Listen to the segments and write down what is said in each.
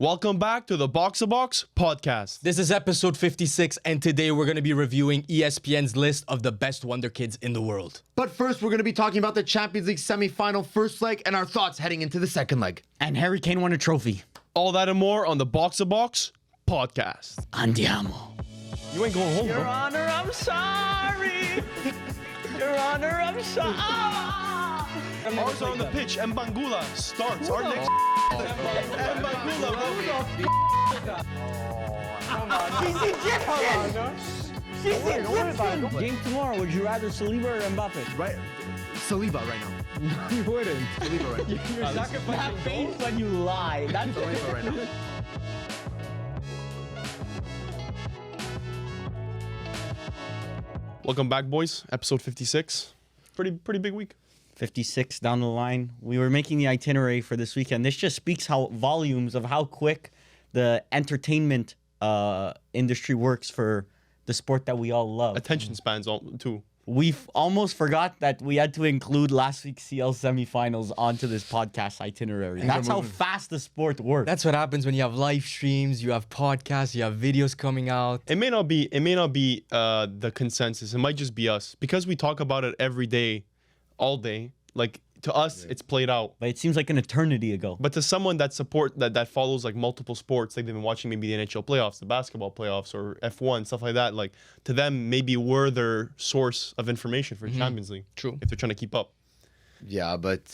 Welcome back to the Box2Box podcast. This is episode 56, and today we're going to be reviewing ESPN's list of the best wonder kids in the world. But first, we're going to be talking about the Champions League semi-final first leg and our thoughts heading into the second leg. And Harry Kane won a trophy. All that and more on the Box2Box podcast. Andiamo. You ain't going home, Your bro. Honor, I'm sorry. Your Honor, I'm sorry. Ours are on the pitch, and Bangula starts our next. And Bangula, bro. Game tomorrow, would you rather Saliba or Mbappe? Right, Saliba right now. You wouldn't. Saliba right now. You're sacrificing that face when you lie. That's Saliba right now. Welcome back, boys. Episode 56. Pretty big week. 56 down the line. We were making the itinerary for this weekend. This just speaks volumes of how quick the entertainment industry works for the sport that we all love. Attention spans too. We've almost forgot that we had to include last week's CL semifinals onto this podcast itinerary. That's how fast the sport works. That's what happens when you have live streams, you have podcasts, you have videos coming out. It may not be the consensus. It might just be us because we talk about it every day, all day. Like to us, it's played out. But it seems like an eternity ago. But to someone that follows like multiple sports, like they've been watching maybe the NHL playoffs, the basketball playoffs, or F1, stuff like that, like to them, maybe we're their source of information for Champions League. True. If they're trying to keep up. Yeah, but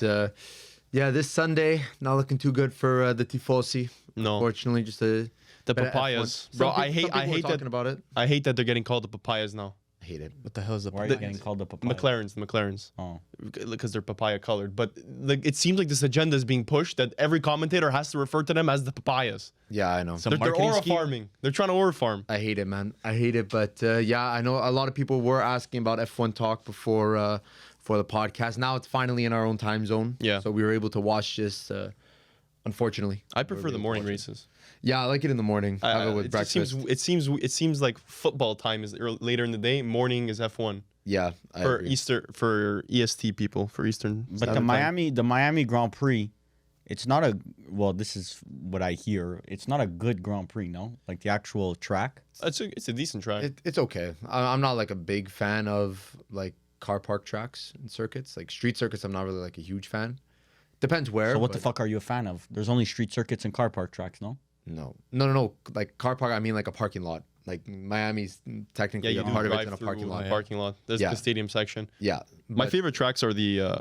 this Sunday, not looking too good for the Tifosi. No. Unfortunately, just the Papayas. Bro, I hate talking about it. I hate that they're getting called the papayas now. I hate it. What the hell is the Why are you getting called the papaya? The McLarens. Oh. Because they're papaya colored. But like it seems like this agenda is being pushed that every commentator has to refer to them as the papayas. Yeah, I know. Some They're marketing aura scheme? farming. They're trying to aura farm. I hate it, man. I hate it. But yeah, I know a lot of people were asking about F1 talk before for the podcast. Now it's finally in our own time zone. Yeah. So we were able to watch this. Unfortunately, I prefer the morning races. Yeah, I like it in the morning. Have it with breakfast. It seems like football time is later in the day. Morning is F1 Yeah, I for agree. for EST people for Eastern. But Standard the Miami Grand Prix, it's not this is what I hear. It's not a good Grand Prix, no? Like the actual track. Time. It's a decent track. It's okay. I'm not like a big fan of like car park tracks and circuits. Like street circuits, I'm not really like a huge fan. Depends where. So what the but- fuck are you a fan of? There's only street circuits and car park tracks, no? No. Like car park, I mean like a parking lot. Like Miami's technically you a do part of it's drive in a through parking lot. the parking lot. There's Yeah. the stadium section. Yeah. My but- favorite tracks are the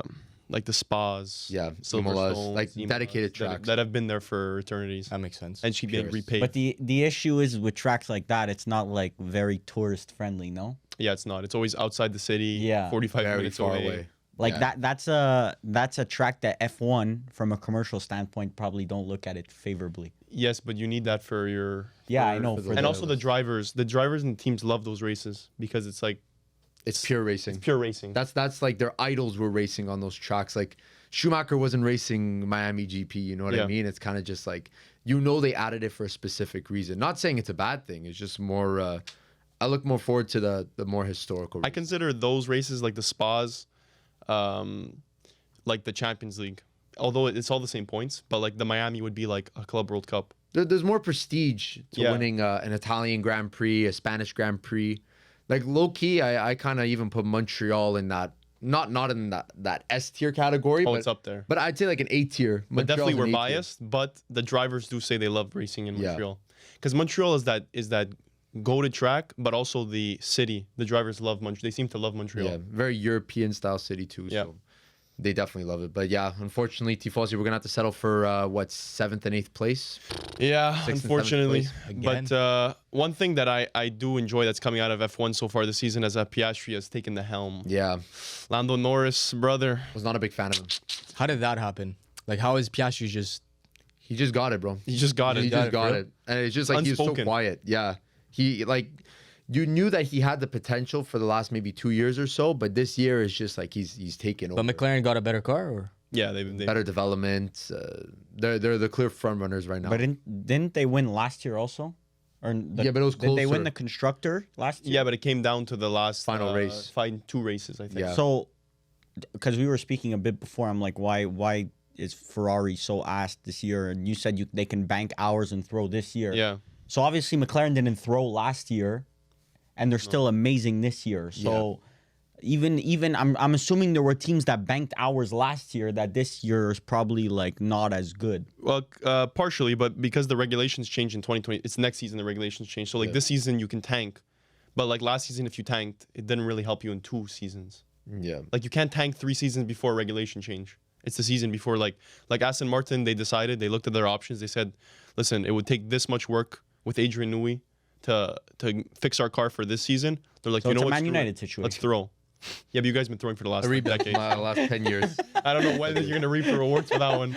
like the spas. Yeah, Silverstone, Imolas, like Zimas, dedicated that- tracks. that have been there for eternities. That makes sense. And she's being Purist. repaid. But the issue is with tracks like that, it's not like very tourist friendly, no? Yeah, it's not. It's always outside the city. Yeah. 45 Very minutes far away. away. Like Yeah. that's a track that F1 from a commercial standpoint probably don't look at it favorably. Yes, but you need that for your. Yeah, for- I know. for the And also the loyalists. drivers and teams love those races because it's like It's pure racing. pure racing. That's like their idols were racing on those tracks. Like Schumacher wasn't racing Miami GP. You know what Yeah. I mean? It's kind of just like they added it for a specific reason. Not saying it's a bad thing. It's just more. I look more forward to the more historical. I races. consider those races like the spas, like the Champions League. Although it's all the same points, but like the Miami would be like a Club World Cup. There's more prestige to Yeah. winning an Italian Grand Prix, a Spanish Grand Prix. Like low key, I kind of even put Montreal in that, not in that S tier category. Oh, but it's up there. But I'd say like an A tier. But definitely we're Montreal's an A tier. biased. But the drivers do say they love racing in Yeah. Montreal, because Montreal is that go to track, but also the city. The drivers love Montreal. They seem to love Montreal. Yeah, very European style city too. Yeah. So they definitely love it. But yeah, unfortunately, Tifosi, we're gonna have to settle for 7th and 8th place. Yeah, Sixth and seventh unfortunately. place again. But one thing that I do enjoy that's coming out of F1 so far this season is that Piastri has taken the helm. Yeah, Lando Norris, brother. was not a big fan of him. How did that happen? Like, how is Piastri just... He just got it, bro. He just got it. He just got it, and it's just like he was so Unspoken. quiet. Yeah, he like. You knew that he had the potential for the last maybe 2 years or so, but this year is just like he's taken over. But McLaren got a better car, or... Yeah, they Better development. They're the clear front runners right now. But didn't they win last year also? Yeah, but it was Did they win closer. the constructor last year? Yeah, but it came down to the last Final race. Two races, I think. Yeah. So, because we were speaking a bit before, I'm like, why is Ferrari so ass this year? And you said they can bank hours and throw this year. Yeah. So obviously McLaren didn't throw last year, and they're still amazing this year. So even I'm assuming there were teams that banked hours last year that this year is probably like not as good. Well, partially, but because the regulations changed in 2020, it's next season the regulations change. So like this season you can tank, but like last season if you tanked, it didn't really help you in 2 seasons. Yeah. Like you can't tank 3 seasons before regulation change. It's the season before. Like Aston Martin, they decided, they looked at their options. They said, listen, it would take this much work with Adrian Newey to fix our car for this season. They're like, So you know it's a what? Man Screw United it. situation. Let's throw. Yeah, but you guys been throwing for the last decade. My last 10 years. I don't know whether you're gonna reap the rewards for that one.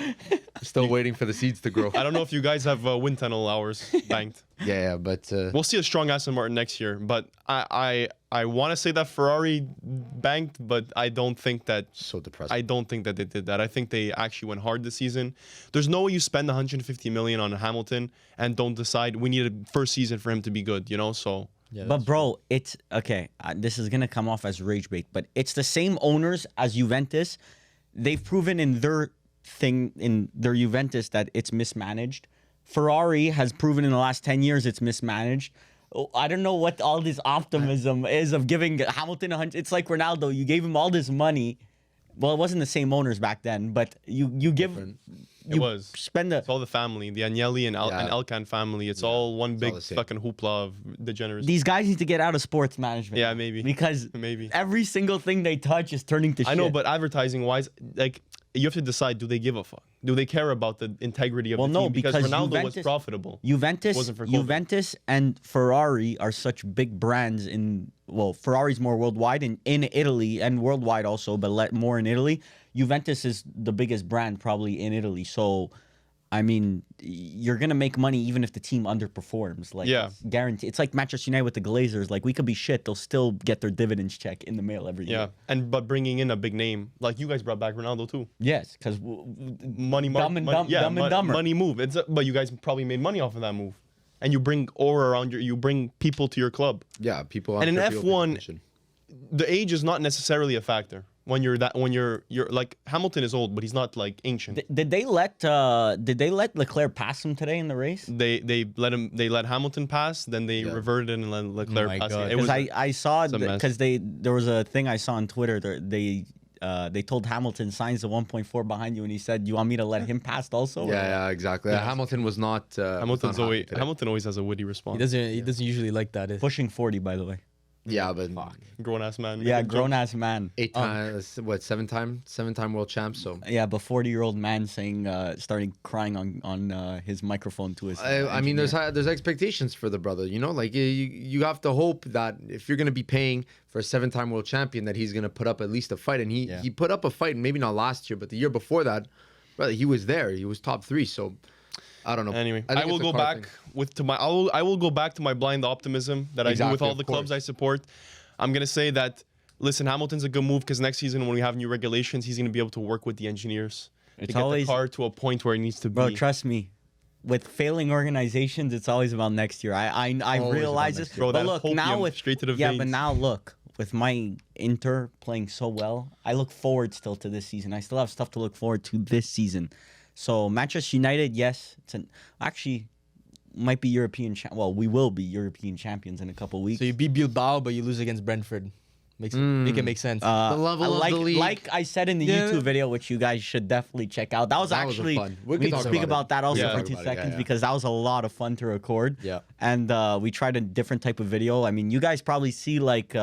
Still waiting for the seeds to grow. I don't know if you guys have wind tunnel hours banked. Yeah, but We'll see a strong Aston Martin next year, but I want to say that Ferrari banked, but I don't think that so depressing. I don't think that they did that. I think they actually went hard this season. There's no way you spend 150 million on Hamilton and don't decide we need a first season for him to be good, you know? So Yeah, But bro, it's okay. This is gonna come off as rage bait, but it's the same owners as Juventus. They've proven in their Juventus that it's mismanaged. Ferrari has proven in the last 10 years it's mismanaged. Oh, I don't know what all this optimism is of giving Hamilton 100. It's like Ronaldo. You gave him all this money. Well, it wasn't the same owners back then, but you give. it was. Spend the. It's all the family, the Agnelli and Elkan family. It's all one big all the same. fucking hoopla of degeneracy. These guys need to get out of sports management. Yeah, maybe. Because Maybe. every single thing they touch is turning to shit. I know, but advertising wise, like you have to decide: do they give a fuck? Do they care about the integrity of the team? Because Ronaldo was profitable. Wasn't for COVID. Juventus and Ferrari are such big brands Ferrari's more worldwide in Italy and worldwide also, but more in Italy. Juventus is the biggest brand probably in Italy. So, I mean, you're going to make money even if the team underperforms. Like, Yeah. it's guaranteed. It's like Manchester United with the Glazers. Like, we could be shit. They'll still get their dividends check in the mail every year. Yeah, but bringing in a big name, like you guys brought back Ronaldo too. Yes, because Dumb and dumber. money move. But you guys probably made money off of that move, and you bring aura around you bring people to your club. Yeah, people. And in I'm sure people pay F1, attention. The age is not necessarily a factor when you're like Hamilton is old, but he's not like ancient. Did they let Leclerc pass him today in the race? They let Hamilton pass, then they reverted and let Leclerc my pass. God. It was Because I saw a mess. because there was a thing I saw on Twitter. They told Hamilton signs the 1.4 behind you, and he said, "You want me to let him pass also?" Yeah, exactly. Hamilton was not. Hamilton's always today. Hamilton always has a witty response. He doesn't usually like that. Pushing 40, by the way. Yeah, but Grown ass man. Yeah, making grown jokes. ass man. 8 times, seven time world champ. So Yeah, but 40-year-old man saying, starting crying on his microphone to his. I mean, engineer. there's expectations for the brother. You know, like you have to hope that if you're gonna be paying for a 7-time world champion, that he's gonna put up at least a fight. And he put up a fight, maybe not last year, but the year before that, brother, he was there. He was top 3. So I don't know. Anyway, think I will it's a go car back thing. I will go back to my blind optimism that I do with Exactly, all of the clubs course. I support. I'm gonna say that. Listen, Hamilton's a good move because next season when we have new regulations, he's gonna be able to work with the engineers to get always- the car to a point where it needs to Bro, be. trust me. With failing organizations, it's always about next year. I Always realize about this. next year. Bro, But that look, hopium now with straight to the but veins. now look, with my Inter playing so well, I look forward still to this season. I still have stuff to look forward to this season. So Manchester United, yes, actually might be European. Well, we will be European champions in a couple weeks. So you beat Bilbao, but you lose against Brentford. Make it make sense. The level of like, the league. like I said in the Yeah. YouTube video, which you guys should definitely check out. That was That was actually fun. We we can need to talk speak about about it. that also Yeah. for Talk 2 about it, yeah, seconds yeah. because that was a lot of fun to record. Yeah. And we tried a different type of video. I mean, you guys probably see like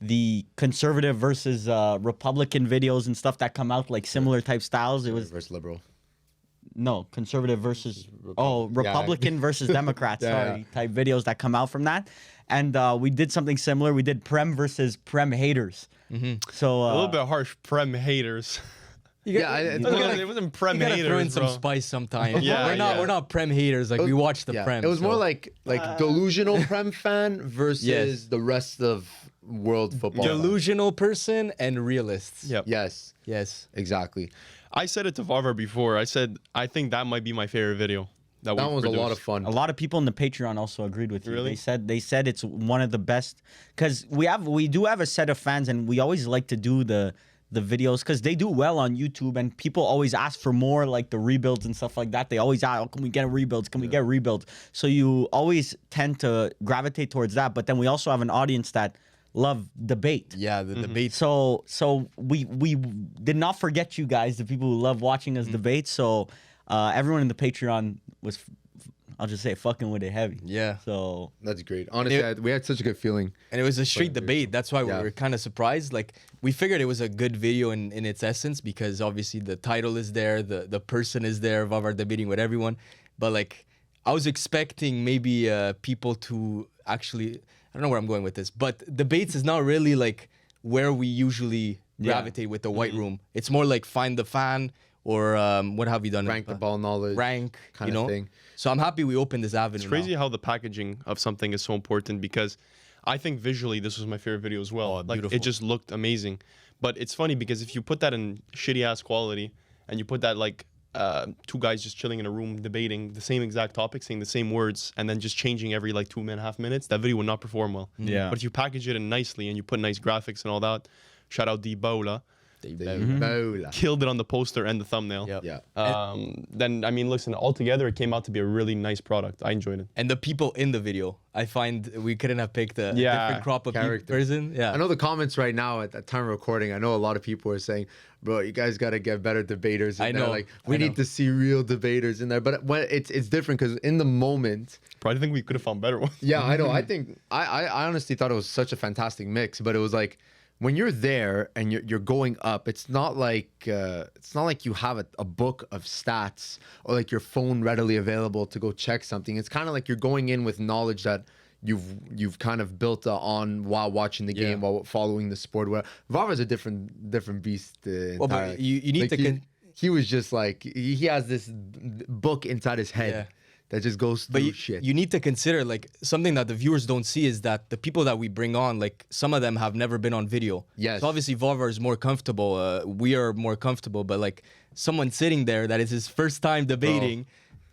the conservative versus Republican videos and stuff that come out, like similar type styles. It was versus liberal. no conservative versus Republican versus Democrat, Yeah, sorry, type videos that come out from that. And we did something similar. We did Prem versus Prem haters. So a little bit harsh, Prem haters. Yeah, It wasn't Prem You gotta haters, throw in some bro. spice sometimes. Yeah, we're not Prem haters. Like we watch the yeah. Prem. It was more so- like delusional Prem fan versus Yes. the rest of world football. delusional person and realists. Yep. Yes, Yes. exactly. I said it to Varvar before. I said I think that might be my favorite video. That was a lot of fun. a lot of people in the Patreon also agreed with you. Really? They said it's one of the best because we do have a set of fans and we always like to do the the videos, because they do well on YouTube, and people always ask for more, like the rebuilds and stuff like that. They always ask, oh, can we get rebuilds? Can we get rebuilds? So you always tend to gravitate towards that. But then we also have an audience that love debate. Yeah, the debate. So we did not forget you guys, the people who love watching us debate. So everyone in the Patreon was, I'll just say, fucking with it heavy. Yeah. So That's great. Honestly, we had such a good feeling. And it was a straight debate. That's why we Yeah. were kind of surprised. Like, we figured it was a good video in its essence because obviously the title is there, the person is there, Varvar debating with everyone. But like, I was expecting maybe people to actually, I don't know where I'm going with this, but debates is not really like where we usually gravitate with the White Room. It's more like find the fan or what have you done? Rank the ball knowledge. Rank, kind you of know? thing. So I'm happy we opened this avenue. It's crazy now. how the packaging of something is so important because I think visually this was my favorite video as well. Oh, Like beautiful. it just looked amazing. But it's funny because if you put that in shitty ass quality and you put that like two guys just chilling in a room debating the same exact topic, saying the same words, and then just changing every like 2.5 minutes, that video would not perform well. Yeah. But if you package it in nicely and you put nice graphics and all that, shout out D Bola, Bola. killed it on the poster and the thumbnail. Yep. Yeah. Then I mean, listen, altogether it came out to be a really nice product. I enjoyed it. And the people in the video, I find we couldn't have picked a Yeah, different crop of character. person. Yeah. I know the comments right now at the time of recording. I know a lot of people are saying, "Bro, you guys got to get better debaters." In I there. know, Like I we know. need to see real debaters in there. But when it's different because in the moment, Probably think we could have found better ones. yeah, I know. I think I honestly thought it was such a fantastic mix. But it was like when you're there and you're going up, it's not like you have a book of stats or like your phone readily available to go check something. It's kind of like you're going in with knowledge that you've kind of built on while watching the game, while following the sport. Where Varvar's a different beast. Well, but entirely. you need Like, to he was just like he has this book inside his head Yeah. that just goes But through shit. you need to consider like something that the viewers don't see is that the people that we bring on, like some of them have never been on video. Yes. So obviously Varvar is more comfortable. We are more comfortable, but like someone sitting there that is his first time debating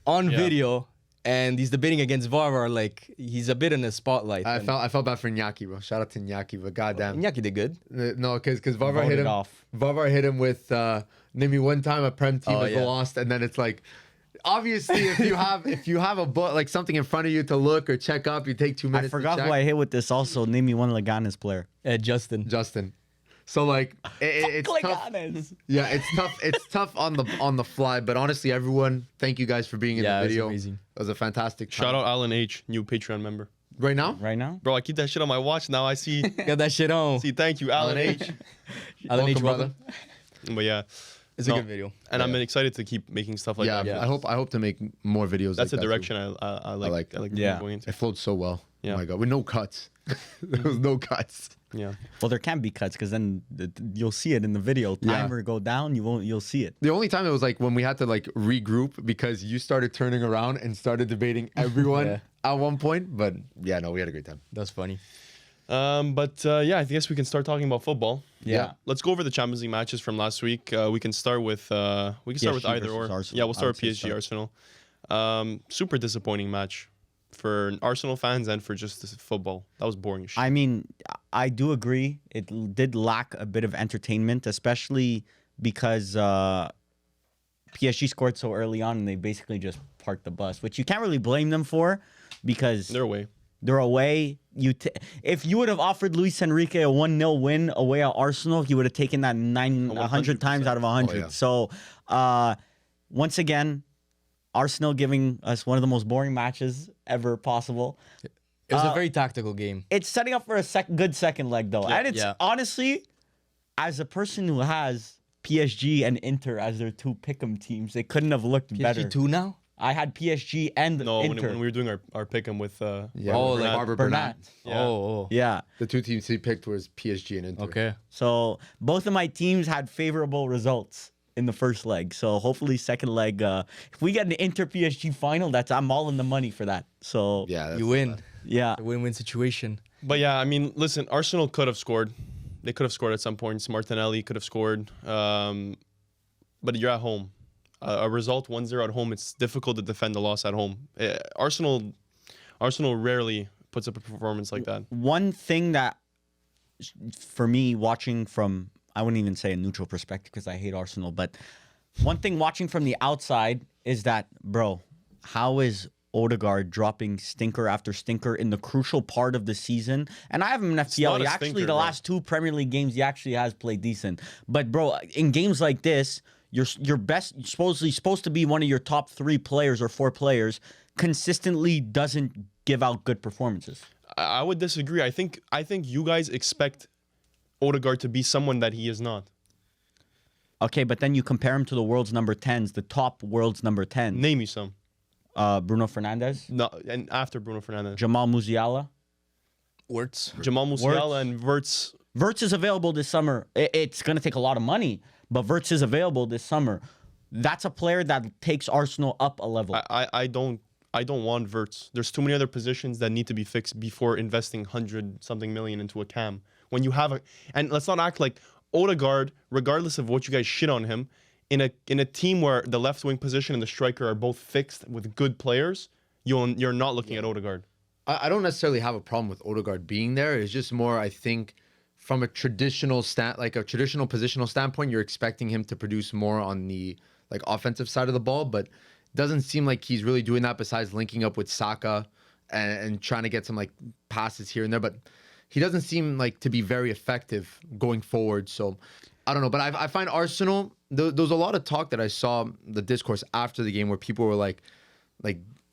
on Yeah. video and he's debating against Varvar, like he's a bit in the spotlight. I felt bad for Nyaki, bro. Shout out to Nyaki, but goddamn. Iñaki did good. No, because Varvar Voted hit him off. Varvar hit him with name me one time a Prem team Oh, has yeah. lost, and then it's like obviously if you have a book like something in front of you to look or check up, you take 2 minutes. I forgot to check. who I hit with this also. Name me one Leganes player. Justin. Justin. So like it's tough. Yeah, it's tough. It's tough on the fly. But honestly, everyone, thank you guys for being in Yeah, the it was video. amazing. It was a fantastic time. Shout out Alan H, new Patreon member. right now. Right now? Bro, I keep that shit on my watch now. I see. Got that shit on. See, thank you, Alan H. Alan H. Welcome, brother. But yeah, It's No. a good video. and I'm excited to keep making stuff like Yeah, that. I hope to make more videos. That's like the that, direction I like. like I like Yeah. going into. It flowed so well. Yeah. Oh my god, with no cuts. There was no cuts. Yeah. Well, there can be cuts because then you'll see it in the video. Yeah. Timer go down, you'll see it. The only time it was like when we had to like regroup because you started turning around and started debating everyone Yeah. at one point. But yeah, no, we had a great time. That's funny. But yeah, I guess we can start talking about football. Yeah. Let's go over the Champions League matches from last week. We can start with PSG either or. versus Arsenal. Yeah, we'll I start would with say PSG start. Arsenal. Super disappointing match for Arsenal fans and for just the football. That was boring as shit. I mean, I do agree. It did lack a bit of entertainment, especially because PSG scored so early on and they basically just parked the bus, which you can't really blame them for because They're away. they're away. If you would have offered Luis Enrique a 1-0 win away at Arsenal, he would have taken that 100 times out of 100. Oh, yeah. So, once again, Arsenal giving us one of the most boring matches ever possible. It was a very tactical game. It's setting up for a good second leg, though. And it's yeah. honestly, as a person who has PSG and Inter as their two pick'em teams, they couldn't have looked better. PSG 2 now? I had PSG and No, when Inter. we were doing our pick 'em with Yeah, Oh, with like Barbara Bernat. Yeah. Oh. Yeah. The two teams he picked was PSG and Inter. Okay. So both of my teams had favorable results in the first leg. So hopefully second leg, if we get an Inter PSG final, I'm all in the money for that. So Yeah, that's You not win. bad. yeah. A win-win situation. But yeah, I mean, listen, Arsenal could have scored. They could have scored at some points. Martinelli could have scored. But you're at home. A result 1-0 at home, it's difficult to defend the loss at home. Arsenal rarely puts up a performance like that. One thing that, for me, watching from I wouldn't even say a neutral perspective because I hate Arsenal. But one thing watching from the outside is that, bro, how is Odegaard dropping stinker after stinker in the crucial part of the season? And I have him in not FPL. a He actually, stinker, the bro. last 2 Premier League games, he actually has played decent. But, bro, in games like this, your best, supposed to be one of your top 3 players or 4 players, consistently doesn't give out good performances. I would disagree. I think you guys expect Odegaard to be someone that he is not. Okay, but then you compare him to the world's number 10s, the top world's number 10. Name me some. Bruno Fernandes, No, and after Bruno Fernandes, Jamal Musiala. Wirtz. Jamal Musiala and Wirtz. Wirtz is available this summer. It's going to take a lot of money, but Wirtz is available this summer. That's a player that takes Arsenal up a level. I don't want Wirtz. There's too many other positions that need to be fixed before investing 100-something million into a cam. When you have and let's not act like Odegaard, regardless of what you guys shit on him, in a team where the left wing position and the striker are both fixed with good players, you're not looking at Odegaard. I don't necessarily have a problem with Odegaard being there. It's just more, I think, from a traditional positional standpoint, you're expecting him to produce more on the offensive side of the ball, but it doesn't seem like he's really doing that besides linking up with Saka and trying to get some passes here and there. But he doesn't seem to be very effective going forward. So I don't know. But I find Arsenal, there was a lot of talk that I saw the discourse after the game where people were like,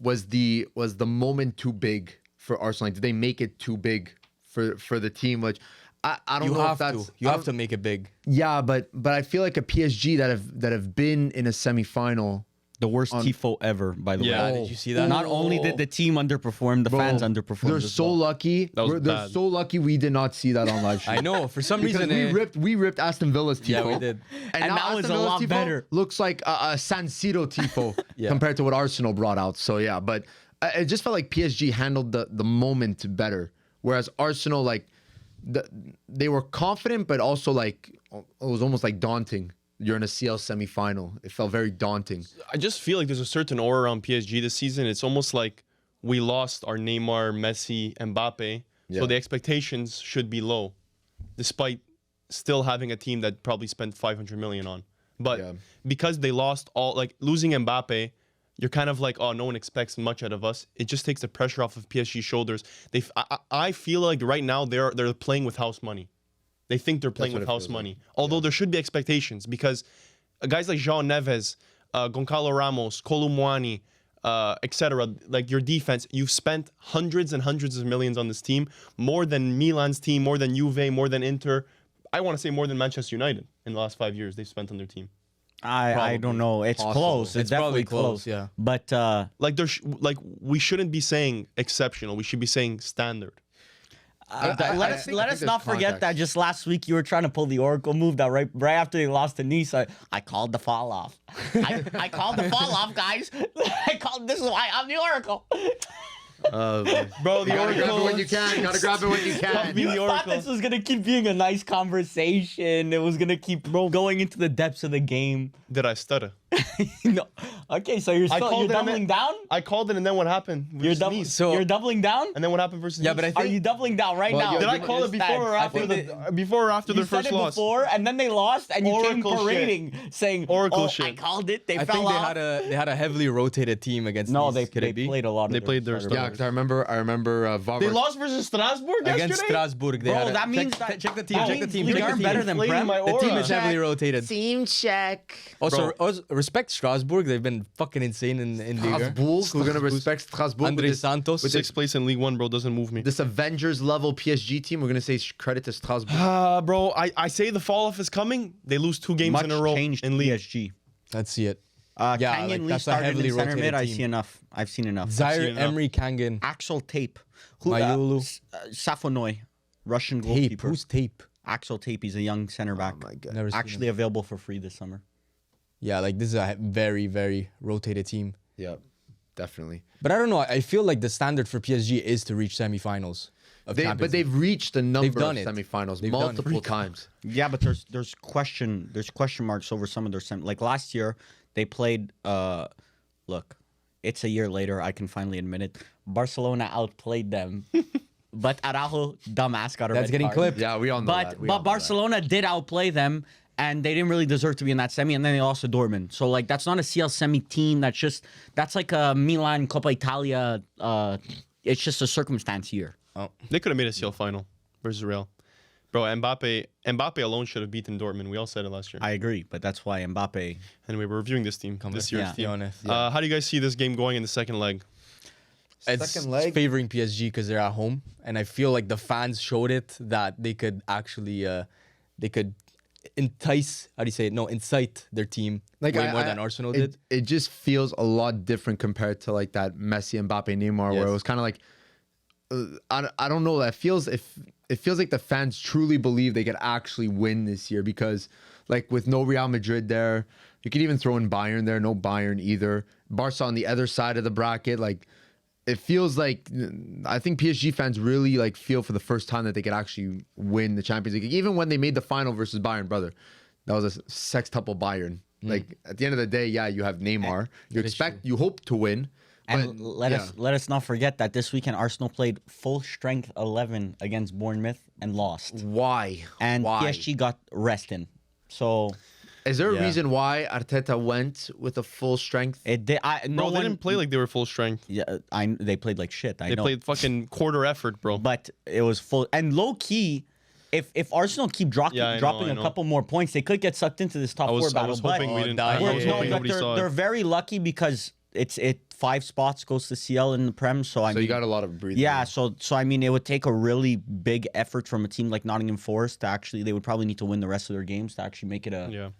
was the moment too big for Arsenal? Did they make it too big for the team? Which I don't know if that's... You have to make it big. Yeah, but I feel like a PSG that have been in a semifinal. The worst tifo ever, by the Yeah, way. did you see that? Not only did the team underperform, the fans underperformed. They're as so well. lucky. That was They're bad. so lucky we did not see that on live stream. I know. For some Because reason, we ripped Aston Villa's tifo. Yeah, we did. And now that was Aston a Villa's lot tifo better. Looks like a San Siro tifo Yeah. compared to what Arsenal brought out. So yeah, but it just felt like PSG handled the moment better, whereas Arsenal they were confident, but also it was almost daunting. You're in a CL semifinal. It felt very daunting. I just feel like there's a certain aura around PSG this season. It's almost like we lost our Neymar, Messi, Mbappe. Yeah. So the expectations should be low, despite still having a team that probably spent 500 million on. But Yeah. because they lost all, losing Mbappe, you're kind of oh, no one expects much out of us. It just takes the pressure off of PSG's shoulders. I feel like right now they're playing with house money. They think they're playing what with it house feels money. Although there should be expectations because guys like João Neves, Goncalo Ramos, Kolumwani, etc. Your defense, you've spent hundreds and hundreds of millions on this team, more than Milan's team, more than Juve, more than Inter. I want to say more than Manchester United in the last 5 years they've spent on their team. I don't know. It's Possible. close. It's definitely probably close. close, yeah. But We shouldn't be saying exceptional. We should be saying standard. let us there's not forget context. that just last week you were trying to pull the Oracle move that right after they lost to Nice. I called the fall off. I called the fall off, guys. This is why I'm the Oracle. Bro, the Gotta grab it Oracle. when you can. Gotta grab it when you can. Be You the thought Oracle. this was gonna keep being a nice conversation. It was gonna keep going into the depths of the game. Did I stutter? No. Okay, so you're called it and doubling then- down. I called it, and then what happened? You're Nice. doubling down. And then what happened versus Yeah, Nice? but I Are think you doubling down right Well, now? Did I call it before or after You their said first it loss? before, and then they lost, and you came Oracle shit. parading, saying, Oracle "Oh, I shit. called it. They I fell think off." they had a heavily rotated team against. No, Nice. Could they it be? played a lot. They of played their Yeah, because I remember Varvar. They lost versus Strasbourg against yesterday? Strasbourg. They Bro, had a, that means check, that check the team. that Check the means team. we Check the aren't team. better than Inflating Prem. my The team aura. is heavily rotated. Team check. Also, respect Strasbourg. They've been fucking insane in Liga. Strasbourg. We're gonna respect Strasbourg. Andre with Santos. Sixth place in League One, bro, doesn't move me. this Avengers level PSG team. We're gonna say credit to Strasbourg. Bro, I say the fall off is coming. They lose 2 games Much in a row changed in League. PSG. Let's see it. Yeah, Yeah, Kangan like, Lee that's a started heavily in center rotated mid. I team. see enough. I've seen enough. Zaire seen enough. Emery Kangan. Axel Tape, who Mayulu. Safonoy, Russian Tape. goalkeeper. Who's Tape? Axel Tape. He's a young center back. Oh my god. Never seen Actually him. available for free this summer. Yeah, this is a very, very rotated team. Yeah, definitely. But I don't know. I feel like the standard for PSG is to reach semifinals. Of But Champions League. they've reached a number done of it. semifinals They've done it. multiple times. Yeah, but there's question marks over some of their like last year they played. Look, it's a year later. I can finally admit it. Barcelona outplayed them but Araujo, dumbass, got a That's red getting card. clipped. Yeah, we all know that. We all But know Barcelona did outplay them, and they didn't really deserve to be in that semi, and then they lost to Dortmund. So, like, that's not a CL semi team. That's like a Milan Coppa Italia. It's just a circumstance here. They could have made a CL final versus Real. Bro, Mbappe alone should have beaten Dortmund. We all said it last year. I agree, but that's why Mbappe. Anyway, we're reviewing this team, this year's yeah. team. Honest, How do you guys see this game going in the second leg? It's Second leg? favoring PSG because they're at home, and I feel like the fans showed it that they could actually they could entice. How do you say it? No, incite their team way more than Arsenal did. It just feels a lot different compared to like that Messi, Mbappe, Neymar, where Yes. it was kind of like I don't know. It feels like the fans truly believe they could actually win this year because like with no Real Madrid there, you could even throw in Bayern there. No Bayern either. Barca on the other side of the bracket, like. It feels like I think PSG fans really like feel for the first time that they could actually win the Champions League. Even when they made the final versus Bayern, brother, that was a sextuple Bayern. Like at the end of the day, yeah, you have Neymar. You hope to win. And but, let us not forget that this weekend Arsenal played full strength 11 against Bournemouth and lost. Why? And why? PSG got resting. So Is there a Yeah. reason why Arteta went with a full strength? it did. Bro, they didn't play like they were full strength. Yeah, they played like shit. I They know. played fucking quarter effort, bro. But it was full and low key. If Arsenal keep dropping Yeah, I dropping know. a couple more points, they could get sucked into this top I four was battle. hoping we didn't. I We're- was no, hoping but nobody saw they're it. very lucky because it's 5 spots goes to CL in the Prem. So I So mean, you got a lot of breathing. yeah. So I mean, it would take a really big effort from a team like Nottingham Forest to actually. They would probably need to win the rest of their games to actually make it a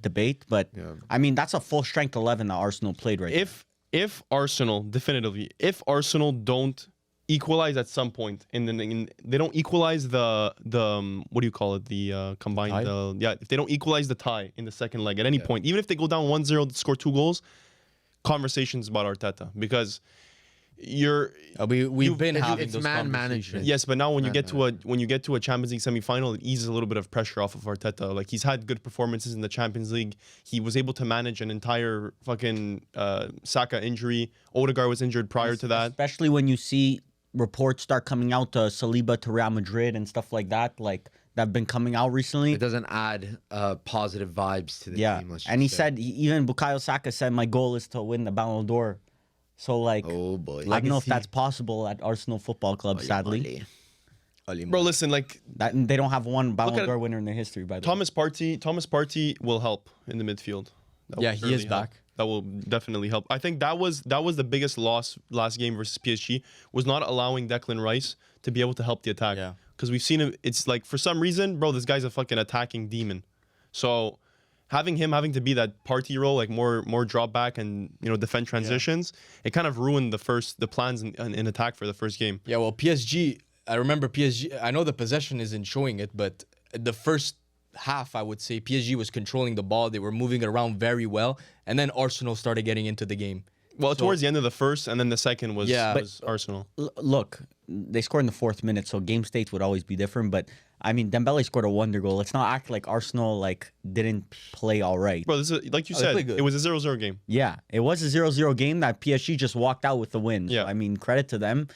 debate. But I mean, that's a full strength 11 that Arsenal played right. If Arsenal definitively, if Arsenal don't equalize at some point, and then they don't equalize the what do you call it, the combined if they don't equalize the tie in the second leg at any point, even if they go down 1-0, score 2 goals, conversations about Arteta because We've been having it's those man conversations. management. yes, but now when you get to a Champions League semi-final, it eases a little bit of pressure off of Arteta. Like he's had good performances in the Champions League. He was able to manage an entire fucking Saka injury. Odegaard was injured prior to that. Especially when you see reports start coming out to Saliba to Real Madrid and stuff like that, like that have been coming out recently. It doesn't add positive vibes to the Yeah, team. and he said even Bukayo Saka said my goal is to win the Ballon d'Or. So like, "Oh boy, I don't know if that's possible at Arsenal Football Club. Sadly, Bro, listen, like that they don't have one Ballon at d'Or winner in their history. By the way, Thomas Partey will help in the midfield. That will Yeah, he is surely help. back. That will definitely help. I think that was the biggest loss last game versus PSG was not allowing Declan Rice to be able to help the attack. Yeah. Because we've seen him. It's like for some reason, bro, this guy's a fucking attacking demon. So having to be that party role, like more drop back and defend transitions, it kind of ruined the plans in attack for the first game. Yeah, well, PSG. I remember PSG. I know the possession isn't showing it, but the first half, I would say PSG was controlling the ball. They were moving it around very well, and then Arsenal started getting into the game. Well, towards the end of the first, and then the second was Arsenal. look, they scored in the 4th minute, so game states would always be different. But I mean, Dembele scored a wonder goal. Let's not act like Arsenal didn't play all right. Bro, this is like you they said, played good. it was a 0-0 game. Yeah, it was a 0-0 game that PSG just walked out with the win. Yeah. So, I mean, credit to them.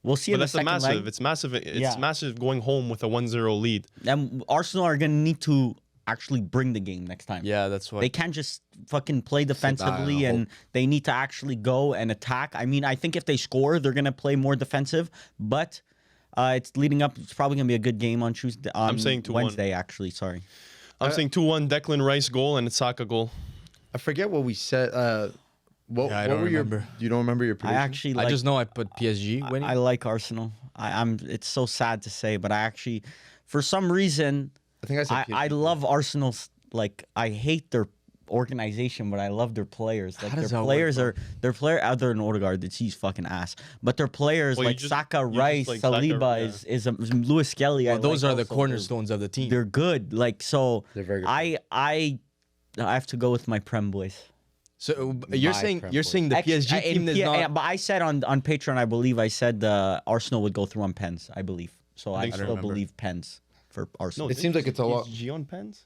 We'll see in But the that's second leg. It's massive. It's Yeah. massive going home with a 1-0 lead. And Arsenal are going to need to actually bring the game next time. Yeah, that's why. They can't just fucking play defensively and they need to actually go and attack. I mean, I think if they score, they're going to play more defensive, but it's leading up. It's probably going to be a good game on Tuesday. I'm saying 2-1. Wednesday, actually. Sorry. I'm saying 2-1 Declan Rice goal and a Saka goal. I forget what we said. What I what don't were remember. You don't remember your I prediction? actually I like. just know I put PSG winning. I like Arsenal. I'm. It's so sad to say, but I actually, for some reason, I think I said I PSG. love Arsenal's. Like, I hate their organization, but I love their players. Like, How does their that players work, are their player other than Odegaard. He's fucking ass. But their players Well, you like just- Saka, you just Rice, like Saka, Saliba yeah. is Lewis Skelly. Well, I those like are the also. cornerstones of the team. They're good. Like, so They're very good. I have to go with my Prem boys. So you're My saying Prem the PSG team is yeah, not. but I said on Patreon, I believe I said Arsenal would go through on pens. I believe. So I think so. still I don't remember. believe pens for Arsenal. It seems like it's a lot. Is Gion Pens?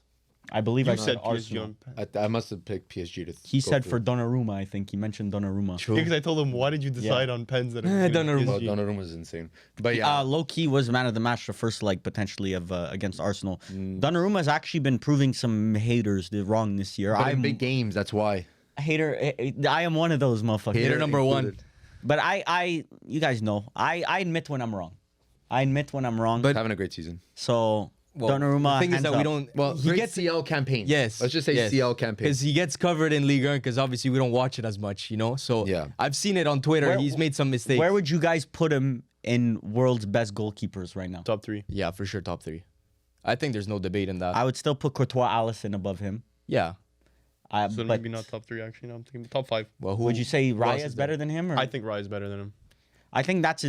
I believe You I said said PSG Arsenal. on pen. I must have picked PSG to. He go said through. for Donnarumma, I think. He mentioned Donnarumma. True. Because I told him, why did you decide on pens that are Donnarumma. Well, PSG? Donnarumma was insane. But yeah, Low key was man of the match, the first leg potentially of against Arsenal. Donnarumma has actually been proving some haters wrong this year. but in I'm big games, that's why. a hater. I am one of those motherfuckers. Hater number one. included. But you guys know, I admit when I'm wrong. I admit when I'm wrong. But- Having a great season. So Well, Donnarumma. the thing is hands that we up. don't. Well, he great gets CL campaign. Yes. Let's just say CL campaign. Because he gets covered in Ligue 1 because obviously we don't watch it as much, you know? So Yeah. I've seen it on Twitter. Where- He's made some mistakes. Where would you guys put him in world's best goalkeepers right now? Top 3. Yeah, for sure, top 3. I think there's no debate in that. I would still put Courtois, Allison above him. yeah. So But maybe not top 3, actually. No, I'm thinking top 5. Well, who would you say who else Raya is there? better than him? Or? I think Raya is better than him. I think that's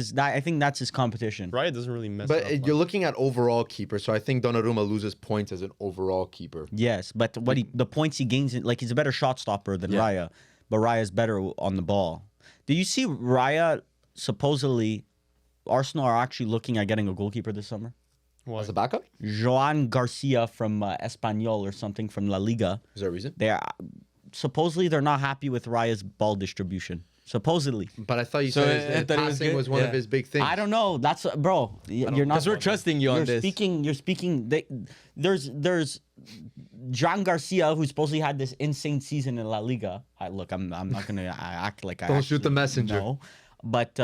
his competition. Raya doesn't really mess But it up. you're looking at overall keeper, so I think Donnarumma loses points as an overall keeper. Yes, but the points he gains, like he's a better shot stopper than Yeah. Raya, but Raya's better on the ball. Did you see Raya? Supposedly, Arsenal are actually looking at getting a goalkeeper this summer. Why? As a backup, Joan Garcia from Espanyol or something from La Liga. is there a reason? They are supposedly they're not happy with Raya's ball distribution. Supposedly, But I thought you So, said I his thought it was passing good? was one of Yeah. his big things. I don't know. That's bro. You're not. Because we're trusting you on You're this. speaking. You're speaking. There's John Garcia who supposedly had this insane season in La Liga. I'm not gonna act like I Don't shoot the actually messenger. know, but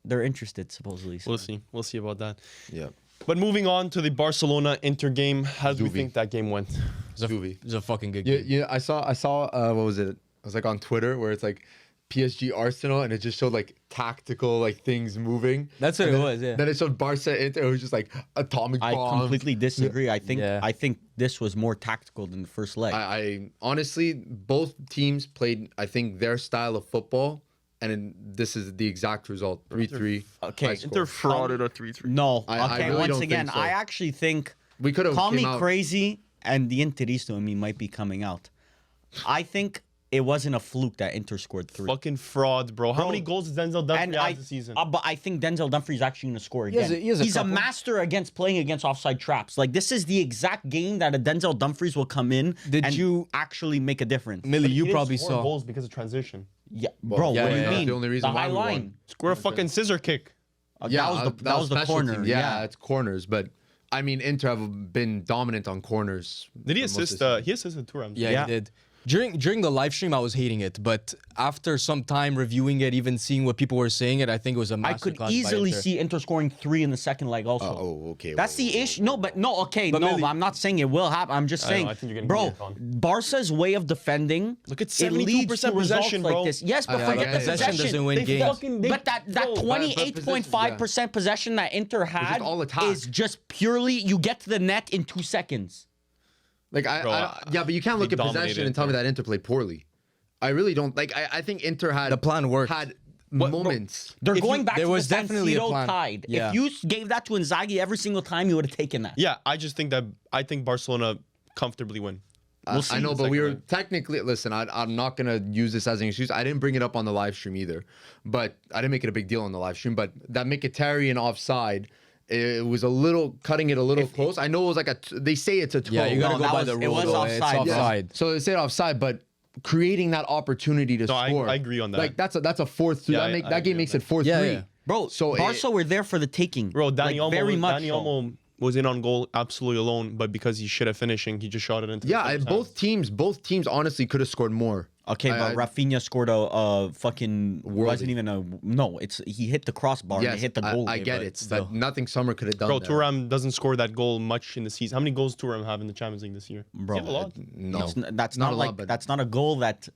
they're interested supposedly. So. We'll see. We'll see about that. Yeah. But moving on to the Barcelona Inter game, how do we Zuvi. think that game went? It's a fucking good Yeah, game. yeah. I saw. What was it? I was like on Twitter where it's like PSG Arsenal, and it just showed like tactical like things moving. That's what And it then- was, yeah. Then it showed Barca Inter. It was just like atomic I bombs. completely disagree. I think Yeah. I think this was more tactical than the first leg. I honestly, both teams played, I think, their style of football, and this is the exact result: 3-3. Okay, high score. Inter frauded a 3-3. no, I okay. really Once don't again, think so. I actually think We could have call me came out- crazy, and the Interista in me might be coming out. I think it wasn't a fluke that Inter scored 3. Fucking fraud, bro. How Bro, many goals does Denzel Dumfries And have this season? but I think Denzel Dumfries is actually going to score has again. a- he has a He's a couple. master against playing against offside traps. Like this is the exact game that a Denzel Dumfries will come in Did and you- actually make a difference. Millie, He you didn't probably score saw. goals because of transition. Yeah, bro. yeah, what do yeah, you yeah. mean? The only reason the high why we won. line. Score a fucking scissor kick. That was the special corner. teams. Yeah, it's corners, but I mean, Inter have been dominant on corners. Did he for most of assist? the season. He assisted Thuram. Yeah, Yeah. he did. During the live stream, I was hating it, but after some time reviewing it, even seeing what people were saying it, I think it was a I could masterclass by easily Inter. see Inter scoring 3 in the second leg also. Oh, okay. That's the issue. No, but no, okay, But no, Millie- but I'm not saying it will happen. I'm just I know, saying, I think you're getting bro, beat on. Barca's way of defending. Look at it 72% leads to results possession, like bro. this. Yes, but Yeah, forget but the possession possession. doesn't win They games. fucking- they- But that bro, 28.5% possession that Inter had all attack. is just purely you get to the net in 2 seconds. Like Bro, yeah, but you can't look they at possession dominated and tell me Inter. that Inter played poorly. I really don't. Like I think Inter had The plan worked. Had bro, moments. They're If going you- back there to was the definitely a San Siro plan. tide. Yeah. If you gave that to Inzaghi every single time, you would have taken that. Yeah, I just think Barcelona comfortably win. We'll see I know, the but we second were leg. technically. Listen, I'm not gonna use this as an excuse. I didn't bring it up on the live stream either, but I didn't make it a big deal on the live stream. But that Mkhitaryan offside, it was a little cutting it a little close. I know it was like they say it's a toe. Yeah, you gotta No, go that by was- the it rules. was though. offside, It's yeah. offside. So they say offside, but creating that opportunity to No, I score. agree on that. Like that's a 4-3. Yeah, that I that agree game on makes that. it 4-3. Yeah, yeah. Bro, So Barca were there for the taking. Bro, Dani like, very much Dani so. Olmo was in on goal absolutely alone, but because he's shit at finishing, he just shot it into. Yeah, the and first half. both teams honestly could have scored more. Okay, but Rafinha scored a fucking wasn't even a no. It's he hit the crossbar and Yes, it hit the goal. I get but it, still. but nothing Summer could have done. Bro, there. Thuram doesn't score that goal much in the season. How many goals Thuram have in the Champions League this year? Bro, Does he have a lot? No, That's Not not a lot, like but- that's not a goal that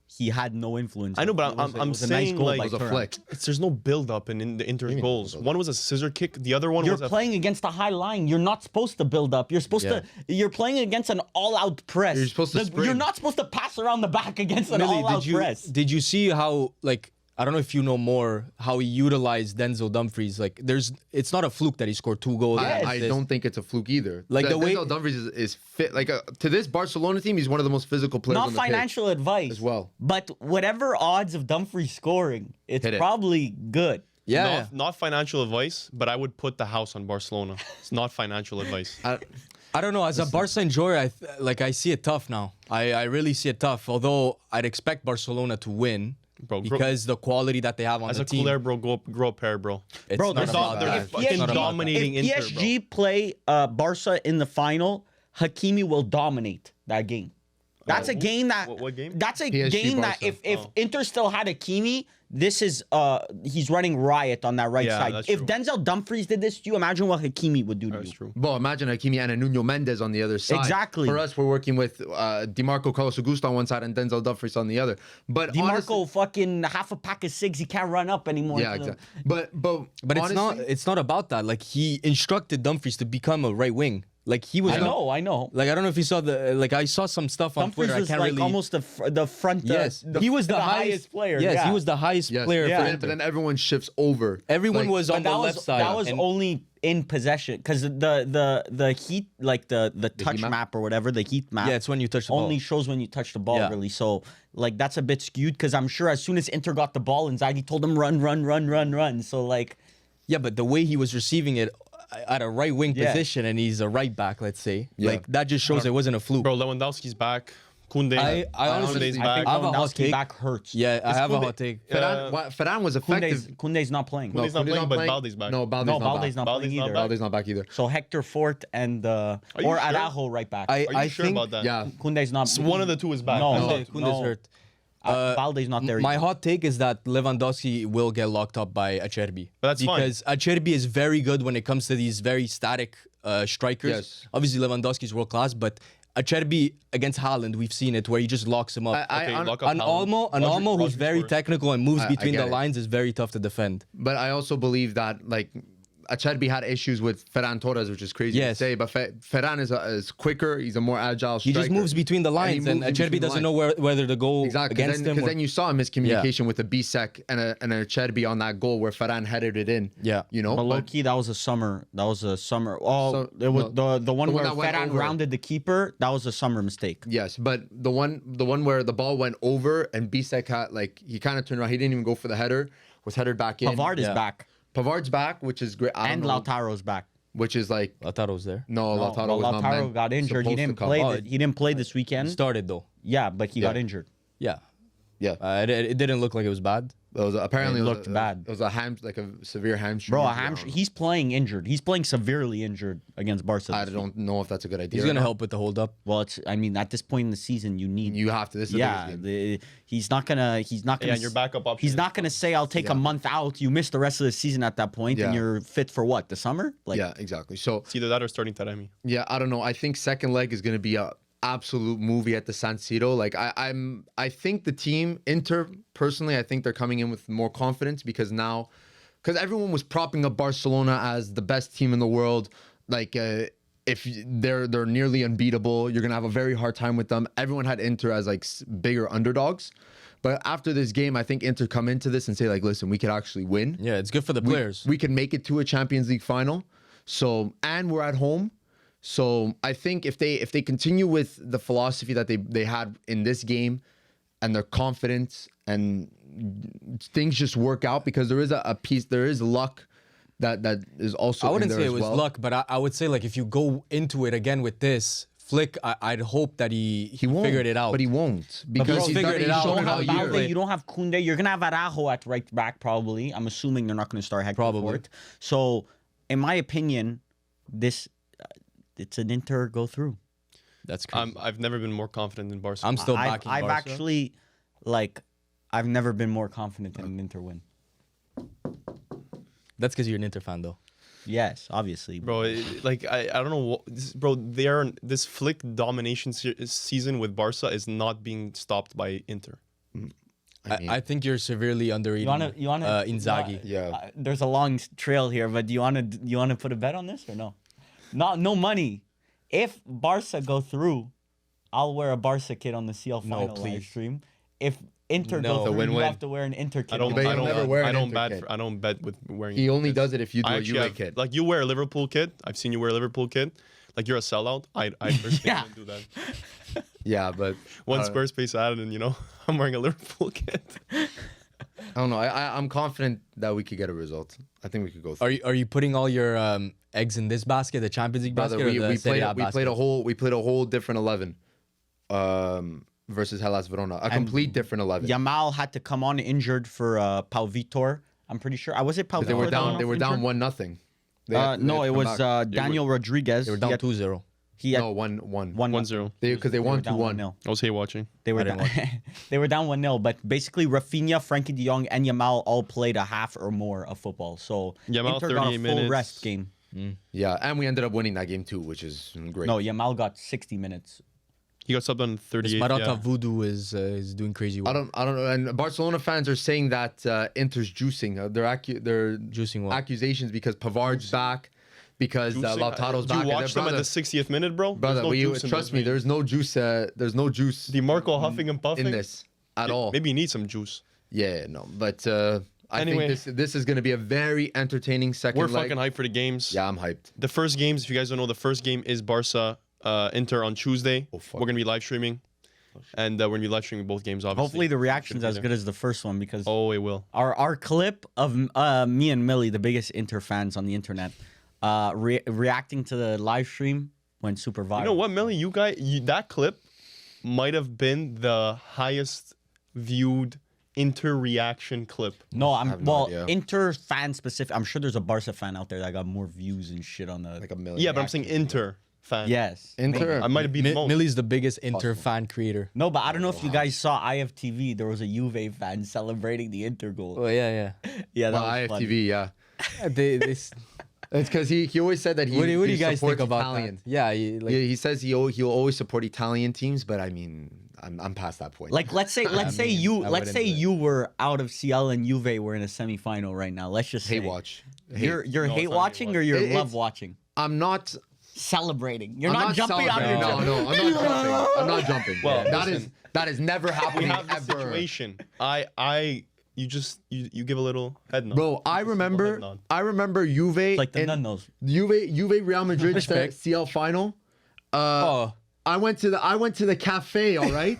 he had no influence. I know, on. but It was- I'm it was a saying, nice goal like- by It was a Thuram. flick. There's no build up in the Inter's mean, goals. no build-up? One was a scissor kick. The other one You're was a playing against a high line. You're not supposed to build up. You're supposed to. You're playing against an all-out press. You're supposed to sprint. You're not supposed to pass around the back against an Millie, all-out press. did you see how, like, I don't know if you know more how he utilized Denzel Dumfries? Like, it's not a fluke that he scored 2 goals. I don't think it's a fluke either. Like, the way- Denzel Dumfries is fit. Like to this Barcelona team, he's one of the most physical players. Not on the pitch. financial advice as well. but whatever odds of Dumfries scoring, it's Hit it. probably good. Yeah. not financial advice, but I would put the house on Barcelona. It's not financial advice. I don't know. As a Barca enjoyer, I see it tough now. I really see it tough. Although I'd expect Barcelona to win. Bro, because the quality that they have on as the a team. Cool air, bro, grow up pair, bro. It's Bro, not they're about they're that. fucking It's not about dominating If Inter, PSG play Barca in the final, Hakimi will dominate that game. That's a game that. what game? That's a PSG game that Barca. if Inter still had Hakimi, this is he's running riot on that right Yeah, side. that's If true. Denzel Dumfries did this to you, imagine what Hakimi would do to That's you. true. Well, imagine Hakimi and Nuno Mendes on the other side. Exactly. For us, we're working with DiMarco Carlos Augusto on one side and Denzel Dumfries on the other. But DiMarco honestly, fucking half a pack of cigs, he can't run up anymore. yeah, exactly. But But honestly, it's not about that. Like he instructed Dumfries to become a right wing. Like he was. I know. Like I don't know if you saw I saw some stuff on Dumfries Twitter. I was can't like really. almost the front. Yes, he was the highest player. Yes, yeah. he was the highest yes, player. Yeah. For but Inter. then everyone shifts over. Everyone Like, was on But the left side. that was and- only in possession because the heat, like the touch map? map or whatever, the heat map. Yeah, it's when you touch the ball. only shows when you touch the ball, Yeah. really. So like that's a bit skewed because I'm sure as soon as Inter got the ball, Inzaghi told them run. So like, Yeah, but the way he was receiving it at a right wing Yeah. position, and he's a right back, let's say, Yeah. like that just shows it wasn't a fluke. Bro, Lewandowski's back. Koundé. I honestly- Koundé's I back. I think I have a hot Lewandowski take. back hurts. Yeah, I have a Koundé- hot take. Ferran was effective. Koundé's not playing. Koundé's not playing, but Balde's back. No, Balde's No, not Balde's back. not playing Balde's not either. back. Balde's not back either. So Hector Fort and you or sure? Araujo right back. Are you I sure think about that? Yeah. Koundé's not. One of the two is back. No, Koundé's hurt. Balde's not there. My either. hot take is that Lewandowski will get locked up by Acerbi. But that's fine. because Acerbi is very good when it comes to these very static strikers. Yes. Obviously, Lewandowski's world class, but Acerbi against Haaland, we've seen it where he just locks him up. Okay, lock up An Haaland. Olmo who's Rodri very scored. technical and moves I between get the it. lines is very tough to defend. But I also believe that like Acerbi had issues with Ferran Torres, which is crazy to Yes. say. But Ferran is quicker. He's a more agile He striker. just moves between the lines, he and moves in between Acerbi the doesn't lines. know whether to go Exactly, against him. because or- then you saw a miscommunication with a Bisek and a Acerbi on that goal where Ferran headed it in. Yeah. you know. But low But key, that was a summer. Oh, So- it was the one where that went Ferran over. rounded the keeper. That was a summer mistake. yes, but the one where the ball went over and Bisek had he kind of turned around. He didn't even go for the header. Was headed back in. Pavard is Yeah. back, Pavard's back, which is great. I and don't know, Lautaro's back. which is like Lautaro's there. no, No, Lautaro but was not Lautaro meant- got injured. He supposed to didn't come. play. Oh, He didn't play this weekend. Started though. Yeah, but he got Yeah. injured. Yeah. Yeah, It didn't look like it was bad. it was apparently It was looked bad. It was a like a severe hamstring. Bro, a injury, I don't hamstring. know. He's playing injured. He's playing severely injured against Barca. I this don't know if that's a good idea. He's or gonna not. help with the hold up. Well, it's. I mean, at this point in the season, you need. You have to. This is the yeah, biggest game. he's not gonna. He's not gonna. Yeah, and your backup option He's is not gonna say, "I'll take Yeah. a month out." You miss the rest of the season at that point, and Yeah. you're fit for what? The summer? Like, Yeah, exactly. So It's either that or starting Taremi. yeah, I don't know. I think second leg is gonna be a absolute movie at the San Siro. Like I think the team Inter personally, I think they're coming in with more confidence because everyone was propping up Barcelona as the best team in the world. Like if they're nearly unbeatable, you're gonna have a very hard time with them. Everyone had Inter as like bigger underdogs. But after this game, I think Inter come into this and say like, listen, we could actually win. Yeah, it's good for the players. We can make it to a Champions League final. So, and we're at home. So I think if they continue with the philosophy that they had in this game and their confidence and things just work out because there is a piece, there is luck that is also I wouldn't in say there it as was well. luck, but I would say like if you go into it again with this Flick, I'd hope that he Won't, figured it out. but he won't because bro, he's figured done- it he's out. shown You how don't you have play. Balde, you don't have Koundé. You're gonna have Araujo at right back probably. I'm assuming they're not gonna start Hector Probably. Fort. So, in my opinion, this it's an Inter go through. That's crazy. I've never been more confident in Barca. I'm still backing I've Barca. actually I've never been more confident in an Inter win. That's because you're an Inter fan, though. Yes, obviously, Bro, I don't know, bro. This Flick domination season with Barca is not being stopped by Inter. I think you're severely underrating You wanna Inzaghi. Yeah. there's a long trail here, but do you wanna put a bet on this or no? No money. If Barca go through, I'll wear a Barca kit on the CL final live please. stream. If Inter No. go through, you win-win. have to wear an Inter kit. I don't. But I he'll don't. never wear I an don't Inter bet. kit. I don't bet with wearing. He only kits. does it if you do I a actually Juve have, kit. like you wear a Liverpool kit. I've seen you wear a Liverpool kit. Like you're a sellout. I personally Yeah. wouldn't do that. Yeah, but One Spurs face added, and I'm wearing a Liverpool kit. don't know. I'm confident that we could get a result. I think we could go through. Are you putting all your eggs in this basket, the Champions League Brother, basket, or the we Serie A played basket? we played a whole different 11 versus Hellas Verona. A complete different 11. Yamal had to come on injured for Pau Vitor. I'm pretty sure. Was it Pau They Vitor? were that down. went They off were down injured? 1-0. No, it was Daniel Rodriguez. They were down 2-0. He had No, 1-1. 1-0. Because they won 2-1. 1-0. I was hate watching. They were down, they were down 1-0, but basically Rafinha, Frankie de Jong, and Yamal all played a half or more of football. So Yamal, Inter got a 38 full minutes. rest game. Yeah, and we ended up winning that game too, which is great. No, Yamal got 60 minutes. He got subbed on This 38. Marotta Yeah. Voodoo is doing crazy work. I don't know. And Barcelona fans are saying that Inter's juicing. They're Juicing what? accusations because Pavard's back, because Lautaro's Do back. you and watch they're- them at the 60th minute, bro? brother, There's no juice in trust those me. games. There's no juice. There's no juice DeMarco huffing and puffing in this at all. Maybe you need some juice. Yeah, no. But I Anyway. think this is going to be a very entertaining second We're leg. fucking hyped for the games. Yeah, I'm hyped. The first games, if you guys don't know, the first game is Barca Inter on Tuesday. Oh, fuck. We're gonna be live streaming, and we're gonna be live streaming both games. Obviously, Hopefully the reaction's Should be as there. good as the first one because Oh, it will. our clip of me and Mili, the biggest Inter fans on the internet, reacting to the live stream went super viral. You know what, Millie? That clip might have been the highest viewed Inter reaction clip. No, have no idea. Inter fan specific. I'm sure there's a Barca fan out there that got more views and shit on the. Like a million. Yeah, but I'm saying Inter fan. Yes. Inter. I might have been the most. Millie's the biggest Inter fan creator. No, but I don't know if you guys saw IFTV. There was a Juve fan celebrating the Inter goal. Oh yeah, Yeah, that Well, was funny. IFTV, yeah. yeah. It's It's because he always said that he. what do he you guys think supports about Italian. that? Yeah, He says he'll always support Italian teams, but I mean, I'm past that point. Like let's say I wouldn't do it. you were out of CL and Juve were in a semifinal right now. Let's just hate say watch. You're No, hate it's not watching hate or you're It- love it's- watching. I'm not. Celebrating. You're I'm not jumping out of celebrating. your No, I'm not jumping. I'm not jumping. Well, that is never We happening have this ever. situation. You give a little head nod. Bro, I Head remember nod. Juve. It's like the and- Nunnos. Juve Real Madrid Respect. CL final. Oh, I went to the cafe, all right,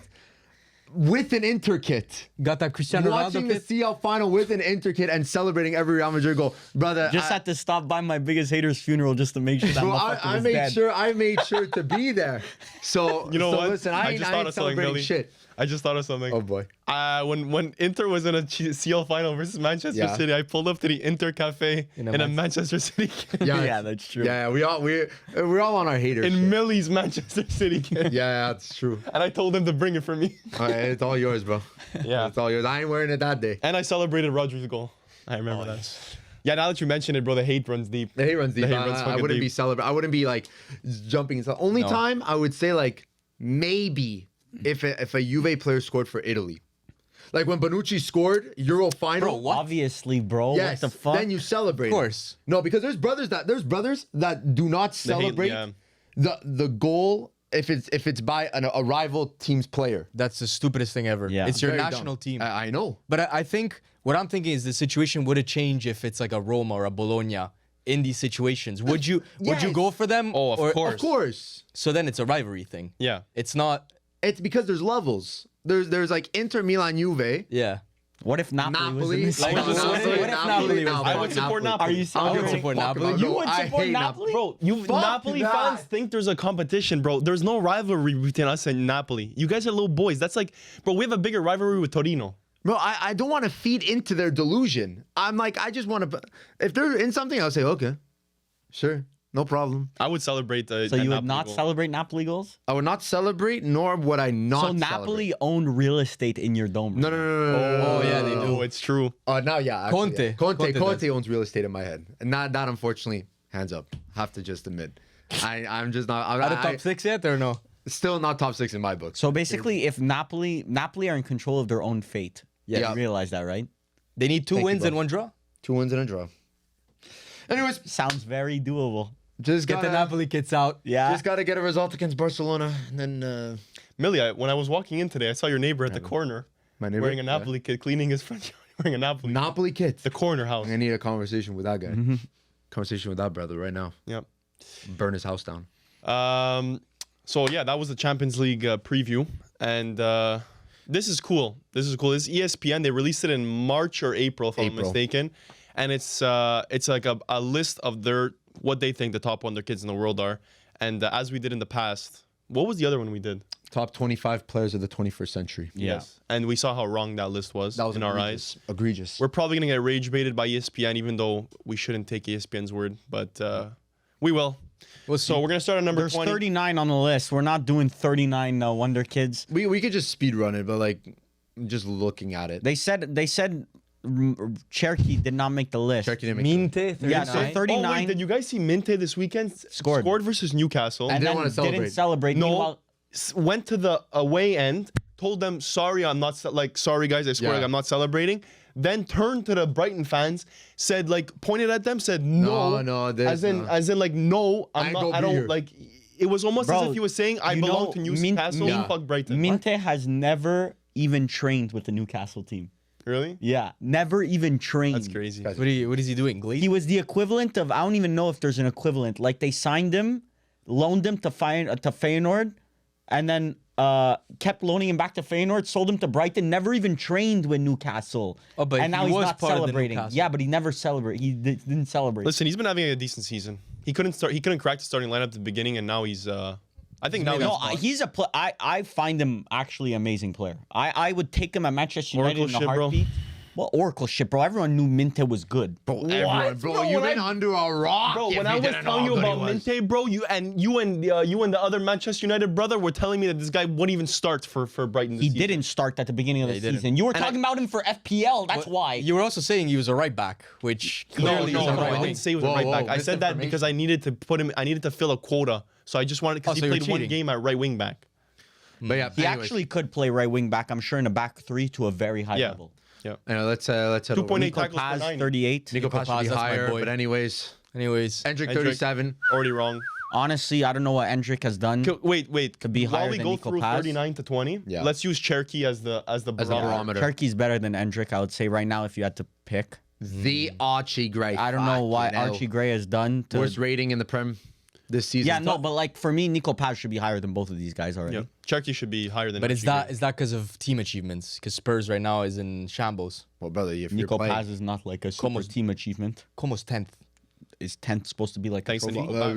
with an Inter kit. got that Cristiano Watching Ronaldo the kit. CL final with an Inter kit and celebrating every Real Madrid goal, brother. Just had to stop by my biggest hater's funeral just to make sure that Bro, motherfucker I was made dead. sure. I made sure to be there. So You know what? Listen, I ain't just thought of something, celebrating Millie. shit. I just thought of something. Oh boy. When Inter was in a CL final versus Manchester Yeah. City, I pulled up to the Inter cafe In in a a Manchester City kit. Yeah, that's true. Yeah, we're all on our haters. In shit. Millie's Manchester City kit. Yeah, that's true. And I told him to bring it for me. All right, it's all yours, bro. Yeah. It's all yours. I ain't wearing it that day. And I celebrated Rodri's goal. I remember that. Yeah, now that you mention it, bro, the hate runs deep. The hate runs deep. The hate I- runs I fucking wouldn't be deep. celebrating. I wouldn't be like jumping. So only No. time I would say like maybe if a Juve player scored for Italy, like when Bonucci scored Euro final. Obviously, bro. Yes, What the fuck? then you celebrate. Of course. No, because there's brothers that do not The hate- celebrate yeah. the goal if it's by a rival team's player. That's the stupidest thing ever. Yeah. It's your Very national dumb. team. I know. But I think what I'm thinking is the situation would have changed if it's like a Roma or a Bologna in these situations. Would you Yes. go for them? Oh, of course. Of course, So then it's a rivalry thing. Yeah. It's not. it's because there's levels. There's like Inter Milan Juve. Yeah. What if Napoli, was in Napoli. this? Like, What if Napoli was I would support Napoli. Are you I would serious? support Fuck Napoli. about You no, would I support hate Napoli? Bro, Fuck Napoli that. fans think there's a competition, bro. There's no rivalry between us and Napoli. You guys are little boys. That's like, bro, we have a bigger rivalry with Torino. Bro, I don't want to feed into their delusion. I'm like, I just want to. If they're in something, I'll say, okay, sure, no problem. I would celebrate the. So you would not celebrate Napoli goals? I would not celebrate, nor would I not. So Napoli owned real estate in your dome. No, no, no, no, no. Oh, yeah, they do. Oh, it's true. Now, yeah. Actually, Conte. yeah. Conte Conte does. owns real estate in my head, and that unfortunately, hands up. Have to just admit, I'm just not. Out of top 6 yet or no? Still not top 6 in my book. So basically, if Napoli are in control of their own fate. Yeah. You realize that, right? They need 2 Thank you, wins bro. and 1 draw. 2 wins and a draw. Anyways, Sounds very doable. just Get the gotta, Napoli kits out. Yeah. just gotta get a result against Barcelona, and then Millie, when I was walking in today, I saw your neighbor at the corner my neighbor wearing a yeah. Napoli kit, cleaning his front yard, wearing a Napoli. Napoli kit. The corner house. I need a conversation with that guy. Conversation with that brother right now. Yep. Burn his house down. So yeah, that was the Champions League preview, and This is cool. This is ESPN. They released it in March or April, if I'm not mistaken. And it's like a list of what they think the top 100 kids in the world are. And as we did in the past, what was the other one we did? Top 25 players of the 21st century. Yes. And we saw how wrong that list was, in our eyes. Egregious. We're probably going to get rage baited by ESPN, even though we shouldn't take ESPN's word. But we will. So we're going to start at number 20. There's 39 on the list. We're not doing 39 Wonder Kids. We could just speed run it, but like just looking at it. They said Cherokee did not make the list. Cherokee didn't make Minte, 39. Yeah, so 39. Oh, wait, did you guys see Minte this weekend? Scored Versus Newcastle. and didn't then wanna celebrate. didn't celebrate. No, Meanwhile, went to the away end, told them, sorry, I'm not, sorry guys, I scored, Yeah. I'm not celebrating. Then turned to the Brighton fans, said, pointed at them, said, no. As in, no, I don't here. It was almost Bro, as if he was saying, I you belong know, to Newcastle, Yeah. fuck Brighton. Minte has never even trained with the Newcastle team. Really? Yeah, never even trained. That's crazy. What is he doing? Glaze? He was the equivalent of, I don't even know if there's an equivalent. Like they signed him, loaned him to Feyenoord, and then kept loaning him back to Feyenoord, sold him to Brighton, never even trained with Newcastle. Oh, but and now he he's was not part of the celebrating. Newcastle. Yeah, but he never celebrated. He didn't celebrate. Listen, he's been having a decent season. He couldn't crack the starting lineup at the beginning, and now he's I think now No, he's he's a I find him actually an amazing player. I would take him at Manchester United Oracle in a shit, bro. heartbeat. Well, Oracle shit, bro. Everyone knew Minte was good. Bro, everyone, bro, you've been under a rock. Bro, if when you I was didn't know telling how you good he about was. Minte, bro, you and the other Manchester United brother were telling me that this guy wouldn't even start for Brighton this He season. didn't start at the beginning of the he didn't. season. You were And talking about him for FPL. That's why. You were also saying he was a right back, which No, clearly is a right I wing. didn't say he was a Whoa, right whoa, back. I said that because I needed to put him. I needed to fill a quota, so I just wanted because Oh, so he you're played one cheating. game at right wing back. But yeah, He anyways. actually could play right wing back. I'm sure in a back three to a very high Yeah, level. yeah. Anyway, let's head over. 2.8 Nico tackles per Paz, 90. 38. Nico Paz should Paz, be that's my higher, boy. but anyways, Anyways, Endrick Endrick. 37. Already wrong. Honestly, I don't know what Endrick has done. Wait. To be While higher we than go Nico through Paz? 39 to 20, Yeah. let's use Cherokee as the barometer. barometer. Turkey's better than Endrick, I would say right now if you had to pick. The Archie Gray. I don't know what Fucking hell. Archie Gray has done. To, Worst rating in the Prem this season. yeah, no, but like for me, Nico Paz should be higher than both of these guys already. Yeah, Cherokee should be higher than. but is Archie that because of team achievements? Because Spurs right now is in shambles. Well, brother, if you're Nico playing, Paz is not like a super Como- team achievement. Almost 10th. Is 10th supposed to be like Thanks a to trophy? Nico Paz.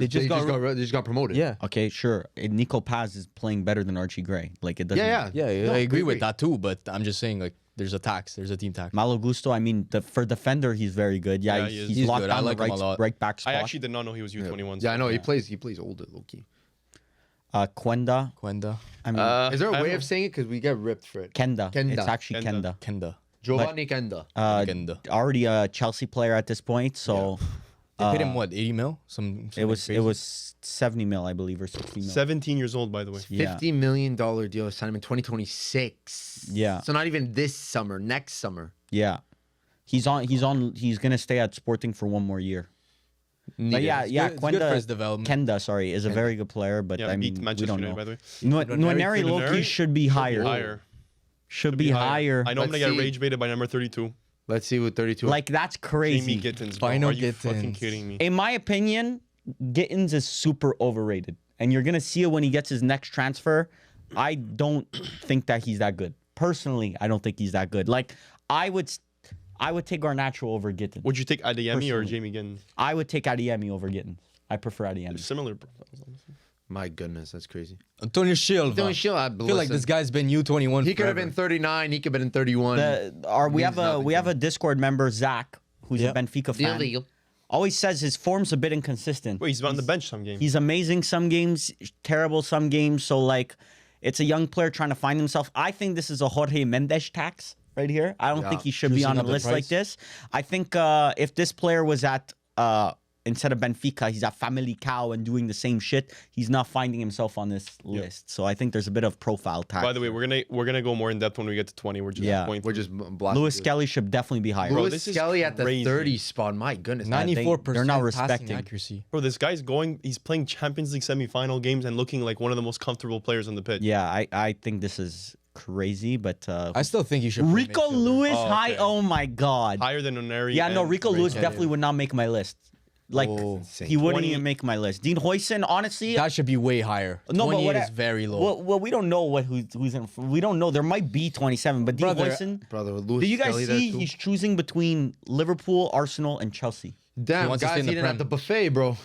they just got promoted. Yeah. Okay, sure. Nico Paz is playing better than Archie Gray. Like it doesn't. Yeah. Yeah, No, I agree I with agree. that too. But I'm just saying, like, there's a tax. There's a team tax. Malo Gusto, I mean, for defender, he's very good. Yeah, Yeah, he is. he's He's locked good. I down like the him a lot. right back spot. I actually did not know he was U21. Yeah, I know. He plays older, low key. Quenda. Quenda. I mean, Is there a I way don't- of saying it? Because we get ripped for it. Kenda. Kenda. It's actually Kenda. Kenda. Kenda. Giovanni Kenda. Kenda. Already a Chelsea player at this point, so They paid him what, 80 mil? it was 70 mil, I believe, or 60 mil. 17 years old, by the way. Yeah. $50 million deal to sign him in 2026. Yeah. So not even this summer, next summer. Yeah. He's gonna stay at Sporting for one more year. But yeah, It's yeah, good- it's good for Quenda, his development. Kenda, sorry, is a very good player, but Yeah, I mean, beat we Manchester don't United, know. by the way. Nwaneri Loki Nwaneri should be higher. Higher. Should be higher. I know I'm Let's gonna get see. rage baited by number 32. Let's see what 32. Like that's crazy. Jamie Gittins. Bro. Final Are you fucking Gittins. kidding me? In my opinion, Gittins is super overrated, and you're gonna see it when he gets his next transfer. I don't think that he's that good. Personally, I don't think he's that good. Like I would take Garnacho over Gittins. Would you take Adeyemi or Personally. Jamie Gittins? I would take Adeyemi over Gittins. I prefer Adeyemi. Similar. Bro. My goodness, that's crazy. Antonio Silva. Don't chill. I I feel like listen, this guy's been U21 He could have forever. been 39. He could have been 31. We have Means nothing we to have a Discord member, Zach, who's Yeah. a Benfica fan. Deal. Always says his form's a bit inconsistent. Wait, he's on the bench some games. He's amazing some games, terrible some games. So like, it's a young player trying to find himself. I think this is a Jorge Mendes tax right here. I don't think he should be Juicing on a up the list like price. this. I think if this player was at instead of Benfica, he's at Family Cow and doing the same shit. He's not finding himself on this list. So I think there's a bit of profile tax. By the way, we're gonna go more in depth when we get to 20. We're just Yeah. going. We're just blasting. Lewis through it. Skelly should definitely be higher. Bro, Lewis this is Skelly at the crazy. 30 spot. My goodness. 94% they're not passing respecting. accuracy. Bro, this guy's going. He's playing Champions League semifinal games and looking like one of the most comfortable players on the pitch. Yeah, I think this is crazy, but I still think you should. play Rico midfielder. Lewis Oh, high. okay. Oh my god. Higher than Oneri. Yeah, no, and Rico Ray Lewis Kelly. definitely would not make my list. Like insane. he wouldn't 20 even make my list. Dean Huijsen, honestly, That should be way higher. no, but 28 what is very low. Well, we don't know who's in. We don't know. There might be 27, but Dean Brother, Huijsen. Brother, Lewis Do you guys Skelly there, see too. he's choosing between Liverpool, Arsenal, and Chelsea? Damn, wants to stay guys in the eating Prem. at the buffet, bro. Eating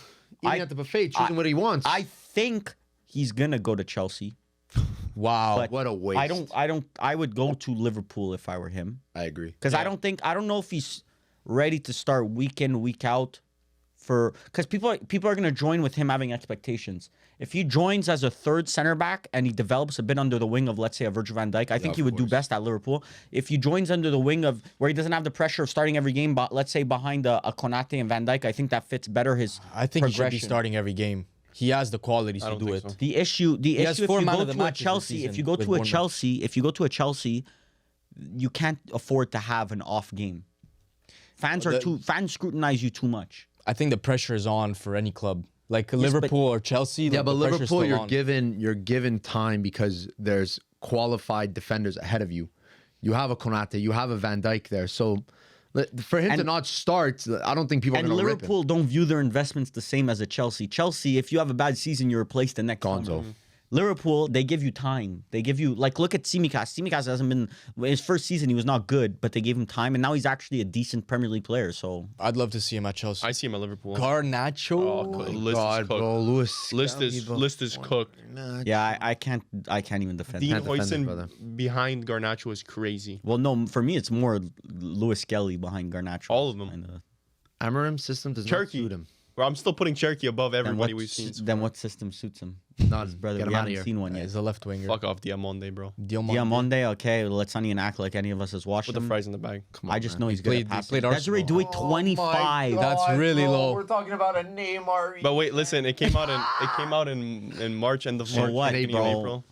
I- at the buffet, choosing what he wants. I think he's gonna go to Chelsea. Wow. But what a waste. I would go to Liverpool if I were him. I agree. Because I don't know if he's ready to start week in, week out because people are gonna join with him having expectations. If he joins as a third center back and he develops a bit under the wing of, let's say, a Virgil van Dijk, I think he would do best at Liverpool. If he joins under the wing of where he doesn't have the pressure of starting every game, but let's say behind a Konate and Van Dijk, I think that fits better his I think he should be progression. starting every game. He has the qualities to don't do think it. so. The issue has if 4 you man go of the to a matches this Chelsea, season if you go with to a Bournemouth. Chelsea, you can't afford to have an off game. Fans scrutinize you too much. I think the pressure is on for any club. Like Liverpool or Chelsea. Yeah, like, but the pressure's Liverpool, still on. you're given time because there's qualified defenders ahead of you. You have a Konate, you have a Van Dijk there. So for him to not start, I don't think people are And going to rip him. Liverpool don't view their investments the same as a Chelsea. Chelsea, if you have a bad season, you replace the next Gonzo. summer. Liverpool, they give you time. They give you look at Tsimikas. Tsimikas hasn't been his first season. He was not good, but they gave him time, and now he's actually a decent Premier League player. So I'd love to see him at Chelsea. I see him at Liverpool. Garnacho. List is cooked. bro, Lewis. List is cooked. yeah, I can't even defend. Dean That. defend him, brother. Hoyson behind Garnacho is crazy. Well, no, for me it's more Lewis Skelly behind Garnacho. All of them. Kinda. Amarim's system does not Cherky. suit him. Bro, I'm still putting Cherky above Then everybody what, we've seen. then what system suits him? None. Brother, Get we him out of haven't here. seen one yet. He's a left winger. Fuck off Diamonde, bro. Diamonde, okay, let's not even act like any of us has watched Put the him. fries in the bag. Come on, I just man. know he's played- good at he played passing. Desiree Arsenal. Doué, 25. That's really low. We're talking about a Neymar. But wait, listen. It came out in March, end of So March, what, beginning bro? of April.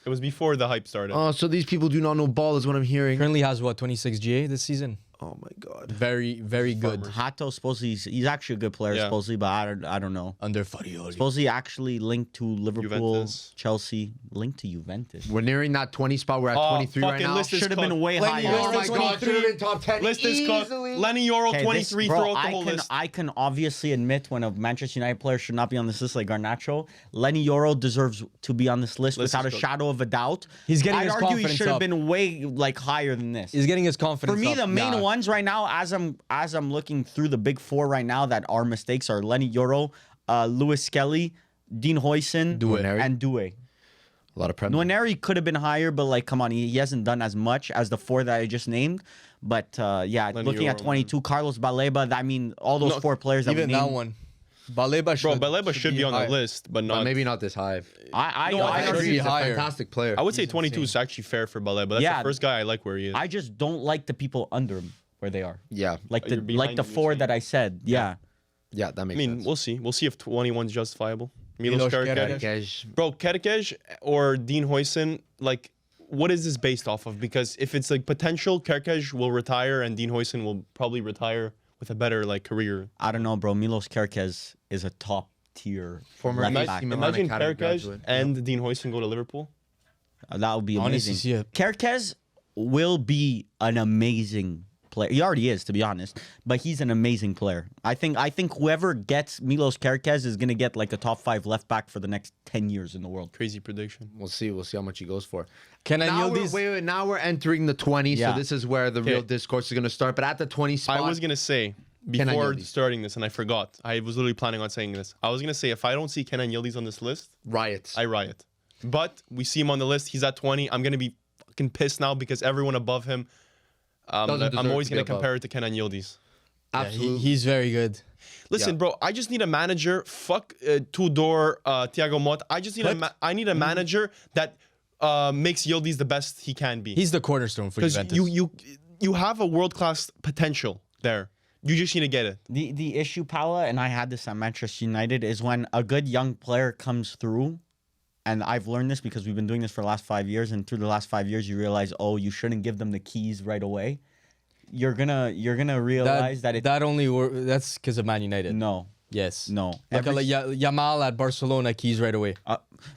It was before the hype started. Oh, so these people do not know ball is what I'm hearing. Currently has what, 26 GA this season? Oh my god. Very, very good. Hato supposedly he's actually a good player Yeah. supposedly, but I don't know. Under Farioli. Supposedly actually linked to Liverpool, Juventus. Chelsea, linked to Juventus. We're nearing that 20 spot. We're at 23 right fucking now. list is Should have been cooked. way Lenny higher. Yoro, Oh my god, should have been top 10 List is cooked. easily. Lenny Yoro, Okay, 23, bro, throw out the whole list. I can obviously admit when a Manchester United player should not be on this list like Garnacho. Lenny Yoro deserves to be on this list List without a is cooked. shadow of a doubt. He's getting I'd his argue he confidence should have up. been way higher than this. He's getting his confidence For me, up. the main Nah. ones right now, as I'm looking through the big four right now that are mistakes are Lenny Yoro, Lewis Skelly, Dean Huijsen, Nwaneri. and Doué. A lot of prem. Nwaneri could have been higher, but like, come on, he hasn't done as much as the four that I just named. But yeah, Lenny looking at Yoro, 22, Carlos Baleba, I mean, all those No, four players that Even we that named. one. Baleba Bro, should, Baleba should be on higher. the list, but But not. maybe not this high. I No, I I agree. agree. He's a higher. fantastic player. I would say 22 is actually fair for Baleba. That's Yeah. the first guy I like where he is. I just don't like the people under him where they are. Yeah. Like You're the behind the him, you're four saying? that I said. Yeah. Yeah, that I makes mean, sense. we'll see. We'll see if 21 is justifiable. Milos Milos Kerkez. Kerkez. Bro, Kerkez or Dean Huijsen, like, what is this based off of? Because if it's like potential, Kerkez will retire and Dean Huijsen will probably retire with a better like career. I don't know, bro. Milos Kerkez is a top tier Former left AC back. Milan Imagine Academy Kerkez graduate. and Dean Huijsen go to Liverpool. That would be Honestly, amazing. see it. Kerkez will be an amazing player. He already is, to be honest. But he's an amazing player. I think whoever gets Milos Kerkez is gonna get like a top 5 left back for the next 10 years in the world. Crazy prediction. We'll see. We'll see how much he goes for. Can I Now yield we're, these? wait, now we're entering the 20, Yeah. so this is where the real Okay. discourse is going to start. But at the 20 spot, I was gonna say Kenan before Yildiz. starting this, and I forgot. I was literally planning on saying this. I was gonna say if I don't see Kenan Yildiz on this list, riots. I riot. But we see him on the list. He's at 20. I'm gonna be fucking pissed now because everyone above him. Doesn't deserve I'm always to be gonna above. compare it to Kenan Yildiz. Yeah, Absolutely. he's very good. Listen, Yeah. bro. I just need a manager. Fuck Tudor, Thiago Motta. I just need I need a manager that makes Yildiz the best he can be. He's the cornerstone for Because Juventus. you have a world class potential there. You just need to get it. The issue, Paula, and I had this at Manchester United, is when a good young player comes through, and I've learned this because we've been doing this for the last 5 years, and through the last 5 years, you realize, oh, you shouldn't give them the keys right away. You're gonna realize that that's because of Man United. no. Yes. No. Like Yamal at Barcelona, keys right away.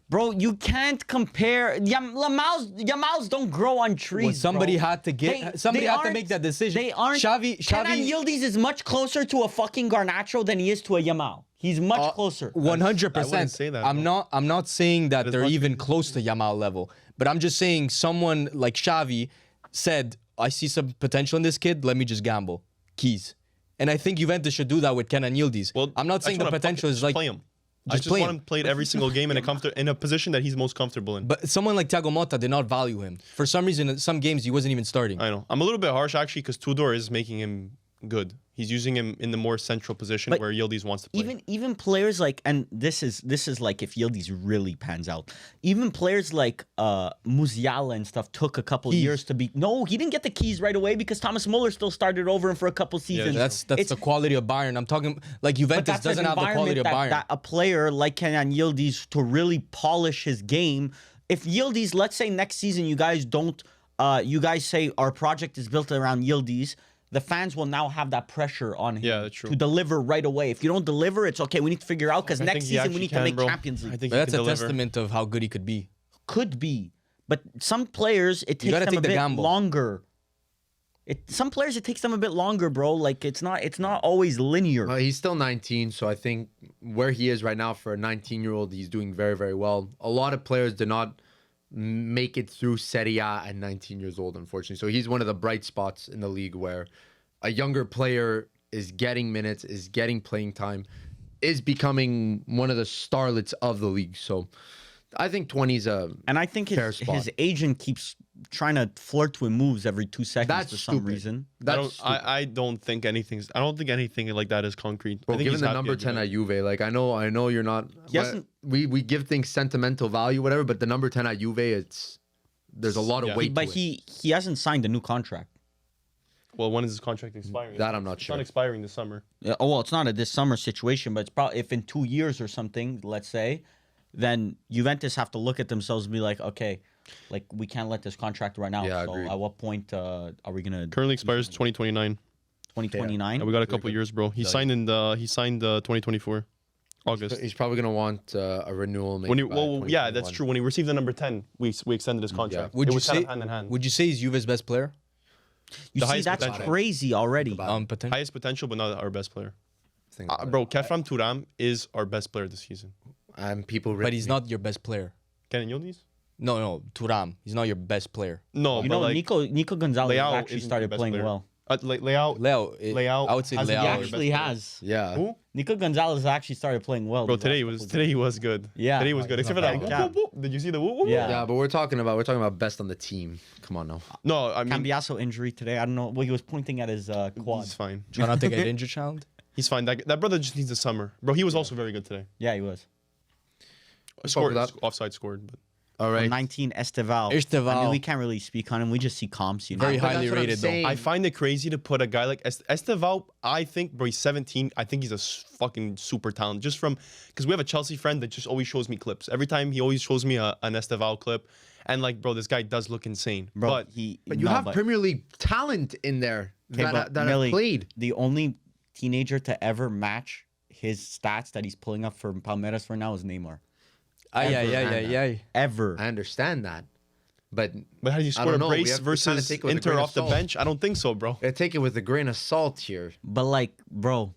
Bro, you can't compare. Yamals don't grow on trees. Well, somebody bro. had to get. Somebody had to make that decision. They aren't. Xavi. Kenan Yildiz is much closer to a fucking Garnacho than he is to a Yamal. He's much closer. 100%. I wouldn't say that, I'm not saying that they're much even close to Yamal level, but I'm just saying someone like Xavi said, "I see some potential in this kid. Let me just gamble." Keys. And I think Juventus should do that with Kenan Yildiz. Well, I'm not saying the potential is like play him. I just play want him played every single game in a position that he's most comfortable in. But someone like Thiago Motta did not value him. For some reason, in some games he wasn't even starting. I know. I'm a little bit harsh actually because Tudor is making him good. He's using him in the more central position But where Yildiz wants to play. Even players like, and this is like if Yildiz really pans out. Even players like Musiala and stuff took a couple years to be. No, he didn't get the keys right away because Thomas Muller still started over him for a couple seasons. That's the quality of Bayern. I'm talking like Juventus doesn't have the quality of Bayern. That a player like Kenan Yildiz to really polish his game. If Yildiz, let's say next season you guys don't, you guys say our project is built around Yildiz. The fans will now have that pressure on him that's true. to deliver right away. If you don't deliver, it's okay. We need to figure out because next season we need to make Champions League. I think But that's he a can deliver. testament of how good he could be. Could be, but some players it takes gotta them take a the bit gamble. longer. Some players it takes them a bit longer, bro. Like it's not always linear. He's still 19, so I think where he is right now for a 19-year-old, he's doing very, very well. A lot of players do not make it through Serie A at 19 years old, unfortunately. So he's one of the bright spots in the league where a younger player is getting minutes, is getting playing time, is becoming one of the starlets of the league. So I think 20 is a And I think fair his spot. agent keeps trying to flirt with moves every 2 seconds That's for some stupid. reason. That's I don't think anything like that is concrete. I Bro, think given he's the happy number at 10 at Juventus. Juve, like I know you're not. He hasn't- we give things sentimental value, whatever, but the number 10 at Juve, there's a lot of Yeah. weight. But to it. he hasn't signed a new contract. Well, when is his contract expiring? That I'm not It's sure. not expiring this summer. Yeah, well, it's not a this summer situation, but it's probably if in 2 years or something, let's say, then Juventus have to look at themselves and be like, okay, like we can't let this contract run out. Yeah, so agreed. at what point are we gonna Currently expires 2029. 2029? Yeah, we got a couple years, bro. He signed 2024 August. He's probably gonna want a renewal. Maybe When he, by well, yeah, that's 2021. true. When he received the number 10, we extended his contract. Would it you was kind say? of hand in hand. Would you say he's Juve's best player? You the see, highest that's potential. crazy already. Potential. Highest potential, but not our best player. Think about it. Bro, Kefram Turam is our best player this season. And people, But he's not your best player. Kenan Yildiz? No, Thuram. He's not your best player. No, You but know, like Nico Gonzalez Leao actually isn't started your best playing player. well. Leao, Leo. I would say has Leo. He your actually best player. has. Yeah. Who? Nico Gonzalez actually started playing well. Bro, these today last couple he was good. Yeah. Today was good. Except for that. bad. Whoop, whoop, whoop. Did you see the whoop, whoop? Yeah. Yeah, but we're talking about best on the team. Come on now. No, I mean Cambiaso injury today. I don't know. Well, he was pointing at his quad. he's fine. Try not to get injured, child. He's fine. That brother just needs a summer. Bro, he was also very good today. Yeah, he was. Scored that. offside scored, but All right. 19 Esteval. Esteval. I mean, we can't really speak on him. We just see comps, you know. Very But highly that's what I'm rated though. saying. I find it crazy to put a guy like Esteval. I think, bro, he's 17. I think he's a fucking super talent. Just from because we have a Chelsea friend that just always shows me clips. Every time he always shows me an Esteval clip, and like, bro, this guy does look insane. Bro, but But you have Premier League talent in there that have Mili, played. The only teenager to ever match his stats that he's pulling up for Palmeiras for now is Neymar. Ay. Ever. I understand that, but how do you I score don't a know. We brace have to kinda versus take it with a Inter grain of off the salt. bench? I don't think so, bro. I take it with a grain of salt here. But like, bro,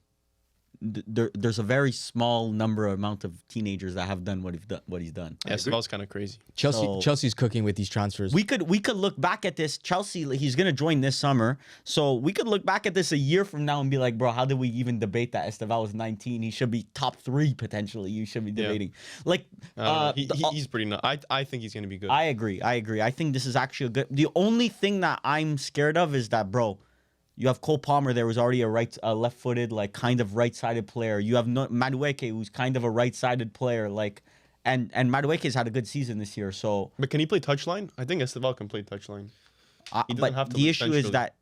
there's a very small amount of teenagers that have done what he's done. Yeah, Esteval's kind of crazy. So- Chelsea's cooking with these transfers. We could look back at this. Chelsea, he's gonna join this summer, so we could look back at this a year from now and be like, bro, how did we even debate that Esteval was 19? He should be top 3 potentially. You should be debating. Like, I don't know. He's pretty nuts. I think he's gonna be good. I agree. I think this is actually a good. The only thing that I'm scared of is that, bro, you have Cole Palmer there, who's already a left-footed, like kind of right-sided player. You have Madueke, who's kind of a right-sided player, like, and Madueke's had a good season this year. So, But can he play touchline? I think Esteval can play touchline. He doesn't but have to the look issue is centrally. that,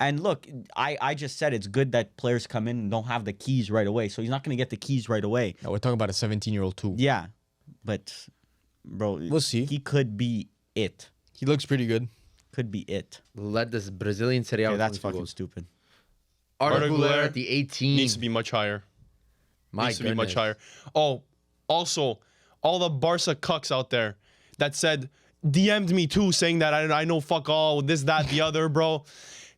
and look, I just said it's good that players come in and don't have the keys right away. So he's not gonna get the keys right away. No, we're talking about a 17-year-old too. Yeah, but, bro, We'll see. He could be it. He looks pretty good. Could be it. Led this Brazilian Serie A. Okay, with that's 22 fucking goals. stupid. Arda Arda Güler Güler at the 18. Needs to be much higher. My Needs to be much goodness. higher. Oh, also, all the Barca cucks out there that said, DM'd me too, saying that I know fuck all, this, that, the other, bro.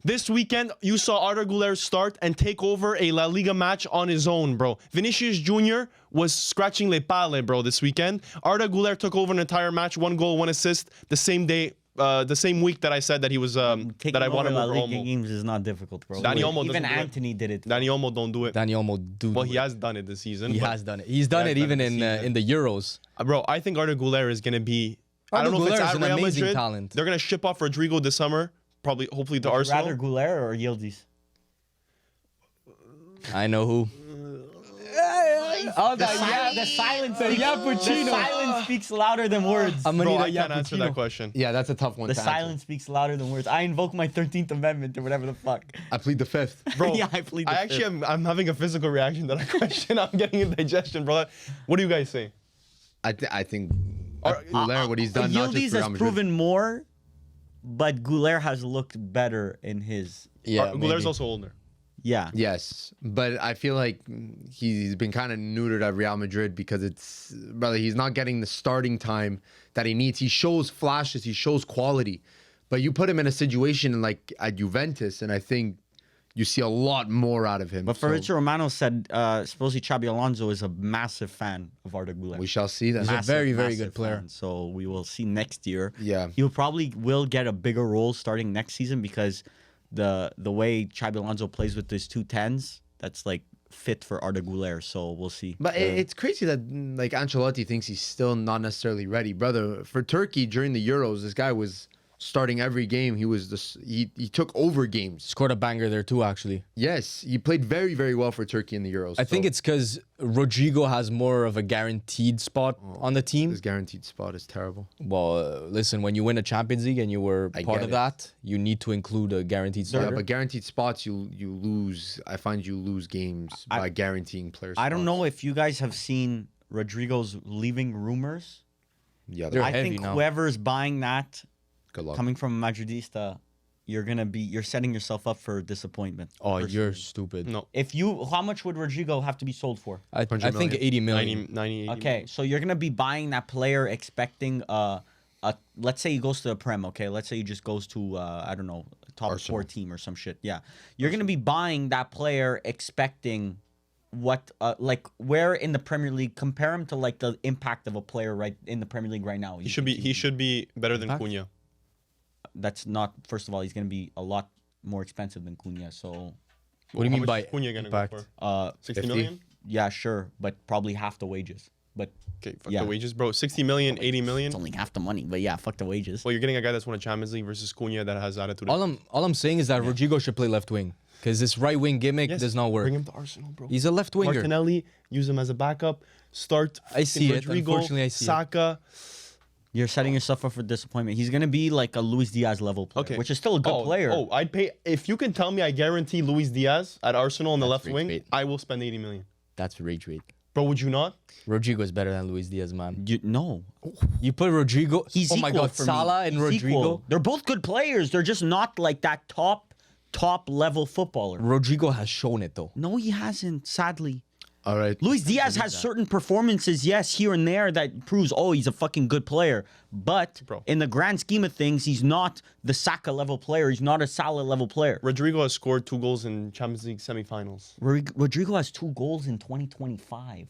This weekend, you saw Arda Güler start and take over a La Liga match on his own, bro. Vinicius Jr. was scratching les pales, bro, this weekend. Arda Güler took over an entire match, 1 goal, 1 assist, the same day, the same week that I said that he was that I wanted him over Liga Olmo. games is not difficult, bro. Dani Olmo Even doesn't do it. Anthony did it. Dani Olmo don't do it. Danny Olmo Well, he has done it this season. He but- has done it. He's done He it has done even it this in the Euros. Bro, I think Arda Güler is gonna be. I Arda don't know if it's Güler is at an Real amazing Madrid. talent. They're gonna ship off Rodrigo this summer, probably, hopefully to Arsenal. Rather Güler or Yildiz? I know who. Oh, The silence. The Yappuccino. silence speaks louder than words. I'm gonna Bro, I need a can't answer that Yappuccino. question. Yeah, that's a tough one. The to answer. silence speaks louder than words. I invoke my 13th Amendment or whatever the fuck. I plead the fifth. Bro, Yeah, I plead the I actually I'm having a physical reaction to that question. I'm getting indigestion, brother. What do you guys say? I think Güler, what he's done, not just Yildiz for Real has Madrid. proven more, but Güler has looked better in his. Yeah, Güler's maybe. also older. Yeah. Yes, but I feel like he's been kind of neutered at Real Madrid because brother, he's not getting the starting time that he needs. He shows flashes, he shows quality, but you put him in a situation like at Juventus, and I think you see a lot more out of him. But So Fabrizio Romano said, supposedly Xabi Alonso is a massive fan of Arda Güler. we shall see that. a very, very good Massive player. fan. So we will see next year. Yeah. He'll probably will get a bigger role starting next season because the way Xabi Alonso plays with his 2 10s, that's like fit for Arda Güler. So we'll see. But it's crazy that like Ancelotti thinks he's still not necessarily ready, brother. For Turkey during the Euros, this guy was starting every game. He took over games. Scored a banger there too, actually. Yes, he played very, very well for Turkey in the Euros. I think So it's because Rodrigo has more of a guaranteed spot on the team. his guaranteed spot is terrible. Well, listen, when you win a Champions League and you were I part get of it. that, you need to include a guaranteed Yeah, starter. but guaranteed spots you lose. I find you lose games by guaranteeing players. I don't know if you guys have seen Rodrigo's leaving rumors. Yeah, They're I heavy think now. whoever's buying that, good luck. coming from a Madridista, you're setting yourself up for disappointment. Oh, personally. you're stupid. No, How much would Rodrigo have to be sold for? I 100 think million. 80 million. 90, 80. Okay, so you're gonna be buying that player expecting let's say he goes to the Prem, okay? Let's say he just goes to I don't know, top Arsenal. 4 team or some shit. Yeah. You're gonna be buying that player expecting what like where in the Premier League, compare him to like the impact of a player right in the Premier League right now. He should be better than Impact? Cunha. That's not, first of all, he's gonna be a lot more expensive than Cunha, so What do you How mean much by is Cunha gonna impact? go for? 60 50? million? yeah, sure, but probably half the wages. But Okay, fuck Yeah. the wages, bro. 60 million, 80 million. it's only half the money, but yeah, fuck the wages. Well, you're getting a guy that's won a Champions League versus Cunha that has attitude. All I'm saying is that Rodrigo should play left wing because this right wing gimmick Yes, does not work. Bring him to Arsenal, bro. He's a left winger. Martinelli, use him as a backup. Start. I see it. Rodrigo, Unfortunately, I see it. Saka. You're setting yourself up for disappointment. He's gonna be like a Luis Diaz level player, Okay. which is still a good player. Oh, I'd pay if you can tell me I guarantee Luis Diaz at Arsenal in the That's left wing. rage bait. I will spend 80 million. That's rage rate. Bro, would you not? Rodrigo is better than Luis Diaz, man. No, You put Rodrigo. he's oh my equal God, for Salah me. and He's Rodrigo. equal. They're both good players. They're just not like that top level footballer. Rodrigo has shown it though. No, he hasn't. Sadly, All right. Luis Diaz has certain performances, yes, here and there that proves, oh, he's a fucking good player. But Bro. in the grand scheme of things, he's not the Saka level player. He's not a Salah level player. Rodrigo has scored 2 goals in Champions League semifinals. Rodrigo has 2 goals in 2025.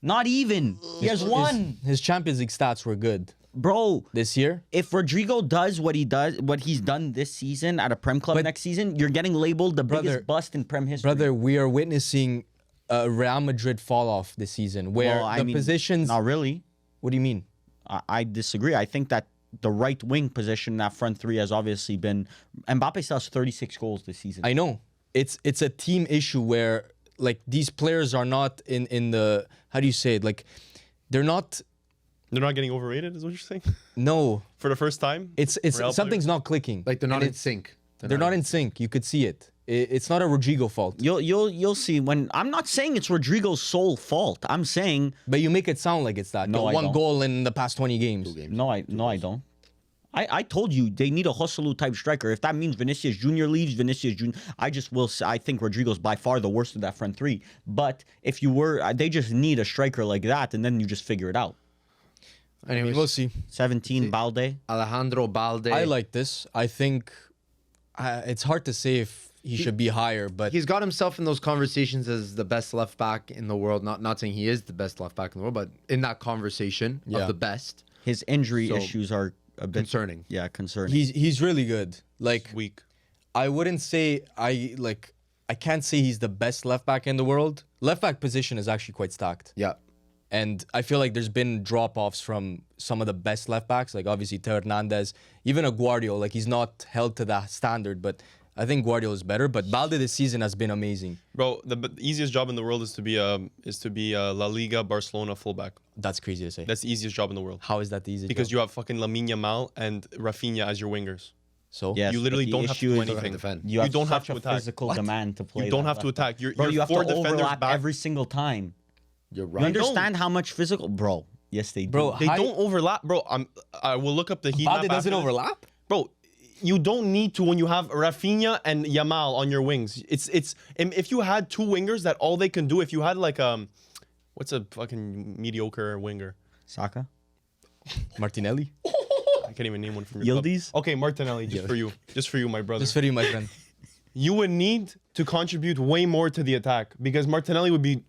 Not even. He has one. His Champions League stats were good Bro, this year. if Rodrigo does what he's done this season at a Prem club But- next season, you're getting labeled the Brother- biggest bust in Prem history. Brother, we are witnessing a Real Madrid fall off this season where Well, I the mean, positions. Not really. What do you mean? I disagree. I think that the right wing position, that front three, has obviously been. Mbappe still has 36 goals this season. I know it's a team issue where like these players are not in the, how do you say it, like they're not. They're not getting overrated, is what you're saying? No, For the first time? it's Real something's not clicking. Like they're not And in it's- sync. They're not in sync. You could see it. It's not a Rodrigo fault. You'll see when I'm not saying it's Rodrigo's sole fault. I'm saying But you make it sound like it's that. No, I One don't. goal in the past 20 games. no, I don't. I told you they need a Joselu type striker. If that means Vinicius Junior leaves, Vinicius Junior. I think Rodrigo's by far the worst of that front three. But if you were, they just need a striker like that, and then you just figure it out. Anyways, We'll see. 17 Balde. Alejandro Balde. I like this. I think it's hard to say if he should be higher, but He's got himself in those conversations as the best left back in the world. Not saying he is the best left back in the world, but in that conversation Yeah. of the best. His injury So, issues are a bit concerning. Yeah, concerning. he's really good. Like Weak. I wouldn't say I can't say he's the best left back in the world. Left back position is actually quite stacked. Yeah. And I feel like there's been drop-offs from some of the best left backs, like obviously Teo Hernandez, even a Guardiola. Like he's not held to that standard, but I think Guardiola is better. But Balde this season has been amazing. Bro, the easiest job in the world is to be a La Liga Barcelona fullback. That's crazy to say. That's the easiest job in the world. How is that the easiest? Because job? you have fucking Lamine Yamal and Rafinha as your wingers. So Yes, You literally but the don't have to issue do is anything. defend. You, have don't have such to a attack. physical demand to play. You don't that have to left back. attack. You're, Bro, you're you have four to defenders overlap back. every single time. You're You right. understand how much physical, bro? Yes, they do. Bro, They High- don't overlap, bro. I will look up the heat map Balde doesn't after this. overlap. Bro. You don't need to when you have Rafinha and Yamal on your wings. It's if you had two wingers that all they can do. If you had like what's a fucking mediocre winger? Saka, Martinelli. I can't even name one from your club. Yildiz? Okay, Martinelli, just for you, my brother. Just for you, my friend. You would need to contribute way more to the attack because Martinelli would be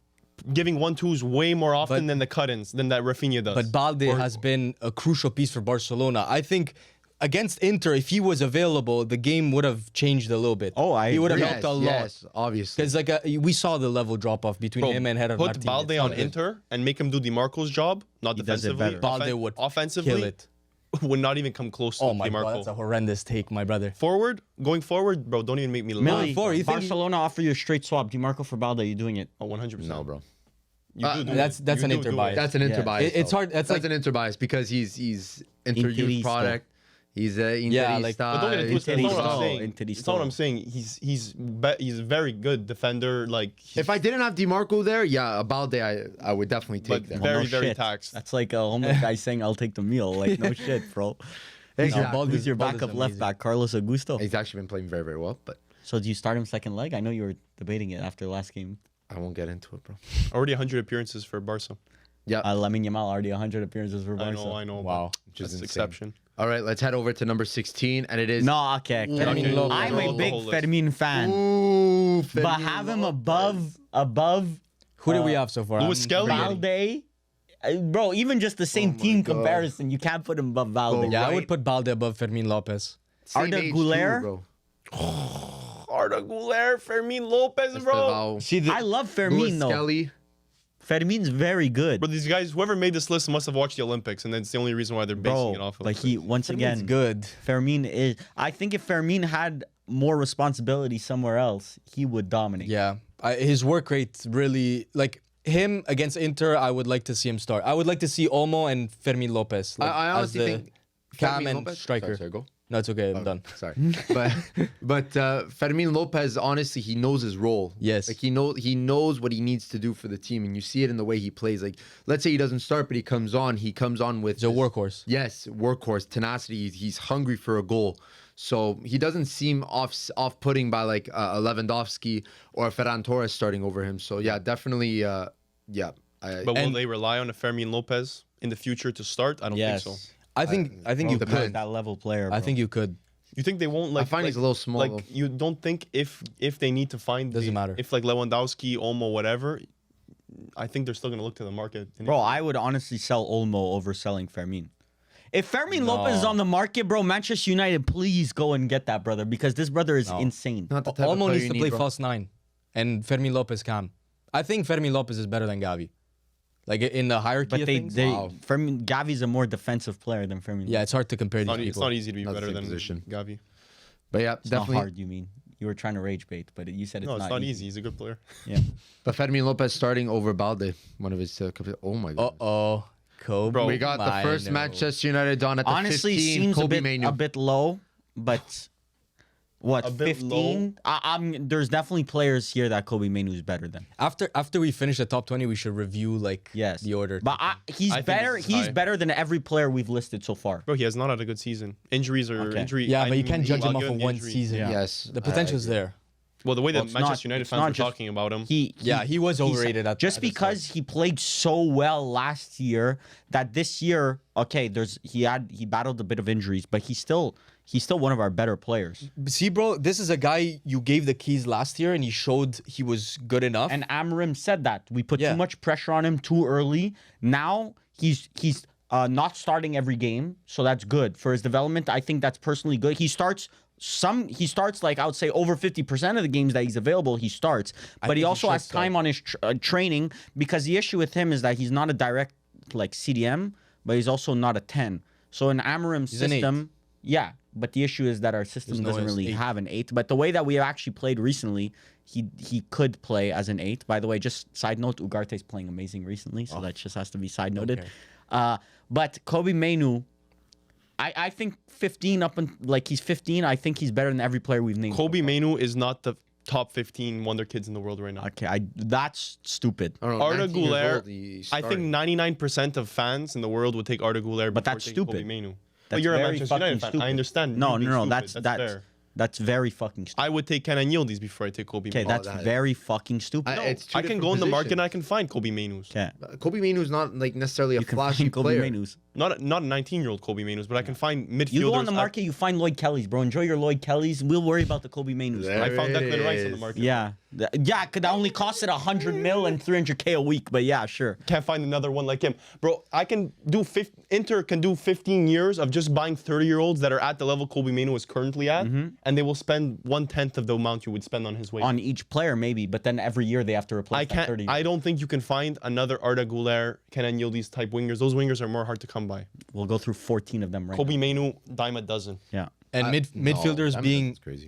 giving 1-2s way more often But- than the cut-ins than that Rafinha does. But Balde has been a crucial piece for Barcelona. I think against Inter, if he was available, the game would have changed a little bit. Oh, I he would have agree. helped a lot. Yes, obviously. Because like we saw the level drop off between Bro, him and Gerard put Martinez. Balde on Inter and make him do DiMarco's job, not He does it defensively. better. Balde would offensively kill it. would not even come close to Oh my DiMarco. god, that's a horrendous take, my brother. Going forward, bro, don't even make me laugh. Millie, Before, you think- Barcelona offer you a straight swap. DiMarco for Balde, you doing it? Oh, 100%. no, bro. You do do that's- it. that's You an do Inter do bias. it. That's an Inter Yeah. bias. It's though. hard- that's That's like- an Inter bias because he's Inter youth Interista. product. He's a Interista. Yeah, like- But don't get it twisted. That's not what I'm Interista. saying. Interista. That's not what I'm saying. He's a very good defender. Like, If I didn't have DiMarco there, yeah, Balde I would definitely but take there. very, no very shit. taxed. That's like a homeless guy saying, "I'll take the meal." Like no shit, bro. Exactly. Who's your Balde's backup left amazing. back? Carlos Augusto. He's actually been playing very, very well, but So do you start him second leg? I know you were debating it after the last game. I won't get into it, bro. Already 100 appearances for Barca. Yeah. Lamine Yamal already 100 appearances for I Barca. know. Wow. Which is That's insane. exception. All right, let's head over to number 16, and it is No, okay. Fermin Okay, Lopez. I'm roll a the big whole list. Fermin fan, Ooh, but Fermin have him Lopez. above Who do we have so far? Luis I'm Skelly. forgetting. Balde. Bro, even just the same my team God. comparison, you can't put him above Valde. Bro, Yeah, I Right. would put Balde above Fermin Lopez. Same Arda age Güler? too, bro. Arda Güler, Fermin Lopez, bro. Estevao. See, I love Luis Fermin though. Skelly. Fermin's very good, Bro, these guys, whoever made this list must have watched the Olympics, and that's the only reason why they're basing bro. it off of. Like he once Fermin's again, good. Fermin is. I think if Fermin had more responsibility somewhere else, he would dominate. Yeah, his work rate really like him against Inter. I would like to see him start. I would like to see Olmo and Fermin Lopez. Like, I as honestly the think cam Fermin and Lopez- striker. Sorry, go. No, it's okay. I'm done. Sorry, but Fermin Lopez, honestly, he knows his role. Yes. like he knows what he needs to do for the team, and you see it in the way he plays. Like, let's say he doesn't start, but he comes on. He comes on with He's a this- workhorse. Yes, workhorse, tenacity. He's hungry for a goal. So he doesn't seem off-putting by like a Lewandowski or a Ferran Torres starting over him. So yeah, definitely. Yeah. but will and- they rely on a Fermin Lopez in the future to start? I don't Yes. think so. I think you depends. could. That level player. I bro. think you could. You think they won't like? I find he's a little small, Like though. you don't think if they need to find Doesn't matter. if like Lewandowski, Olmo, whatever. I think they're still gonna look to the market. Bro, I would honestly sell Olmo over selling Fermin. If Fermin No. Lopez is on the market, bro, Manchester United, please go and get that brother because this brother is insane. Not the type of Olmo player needs you to need, play bro. false nine, and Fermin Lopez can. I think Fermin Lopez is better than Gavi. Like in the hierarchy But of they, things. Fermin, Gavi's a more defensive player than Fermin. Yeah, it's hard to compare these It's people. not easy to be Not the better same than position. Gavi. But yeah, it's definitely. not hard. You mean you were trying to rage bait, but you said it's No, not it's not easy. He's a good player. Yeah. But Fermin Lopez starting over Balde, one of his. Oh my god. Oh, Kobe. Bro, We got the first Mino. Manchester United on at the Honestly, 15. seems Kobe a Manu. bit low, but What, a bit 15? There's definitely players here that Kobe Mainu is better than. After we finish the top 20, we should review like Yes. the order. But he's I think better. this is He's high. better than every player we've listed so far. Bro, he has not had a good season. Injuries are Okay. injury. yeah, I but you mean, can't judge I'll him off give of the one injury. season. Yeah. Yes, The potential's I agree. there. Well, the way Well, that it's Manchester not- United it's fans not were just- talking about him. He was overrated at just at the because he played so well last year that this year, okay, he battled a bit of injuries, but he's still one of our better players. See, bro, this is a guy you gave the keys last year, and he showed he was good enough. And Amarim said that we put Yeah. too much pressure on him too early. Now he's not starting every game, so that's good for his development. I think that's personally good. He starts like I would say over 50% of the games that he's available, he starts. But he think he also should has time on his training because the issue with him is that he's not a direct like CDM, but he's also not a 10. So in Amarim's He's an eight. system, yeah. But the issue is that our system There's no doesn't really eight. have an 8. But the way that we have actually played recently, he could play as an 8. By the way, just side note, Ugarte's playing amazing recently, so that just has to be side noted. Okay. But Kobe Mainu, I think 15 he's 15. I think he's better than every player we've named. Kobe Mainu is not the top 15 wonder kids in the world right now. Okay, that's stupid. I don't know, Arda 19 years Güler, old, he's I think starting. 99% of fans in the world would take Arda Güler But before that's taking stupid. Kobe Mainu. But That's you're a very Manchester United fucking fan. I stupid. understand. No, you being no, stupid. that's fair. that's very fucking stupid. I would take Kenan Yildiz before I take Kobe Okay, Mainu. that's that- very fucking stupid. No, It's two I can different go in the market and positions. I can find Kobe Mainus. Okay, Kobe Mainu's not like necessarily a you can flashy find Kobe player. Mainus. Not a 19-year-old Kobe Mainus, but I can find midfielders. You go on the at- market, you find Lloyd Kellys, bro. Enjoy your Lloyd Kellys. We'll worry about the Kobe Mainus. There I found it Declan Rice on the is. market. Yeah, yeah, could that only costed 100 mil and 300K a week, but yeah, sure. Can't find another one like him, bro. I can do Inter can do 15 years of just buying 30-year-olds that are at the level Kobe Mainu is currently at, and they will spend 1/10 of the amount you would spend on his wage. On each player, maybe, but then every year they have to replace I that can't. 30. I don't think you can find another Arda Güler, Kenan Yildiz type wingers. Those wingers are more hard to come by. We'll go through 14 of them right Kobe Mainu, dime a dozen. now. Yeah. And no, midfielders that's being crazy.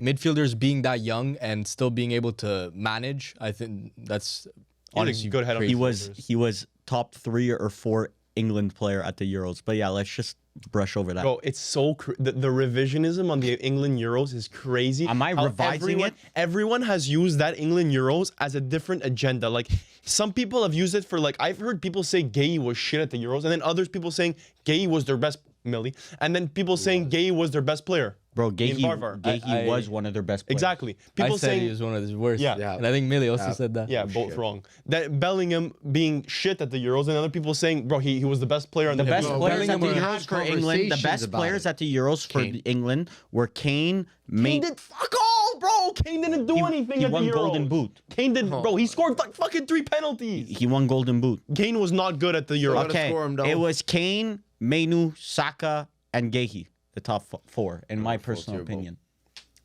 that young and still being able to manage, I think that's He's honestly a good head on crazy. his He was top 3 or 4 England player at the Euros. But yeah, let's just brush over that. Bro, it's so the revisionism on the England Euros is crazy. Am I How revising it? Everyone has used that England Euros as a different agenda. Like some people have used it for like I've heard people say Gay was shit at the Euros, and then others people saying Gay was their best Mili, and then people saying Gay was their best player. Bro, in Varvar. Gahey was one of their best players. Exactly. I People said saying he was one of his worst. Yeah. Yeah. And I think Mili also said that. yeah, both wrong. That Bellingham being shit at the Euros, and other people saying, bro, he was the best player on The best No, players at the Bellingham Euros had for England, the conversations best about players it. at the Euros for Kane. England were Kane, Kane did fuck all, bro. Kane didn't do anything he at won the Euros. Golden Boot. Kane did, bro. He scored like fucking 3 penalties. He won Golden Boot. Kane was not good at the Euros. gotta Okay, score him, though. it was Kane, Mainu, Saka, and Gahey, the top 4, in my personal terrible. opinion.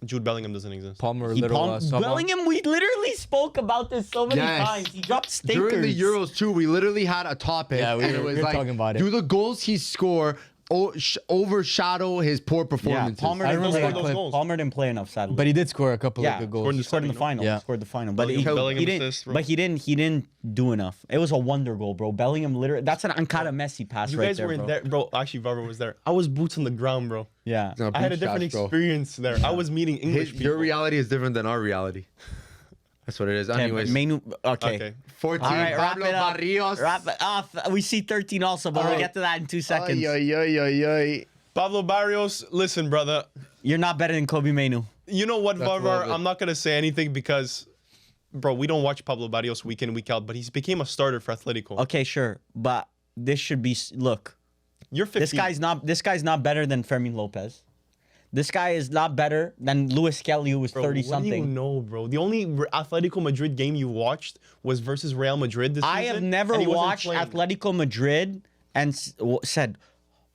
Jude Bellingham doesn't exist. Palmer, little Bellingham, we literally spoke about this so many Yes. times. He dropped stinkers. During the Euros too, we literally had a topic, Yeah, we and were- it was we were like, talking about it. do the goals he score overshadow his poor Yeah, performances? Palmer I didn't, remember play, that clip. goals. Palmer didn't play enough, sadly. But he did score a couple yeah, of good scored in goals. the scored in the semi, no? final. Yeah. Scored the final, but Bellingham he didn't. assist, bro. But he didn't do enough. It was a wonder goal, bro. Bellingham literally. That's an Ankara Messi pass You right guys there, were in bro. there, bro. Actually, Varvar was there. I was boots on the ground, bro. Yeah. No, I had a boot different shots, bro. experience there. I was meeting English people. Your reality is different than our reality. That's what it is. Okay, Anyways, Mainu. Okay. Okay. 14, All right, wrap Pablo it up. Barrios. Wrap it up. We see 13 also, but we'll Oh. get to that in 2 seconds. Pablo Barrios, listen, brother. You're not better than Kobe Mainu. You know what, That's Varvar? love it. I'm not gonna say anything because, bro, we don't watch Pablo Barrios week in week out, but he's became a starter for Atletico. Okay, sure, but this should be. Look, You're 15. This guy's not better than Fermin Lopez. This guy is not better than Luis Kelly, who was Bro, 30 what do you something. know, bro? The only Atletico Madrid game you watched was versus Real Madrid this I season. have never and he wasn't watched playing. Atletico Madrid and said,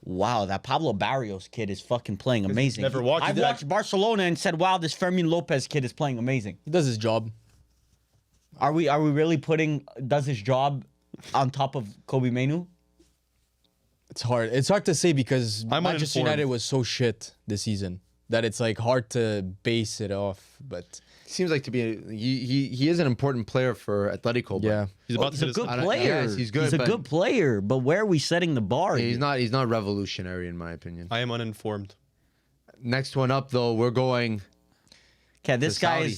"Wow, that Pablo Barrios kid is fucking playing amazing." never watched I've it. watched Barcelona and said, "Wow, this Fermin Lopez kid is playing amazing." He does his job. Are we really putting does his job on top of Kobe Mainu? It's hard. It's hard to say because I'm Manchester uninformed. United was so shit this season that it's like hard to base it off. But Seems like to be he is an important player for Atletico. But yeah, He's about He's to a hit good his player. yes, he's good, He's a but- good player, but where are we setting the bar? he's here? not revolutionary in my opinion. I am uninformed. Next one up though, we're going Okay, this guy.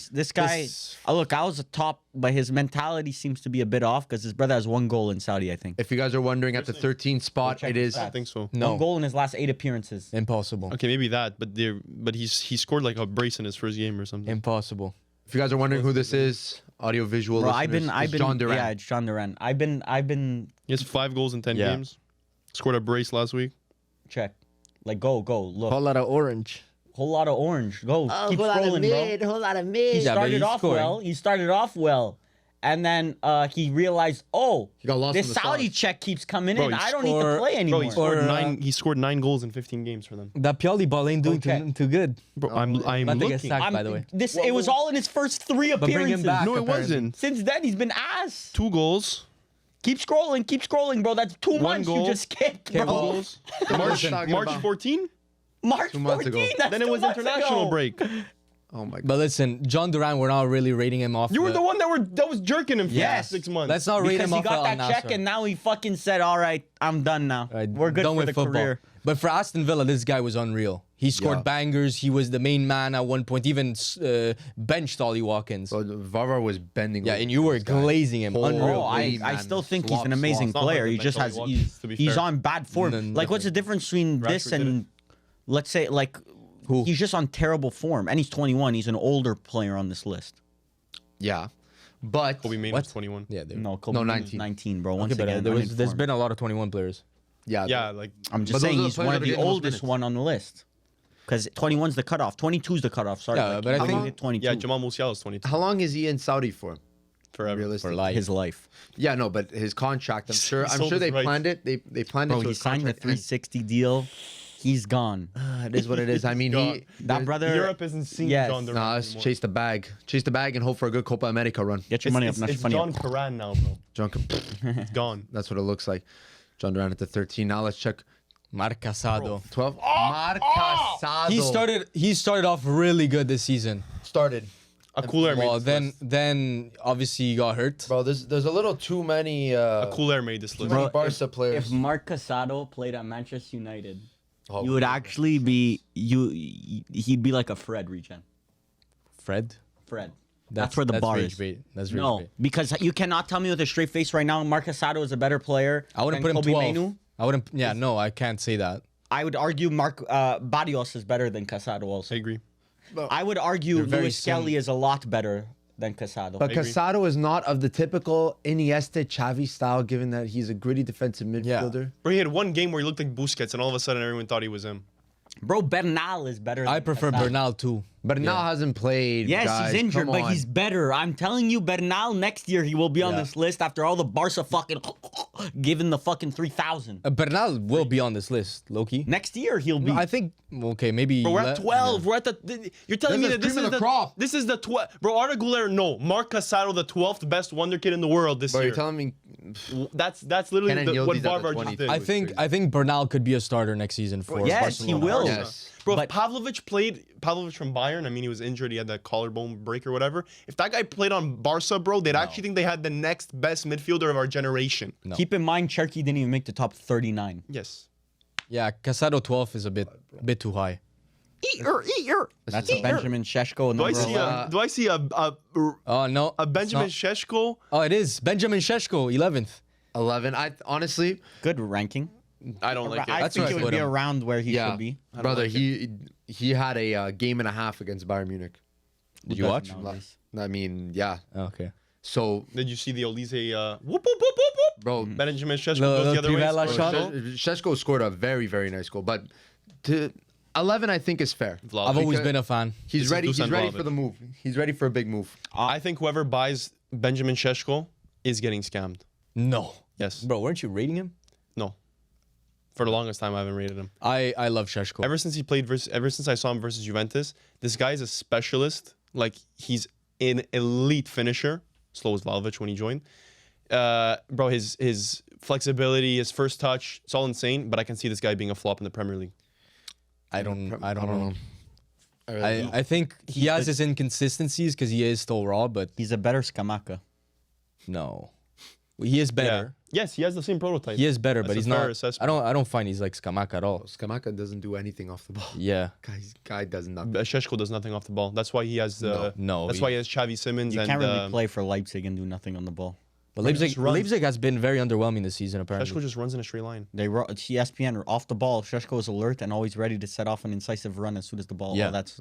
Look, I was a top, but his mentality seems to be a bit off because his brother has 1 goal in Saudi, I think. If you guys are wondering, at the 13th spot, check it his is. I think so. No. 1 goal in his last 8 appearances. Impossible. Okay, maybe that, but he scored like a brace in his first game or something. Impossible. If you guys are wondering who this is, audio visual. Bro, listeners, I've it's been. John Duran. Yeah, it's John Duran. I've been. He has 5 goals in 10 Yeah. games. Scored a brace last week. Check. Like, go. Look. Whole lot of orange. Whole lot of orange. Go. Keep scrolling, bro. Whole lot of He mid. Yeah, but started he's off scoring. well. He started off well. And then he realized, He got lost this in the Saudi sauce. check keeps coming Bro, in. he I don't need to scored- play Bro, anymore. he scored Or, 9. He scored 9 goals in 15 games for them. That Pioli ball ain't doing Okay. too good. Bro, I'm About to get looking. sacked, by the way. It was all in his first 3 But bring appearances. him back. No, it apparently. wasn't. Since then, he's been ass. 2 goals. Keep scrolling, bro. That's 2 months goal. you just skipped, Okay, bro. well, Goals. March- March talking March about- 14. March 2 months 14. ago. That's Then it 2 was months international ago. break. Oh my god. But listen, John Duran, we're not really rating him off. You were the one that was jerking him for Yes. 6 months. Let's not rate Because him he off got Al that check Nassr. and now he fucking said, all right, I'm done now. Right, We're good done for with the football. career. But for Aston Villa, this guy was unreal. He scored Yeah. bangers. He was the main man at one point. Even benched Ollie Watkins. So Varvar was bending. Yeah, over and you were this guy. glazing him. Holy Unreal. Oh, I man. still think Slop, he's an amazing slop. It's not player. like He the just Michael has Watkins, to be he's fair. on bad form. No, Like, what's the difference between this Rashford did and let's say like Who? he's just on terrible form and he's 21. He's an older player on this list. Yeah, but Kobe Mainoo What? was 21. Yeah, there. No, Kobe No, Mainoo's 19. 19, bro. Once Okay, but again, there's uninformed. been a lot of 21 players. yeah, Yeah, like I'm just But those saying are the he's players one that of are the getting most oldest minutes. one on the list. Because 21's the cutoff. 22's the cutoff. Sorry, Yeah, like, but I he think- didn't hit 22 yeah, Jamal Musiala is 22 How long is he in Saudi for? forever. Realistically, life. his life. Yeah, no, but his contract. I'm sure. He I'm sold sure his they rights. planned it. They planned it. Bro, so he his signed the contract ends. 360 deal. He's gone. It is what it is. I mean, God. he That brother. Europe isn't seeing Yes. John Duran Nah, let's anymore. chase the bag. Chase the bag and hope for a good Copa America run. Get your money up. It's John Duran now, bro. Drunk. It's gone. That's what it looks like. John Duran at the 13. Now let's check Marc Casado. 12. Marcasado. He started off really good this season. started. A cool air made Well, this list. then obviously he got hurt. Bro, there's a little too many. A cool air made this list. Bro, Barca if players. If Marc Casado played at Manchester United, Oh, you would actually be he'd be like a Fred regen. Fred. Fred. That's where the bar rage is. bait. That's rage No, bait. because you cannot tell me with a straight face right now Marc Casado is a better player. I wouldn't than put him Kobe 12. Mainoo. I wouldn't. Yeah, no, I can't say that. I would argue Barrios is better than Casado also. I agree. I would argue They're very Luis Skelly sim- is a lot better than Casado. But agree. Casado is not of the typical Iniesta, Xavi style, given that he's a gritty defensive midfielder. Bro, he had one game where he looked like Busquets, and all of a sudden everyone thought he was him. Bro, Bernal is better I than prefer Casado. Bernal too. But now hasn't played. Yes, guys. he's injured, Come but on. he's better. I'm telling you, Bernal next year he will be on Yeah. this list after all the Barca fucking giving the fucking 3,000. Bernal will be on this list, Loki. Next year he'll be. I think. Okay, maybe. Bro, we're at le- 12. We're at You're telling me This is that this cream is of the crop. This is the 12. Bro, Arda Güler, no. Marc Casado, the 12th best wonder kid in the world this Bro, year. you're telling me. That's literally Kenan what Yildiz at the Varvar 20. just did. I think Bernal could be a starter next season for yes, he Barcelona. will. Yes. Bro, But- if Pavlovic from Bayern, I mean, he was injured. He had that collarbone break or whatever. If that guy played on Barca, bro, they'd actually think they had the next best midfielder of our generation. No. Keep in mind, Cherky didn't even make the top 39. Yes. Yeah, Casado 12 is a bit too high. That's a Benjamin Sheshko. Do I number see 11. a? Do I see Oh no, a Benjamin it's Sheshko? not. Oh, it is Benjamin Sheshko, 11th. 11. I honestly, Good ranking. I don't like it. I That's think where it I would put be him. around where he yeah, should be. brother, he had a game and a half against Bayern Munich. Did you watch? Nowadays. I mean, yeah. Okay. So, Did you see the Olise whoop whoop whoop whoop whoop? bro, Benjamin Sheshko The- goes the the other way. Trivela scores a shot? goal. Sheshko scored a very, very nice goal. But to 11, I think is fair. Vlahovic. I've always Because- been a fan. He's This is ready. He's Dusan ready Vlahovic. for the move. He's ready for a big move. I think whoever buys Benjamin Sheshko is getting scammed. No. Yes. Bro, weren't you rating him? No. For the longest time, I haven't rated him. I love Sheshko. Ever since I saw him versus Juventus, this guy is a specialist. Like, he's an elite finisher. Slow as Vlahovic when he joined. Bro, his flexibility, his first touch, it's all insane. But I can see this guy being a flop in the Premier League. I don't know. I really don't. I think he has his inconsistencies because he is still raw, but He's a better Skamaka. no. He is better. Yeah. Yes, he has the same prototype. He is better, That's but a he's fair not. assessment. I don't find he's like Skamaka at all. Skamaka doesn't do anything off the ball. Yeah. Guy does nothing. Sheshko does nothing off the ball. That's why he has. No, That's why he has Xavi Simmons. You and, can't really play for Leipzig and do nothing on the ball. But just runs. Leipzig has been very underwhelming this season, apparently. Sheshko just runs in a straight line. It's ESPN off the ball. Sheshko is alert and always ready to set off an incisive run as soon as the ball. Yeah. Oh, that's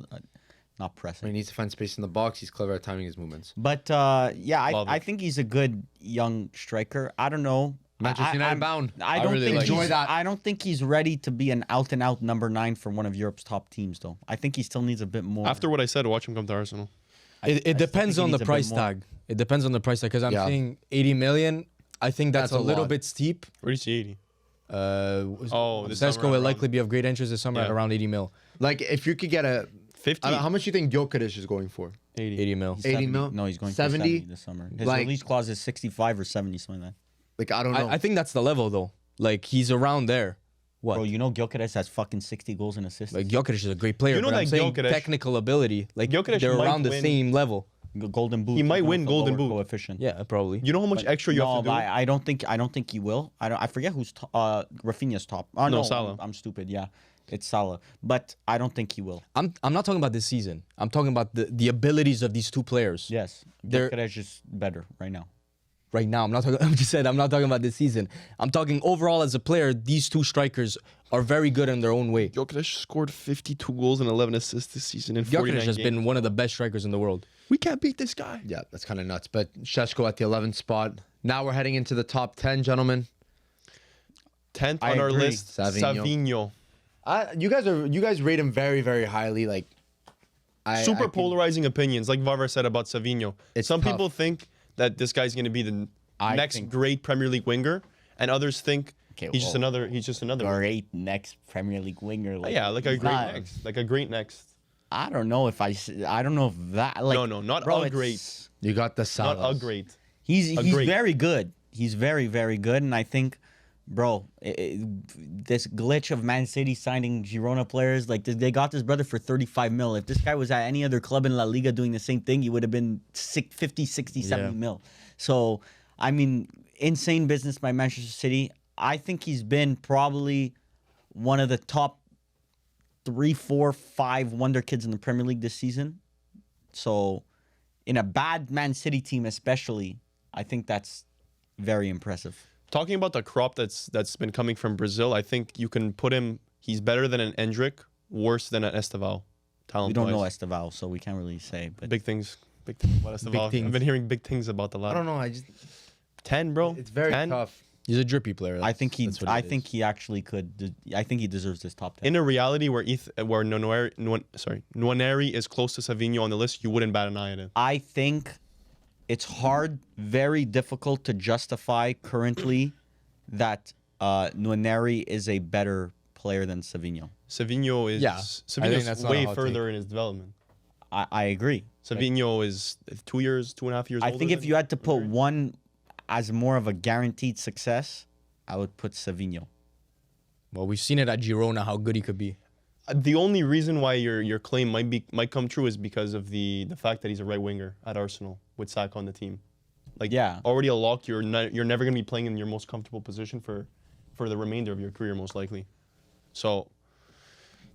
not pressing. He needs to find space in the box. He's clever at timing his movements. But I think he's a good young striker. I don't know. Manchester United bound. I I don't really think like he's, it. I don't think he's ready to be an out and out number 9 for one of Europe's top teams, though. I think he still needs a bit more. After what I said, watch him come to Arsenal. It depends think he on the needs a bit price more. tag. It depends on the price tag because I'm Yeah. seeing 80 million. I think that's That's a a little lot. bit steep. Where do you see 80? This Sesko summer will around- likely be of great interest this summer at Yeah. around 80 mil. Like, if you could get a... 50? how much do you think Gyökeres is going for? 80 mil. He's 80 70 mil? No, he's going 70? for 70 this summer. His Like- release clause is 65 or 70, something like that. Like, I don't know. I think that's the level though. Like he's around there. What? Bro, you know Gyökeres has fucking 60 goals and assists. Like Gyökeres is a great player. You know but I'm that saying Gyökeres- technical ability. Like Gyökeres they're might around the win- same level. Golden boot. He might even win with a Golden lower Boot. coefficient. Yeah, probably. You know how much extra you have to do? but I don't think he will. I forget who's Rafinha's top. Oh, no, Salah. I'm stupid. Yeah, it's Salah. But I don't think he will. I'm not talking about this season. I'm talking about the abilities of these two players. Yes, They're- Gyökeres is better right now. Right now, I'm not talking. I'm just saying I'm not talking about this season. I'm talking overall as a player. These two strikers are very good in their own way. Gyökeres scored 52 goals and 11 assists this season in 49 Gyökeres has games. been one of the best strikers in the world. We can't beat this guy. Yeah, that's kind of nuts. But Sheshko at the 11th spot. Now we're heading into the top 10, gentlemen. 10th I on our agree. list, Savinho. Savinho. You guys rate him very, very highly. Like, Super polarizing opinions, like Varvar said about Savinho. It's Some tough. people think that this guy's going to be the I next think- great Premier League winger, and others think Okay, he's just well, another. He's just another. winger. Great next Premier League winger. Like, Yeah, like a he's great not- next, like a great next. I don't know if I don't know if that like No, not bro, a it's- great. You got the Not Salas. a great. He's great. very good. He's very, very good. And I think, bro, this glitch of Man City signing Girona players, like they got this brother for 35 mil. If this guy was at any other club in La Liga doing the same thing, he would have been 50, 60, 70 mil. So, I mean, insane business by Manchester City. I think he's been probably one of the top 3, 4, 5 wonder kids in the Premier League this season. So, in a bad Man City team especially, I think that's very impressive. Talking about the crop that's been coming from Brazil, I think you can put him. He's better than an Endrick, worse than an Esteval. Talent. We don't know Esteval, so we can't really say. But Big things. Big things about Esteval. things. I've been hearing big things about the lad. I don't know. I just 10, bro. it's very 10? tough. He's a drippy player. I think he. that's what it I is. think he actually could. I think he deserves this top 10. In a reality where Nwaneri is close to Savinho on the list, you wouldn't bat an eye at it. I think it's hard, very difficult to justify currently that Nwaneri is a better player than Savinho. Savinho is Yeah, I think Savinho's that's not a way hot further in his development. I agree. Savinho is 2 years, 2.5 years. I older think if than you had to put Nwaneri. one as more of a guaranteed success, I would put Savinho. Well, we've seen it at Girona how good he could be. The only reason why your claim might come true is because of the fact that he's a right winger at Arsenal with Saka on the team. Like Yeah. already a lock. You're never gonna be playing in your most comfortable position for the remainder of your career, most likely. So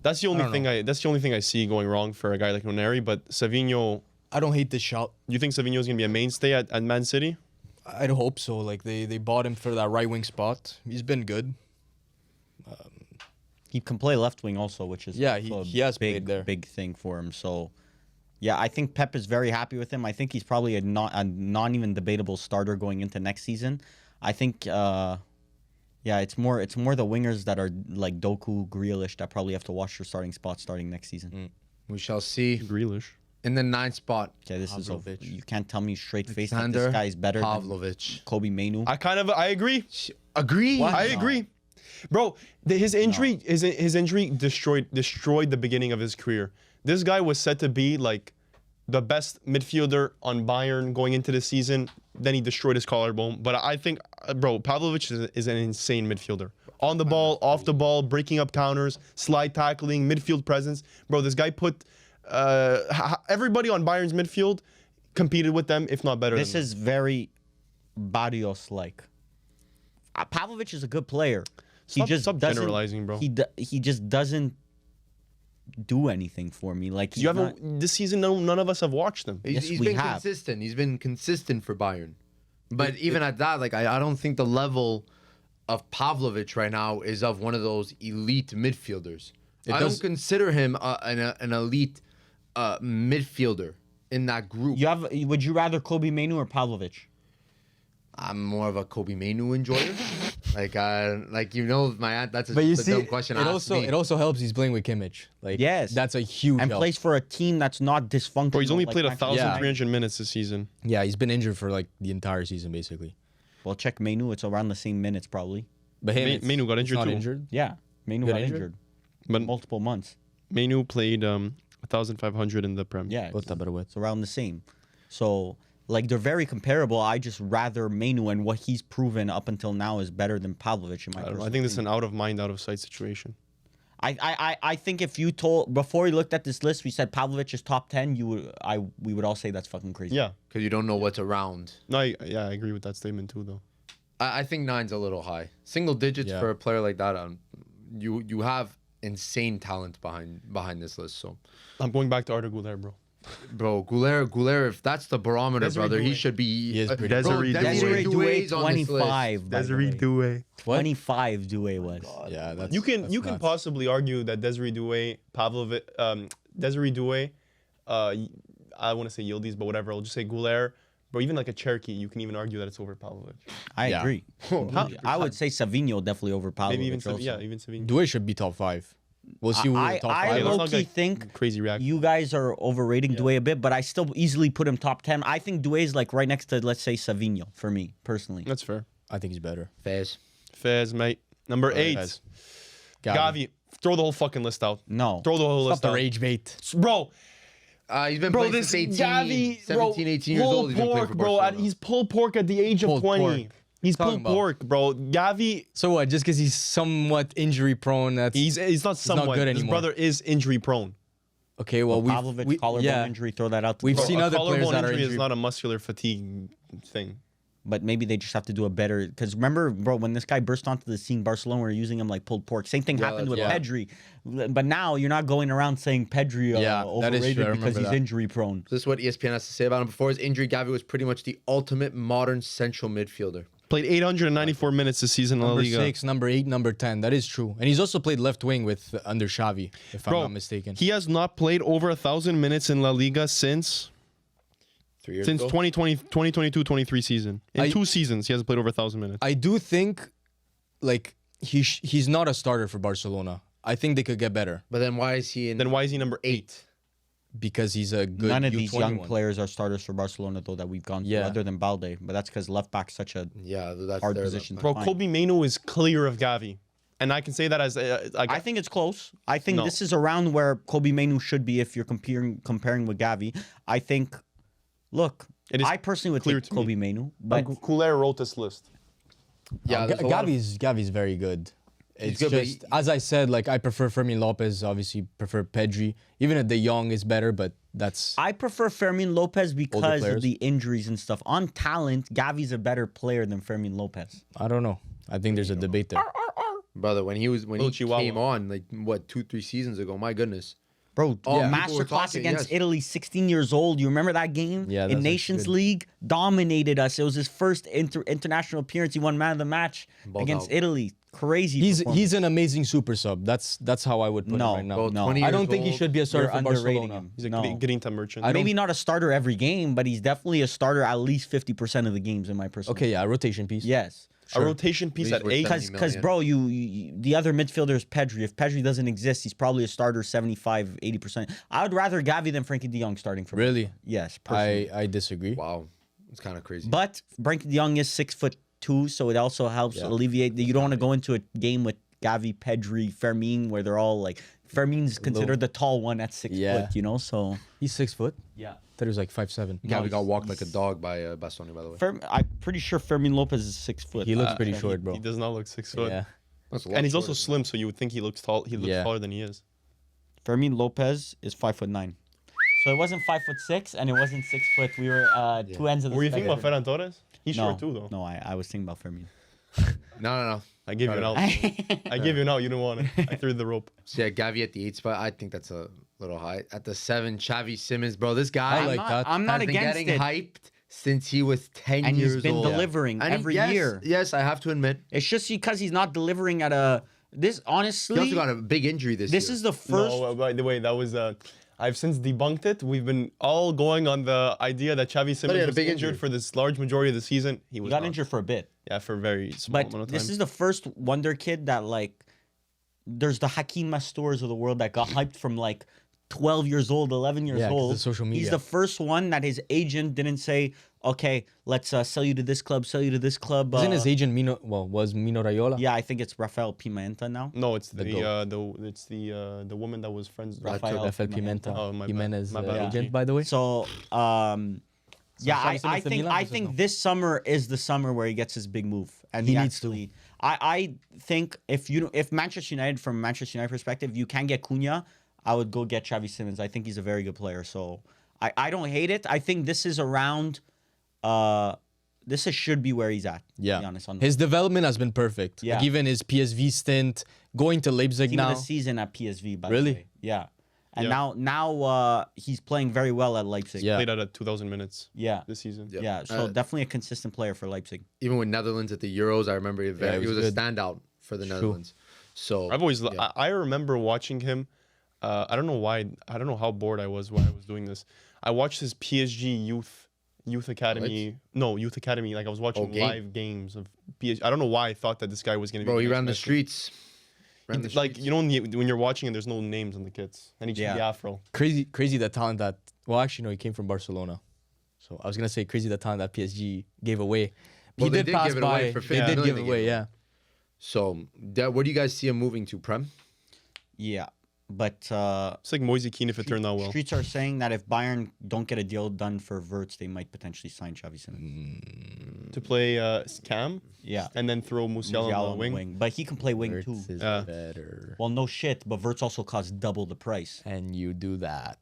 that's the only thing I see going wrong for a guy like Nwaneri. But Savinho, I don't hate this shot. you think Savinho is gonna be a mainstay at Man City? I'd hope so. Like they bought him for that right wing spot. He's been good. He can play left wing also, which is Yeah, he also a has big, played there. big thing for him. So, yeah, I think Pep is very happy with him. I think he's probably a non even debatable starter going into next season. I think, it's more the wingers that are like Doku, Grealish that probably have to watch their starting spot starting next season. We shall see. Grealish. In the 9th spot, Okay, this is Pavlovic. you can't tell me straight face that Alexander this guy is better than Pavlovic. Kobe Mainu. I agree. Agree. What? I No. agree, bro. His injury destroyed the beginning of his career. This guy was set to be like the best midfielder on Bayern going into the season. Then he destroyed his collarbone. But I think, bro, Pavlovic is an insane midfielder. On the ball, off the ball, breaking up counters, slide tackling, midfield presence. Bro, this guy put everybody on Bayern's midfield competed with them, if not better. This than is very Barrios like. Pavlovic is a good player. He Stop- just stop doesn't- generalizing, bro. He just doesn't do anything for me. Like he's You not- haven't this season. None of us have watched him. Yes, He's we been have. consistent. He's been consistent for Bayern. But even at that, like I don't think the level of Pavlovic right now is of one of those elite midfielders. I don't consider him an elite midfielder in that group. Would you rather Kobe Mainu or Pavlovic? I'm more of a Kobe Mainu enjoyer. like you know, that's a, But you that's a see, dumb question. it also helps he's playing with Kimmich. Like, Yes. that's a huge And help. plays for a team that's not dysfunctional. Bro, he's only like played Manchester 1,300 minutes this season. Yeah, he's been injured for like the entire season basically. Well, check Mainu. It's around the same minutes probably. But him, Mainu got he's injured not too. injured. Yeah, Mainu Got got injured? injured But multiple months. Mainu played 1,500 in the Prem. Yeah, What's that better with? it's around the same. So like they're very comparable. I just rather Mainu, and what he's proven up until now is better than Pavlovic in my I don't know. personal I think this is opinion. an out of mind, out of sight situation. I think if you told before we looked at this list, we said Pavlovic is top 10. We would all say that's fucking crazy. Yeah. because you don't know what's around. No, I agree with that statement too, though. I think 9's a little high. Single digits Yeah. for a player like that. You have insane talent behind this list. So, I'm going back to Arda Güler, bro. bro, Goulet, if that's the barometer, Desiree brother, he Doué. should be. He is pretty bro, Desiree Desiree Doué. Doué's on this list. 25. by the way. Doué. 25 Doué was. Yeah, that's You can that's nuts. possibly argue that Desiree Doué, Desiree Doué, I want to say Yildiz, but whatever. I'll just say Güler. Bro, even like a Cherokee, you can even argue that it's over Pavlovic. I Yeah. agree. I would say Savinho definitely over Pavlovic. Maybe even also. even Savini. Doué should be top 5. We'll see who I top 5 let's low not key get think crazy reaction. you guys are overrating Doué a bit, but I still easily put him top 10. I think Doué is like right next to, let's say, Savinho for me personally. That's fair. I think he's better. Fez. Fez, mate. Number 8. Fez. Gavi. Throw the whole fucking list out. No. Throw the whole Stop list the out. rage bait. Bro, He's been bro, playing this since 18, Gavi, 17, 18 years old. He's been playing pork, for bro. Barcelona. He's pulled pork at the age of Pulled 20. pork. He's Talking pulled about. pork, bro. Gavi, So what? Just because he's somewhat injury prone, that's he's not somewhat. good His anymore. brother is injury prone. okay. Well, Pavlovic collarbone injury, throw that out. We've Bro, seen a other players collarbone that are injury is injured. not a muscular fatigue thing. But maybe they just have to do a better. Because remember, bro, when this guy burst onto the scene, Barcelona were using him like pulled pork. Same thing happened with yeah. Pedri. But now you're not going around saying Pedri Yeah, that is overrated true. I because remember he's that. injury prone. This is what ESPN has to say about him. Before his injury, Gavi was pretty much the ultimate modern central midfielder. Played 894 minutes this season in La Number Liga. 6, number 8, number 10. That is true. And he's also played left wing with under Xavi, if I'm Bro, not mistaken. he has not played over 1,000 minutes in La Liga since 3 years since ago. 2022-23 season. In 2 seasons, he hasn't played over 1,000 minutes. I do think, like, he's not a starter for Barcelona. I think they could get better But then why is he in? Then why is he number 8? because he's a good None of U21. these young players are starters for Barcelona, though, that we've gone through, Yeah. other than Balde. But that's because left back's such a Yeah, that's hard their position. left to Bro, find. Kobe Mainu is clear of Gavi. And I can say that as I think it's close. I think No. this is around where Kobe Mainu should be if you're comparing with Gavi. I think, look, It is I personally would clear take to me. Kobe Mainu, but Coulier wrote this list. Yeah, there's a lot of- Gavi's very good. It's good, but just, as I said, like, I prefer Fermin Lopez, obviously prefer Pedri. Even if De Jong is better, but that's... I prefer Fermin Lopez because of players. the injuries and stuff. On talent, Gavi's a better player than Fermin Lopez. I don't know. I think there's a debate there. brother. When he Little Chihuahua. came on, like what 2-3 seasons ago, my goodness. Bro, Oh, people were masterclass talking, against yes. Italy, 16 years old. You remember that game? Yeah, in that's Nations good. League, dominated us. It was his first international appearance. He won man of the match Balled against out. Italy. Crazy. He's performance. an amazing super sub. That's how I would put No, him right now. Bro, no. 20 I don't years think he old. should be a starter You're for underrating Barcelona. him. He's a No. Grinta merchant. I don't- Maybe not a starter every game, but he's definitely a starter at least 50% of the games in my personal. Okay, yeah, rotation piece. Yes. A rotation piece These at were 8. 70 Because, million. bro, the other midfielder is Pedri. If Pedri doesn't exist, he's probably a starter 75, 80%. I would rather Gavi than Frankie de Jong starting for me. Really? Yes, personally. I disagree. Wow, it's kind of crazy. But Frankie de Jong is 6'2", so it also helps alleviate. You don't want to go into a game with Gavi, Pedri, Fermin, where they're all like Fermin's considered the tall one at 6 Yeah. foot. You know, so He's 6 foot. yeah. Thought he was like 5'7". Gavi got walked like a dog by Bastoni, by the way. I'm pretty sure Fermin Lopez is 6 foot. He looks pretty short, bro. He does not look 6 foot. Yeah. That's a lot And he's also shorter. slim, so you would think he looks tall. He looks Yeah. taller than he is. Fermin Lopez is 5'9". So it wasn't 5'6" and it wasn't 6 foot. We were two ends of the Were you thinking about spectrum. Ferran Torres? He's short too, though. No, I was thinking about Fermin. No. I gave you an out. I gave you an out. You didn't want it. I threw the rope. So yeah, Gavi at the 8 spot. I think that's a little high. At the 7, Xavi Simmons, bro. This guy I like that. I'm not has been against getting it. hyped since he was 10 And years he's been old. delivering And every yes, year. Yes, I have to admit. It's just because he's not delivering at a. This He honestly, also got a big injury this year. this is the first. No, by the way, that was. I've since debunked it. We've been all going on the idea that Xavi he Simmons had a was big injured injury. for this large majority of the season. He He was got not. injured for a bit, Yeah, for a very small but amount of time. this is the first wonder kid that like. There's the Hakeem Mastours of the world that got hyped from like 12 years old, 11 years 'cause old. of social He's media. the first one that his agent didn't say, okay, let's sell you to this club, sell you to this club. Isn't his agent Mino? Well, was Mino Raiola? Yeah, I think it's Rafael Pimenta now. No, it's The the woman that was friends. Rafael Rafael Pimenta. Oh, my bad. Jimenez My bad. agent, by the way. So, yeah, Xavi Simmons I to think Milan I versus think no? this summer is the summer where he gets his big move, and He he needs to. actually. I think if Manchester United, from a Manchester United perspective, you can get Cunha, I would go get Xavi Simmons. I think he's a very good player. So I don't hate it. I think this is around. Should be where he's at. Yeah. To be honest, on His development has been perfect. Yeah. Like even his PSV stint, going to Leipzig team now. of the season at PSV. By Really? the way. Yeah. And Yeah. now he's playing very well at Leipzig. Yeah. Played at 2,000 minutes Yeah. this season. Yeah. Yeah. So definitely a consistent player for Leipzig. Even with Netherlands at the Euros, I remember he he was was a good. standout for the Netherlands. So I've always. yeah. I remember watching him. I don't know why. I don't know how bored I was while I was doing this. I watched his PSG youth academy. No, youth academy. Like I was watching game. live games of PSG. I don't know why I thought that this guy was gonna be. Bro, he next ran the Messi. streets. Like you know when you're watching and there's no names on the kits and he just the afro. Crazy the talent that. Well, actually, no, he came from Barcelona. So I was gonna say crazy the talent that PSG gave away. Well, he they did did pass give it by. away for They 50 did million give they it away. gave Yeah. So where do you guys see him moving to, Prem? Yeah. But It's like Moise Keane if it turned out well. streets are saying that if Bayern don't get a deal done for Wirtz, they might potentially sign Xavi Simmons. To play Cam Yeah. and then throw Musiala Musiala on the wing. But he can play wing too. Wirtz is Yeah. better. Well, no shit, but Wirtz also costs double the price. And you do that.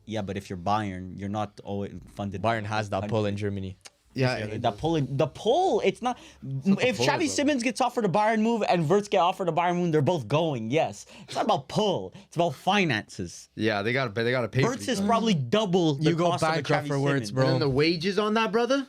Yeah, but if you're Bayern, you're not always funded. Bayern has that pull in Germany. Yeah, The pull, it's not. If pull, Xavi bro. Simmons gets offered a Bayern move and Wirtz get offered a Bayern move, they're both going. Yes, it's not about pull. It's about finances. yeah, they gotta pay. for Wirtz these is guys. probably double the You go cost of a bankrupt Xavi for Wirtz, Simmons. bro. And then the wages on that, brother.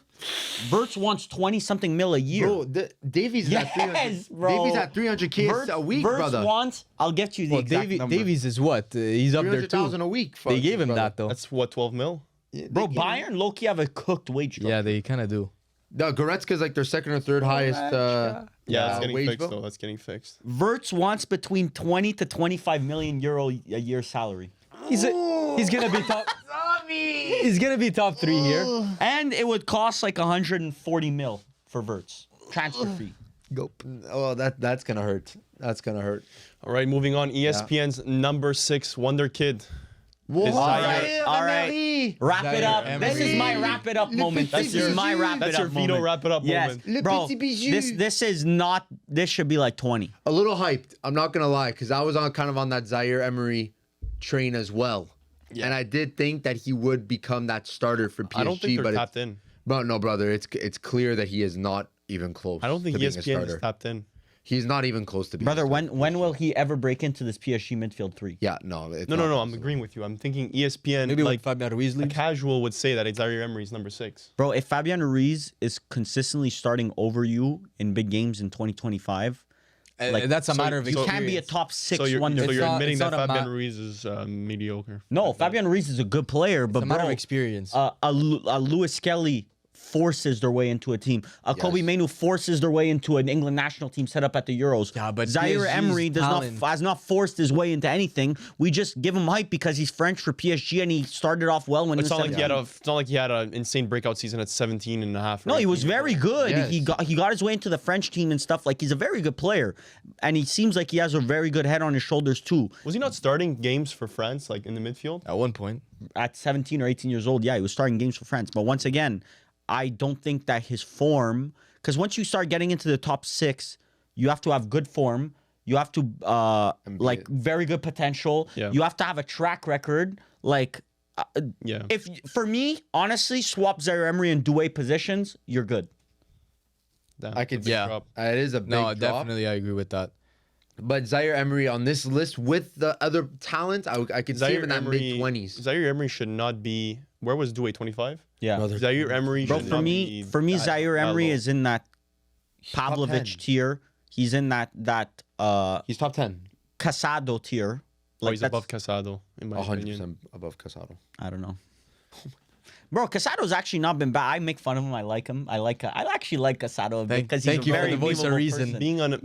Wirtz wants 20-something mil a year. Bro, Davies is at 300. Yes, bro. Davies at 300K a week, Wirtz brother. wants. I'll get you the Well, exact number. Davies is what? He's up there 300,000 too. a week. They gave him that though. That's what 12 mil. Bro, Bayern low-key have a cooked wage structure. Yeah, they kind of do. No, Goretzka's like their second or third highest. Yeah, that's getting wage fixed bill. though. That's getting fixed. Wirtz wants between 20 to 25 million euro a year salary. He's gonna be top. He's gonna be top 3 here. And it would cost like 140 mil for Wirtz. Transfer fee. Oh, that's gonna hurt. That's gonna hurt. All right, moving on. ESPN's number 6 wonder kid. Whoa, All right. Wrap it up. Emery. This is my wrap it up moment. petit This is my bijou. wrap it That's up your Vito moment. wrap it up Yes, moment. Le bro. petit bijou. This is not. This should be like 20. A little hyped. I'm not gonna lie, because I was kind of on that Zaire Emery train as well, and I did think that he would become that starter for PSG. I don't think they're but tapped in. But no, brother, it's clear that he is not even close. I don't think to being a ESPN starter. is tapped in. He's not even close to being. Brother, a starter. when will he ever break into this PSG midfield 3? Yeah, no, it's No, not I'm possible. agreeing with you. I'm thinking ESPN. Maybe like like Fabian Ruiz a leaves. casual would say that it's Zaire Emery's number 6. Bro, if Fabian Ruiz is consistently starting over you in big games in 2025, like, That's a matter of you experience. can be a top 6 So you're, wonder. so you're not- admitting it's that not a Fabian ma- Ruiz is mediocre. No, Fabian Ruiz is a good player, but It's a matter bro, of experience. a Lewis Kelly forces their way into a team. Kobe Mainu forces their way into an England national team set up at the Euros. Yeah, but Zaire PSG's Emery talent- has not forced his way into anything. We just give him hype because he's French for PSG and he started off well when It's he was not like he had 17. it's not like he had an insane breakout season at 17 and a half. No, he was very good. Yes. He got his way into the French team and stuff. Like, he's a very good player, and he seems like he has a very good head on his shoulders too. Was he not starting games for France, like in the midfield? At one point. At 17 or 18 years old, yeah, he was starting games for France. But once again, I don't think that his form, because once you start getting into the top 6, you have to have good form. You have to like very good potential. Yeah. You have to have a track record. Like, Yeah. If for me, honestly, swap Zaire Emery and Doué positions, you're good. Damn, I that's a could- big yeah. drop. It is a big No, drop. definitely, I agree with that. But Zaire Emery on this list with the other talent, I could see him in that mid-20s. Zaire Emery should not be. Where was Doué? 25. Yeah. Brother. Zaire Emery. Bro, should for not me, be Zaire that Emery low. is in that top Pavlovich 10. tier. He's in that He's top 10. Casado tier. Oh, he's that's- above Casado in my 100% opinion. above Casado. I don't know. Bro, Casado's actually not been bad. I make fun of him. I like him. I actually like Casado a bit Thank- because he's thank a you for very the voice of memeable reason. person.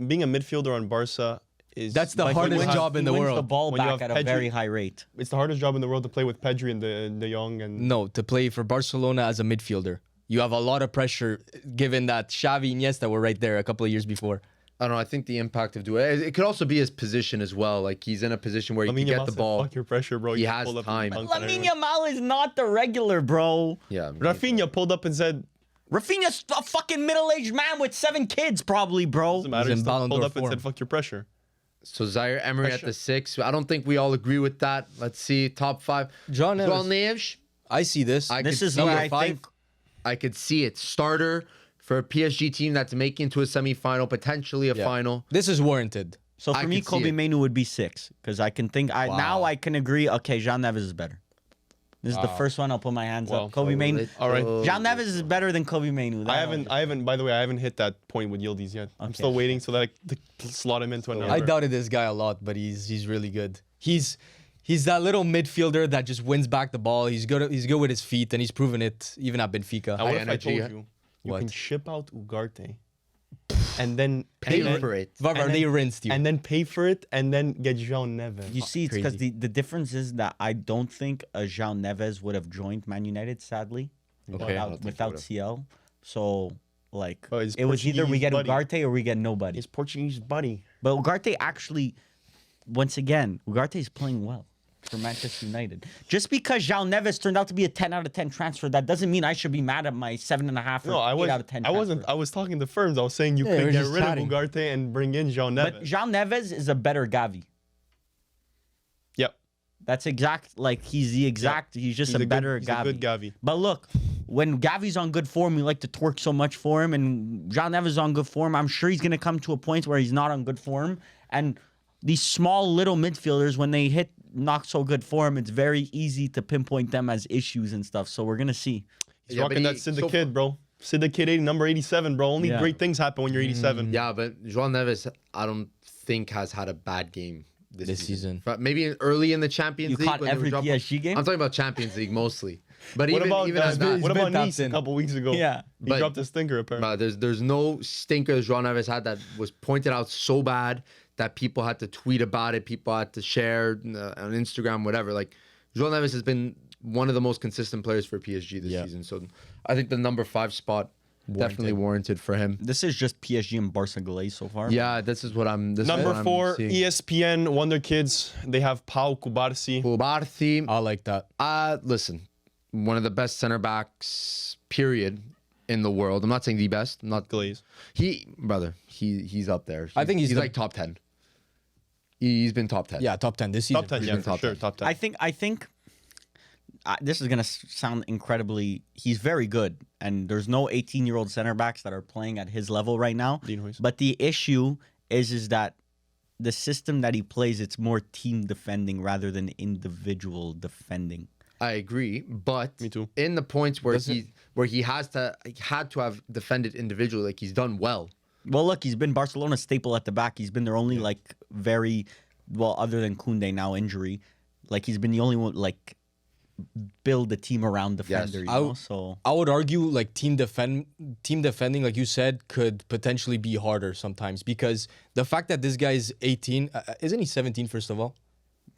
Being a midfielder on Barca is That's the like, hardest when you have- job in He the wins world. the ball When you back have at a very Pedri- high rate. It's the hardest job in the world to play with Pedri and De Jong and No, to play for Barcelona as a midfielder. You have a lot of pressure given that Xavi and Iniesta were right there a couple of years before. I don't know. I think the impact of Doué. It could also be his position as well. Like he's in a position where he can get the ball. Fuck your pressure, bro. He You has pulled up time. and dunked on Lamine everyone. Yamal is not the regular, bro. Yeah. Rafinha pulled up and said, Rafinha's a fucking middle-aged man with 7 kids, probably, bro. "Doesn't matter." in He still Ballon pulled d'Or up and said, form. "Fuck your pressure." So Zaire Emery Pressure. at the 6. I don't think we all agree with that. Let's see. Top 5. João Neves. João Neves. I see this. This could is see where it. I think I could see it. Starter for a PSG team that's making to a semifinal, potentially a Yeah. final. This is warranted. so. For I me, could see Kobe it. Mainu would be 6 because I can think. Now I can agree. Okay, Jean Neves is better. This is the first one I'll put my hands Well, up. Kobe Mainu. All right. Jean Neves is better than Kobe Mainu. I haven't. By the way, I haven't hit that point with Yildiz yet. I'm Okay. still waiting so that I can slot him into another. I doubted this guy a lot, but he's really good. He's that little midfielder that just wins back the ball. He's good with his feet, and he's proven it even at Benfica. Now, what if I energy, told you you What? can ship out Ugarte and then Pay and then- for it. Varvar, and they then- rinsed you. and then pay for it and then get João Neves. You see, it's because crazy. the difference is that I don't think a Jean Neves would have joined Man United, sadly, Okay. I don't think without he would've. CL. So, like, Oh, his it was either we Portuguese get buddy. Ugarte or we get nobody. His Portuguese buddy. But Ugarte actually, once again, Ugarte is playing well for Manchester United. Just because João Neves turned out to be a 10 out of 10 transfer, that doesn't mean I should be mad at my 7.5 or No, 8 out of 10 I wasn't. transfer. I was talking to Ferms. I was saying you Yeah, could we're get just rid chatting. of Ugarte and bring in João Neves. But João Neves is a better Gavi. Yep. That's exact. Like he's the exact. He's just He's a good- better he's Gavi. a good Gavi. But look, when Gavi's on good form, we like to twerk so much for him, and Jean Neves is on good form. I'm sure he's gonna come to a point where he's not on good form. And these small little midfielders, when they hit not so good form, it's very easy to pinpoint them as issues and stuff. So we're gonna see. He's Yeah, but rocking that he- Sid the so Kid, bro. Sid the Kid, number 87, bro. Only Yeah. great things happen when you're 87. Yeah, but João Neves, I don't think has had a bad game this season. But maybe early in the Champions You League. caught when they were every dropping- PSG game? I'm talking about Champions League mostly. But What even about as that, what been about tapped Nice a in. couple weeks ago? Yeah. he But- dropped a stinker apparently. there's no stinker João Neves had that was pointed out so bad that people had to tweet about it, people had to share on Instagram, whatever. Like João Neves has been one of the most consistent players for PSG this Yeah. season. So I think the number 5 spot definitely warranted for him. This is just PSG and Barca glaze so far. Yeah, this is what I'm. This is Number what I'm 4, seeing. ESPN Wonder Kids. They have Pau Kubarsi. Kubarsi. I like that. Listen, one of the best center backs, period, in the world. I'm not saying the best. I'm not. Glaze. He's up there. I think he's the- like top 10. He's been top 10. Yeah, top 10 this season. Top 10, He's yeah, been for top sure. 10. Top 10. I think this is gonna sound incredibly. He's very good, and there's no 18-year-old center backs that are playing at his level right now. Dean Huijs. But the issue is that the system that he plays, it's more team defending rather than individual defending. I agree, but Me too. in the points where Doesn't- he had to have defended individually, like he's done well. Well, look, he's been Barcelona's staple at the back. He's been their only like very well, other than Koundé now injury, like he's been the only one like build the team around defender. You know? So I would argue like team defending, like you said, could potentially be harder sometimes because the fact that this guy is 18, isn't he 17 first of all?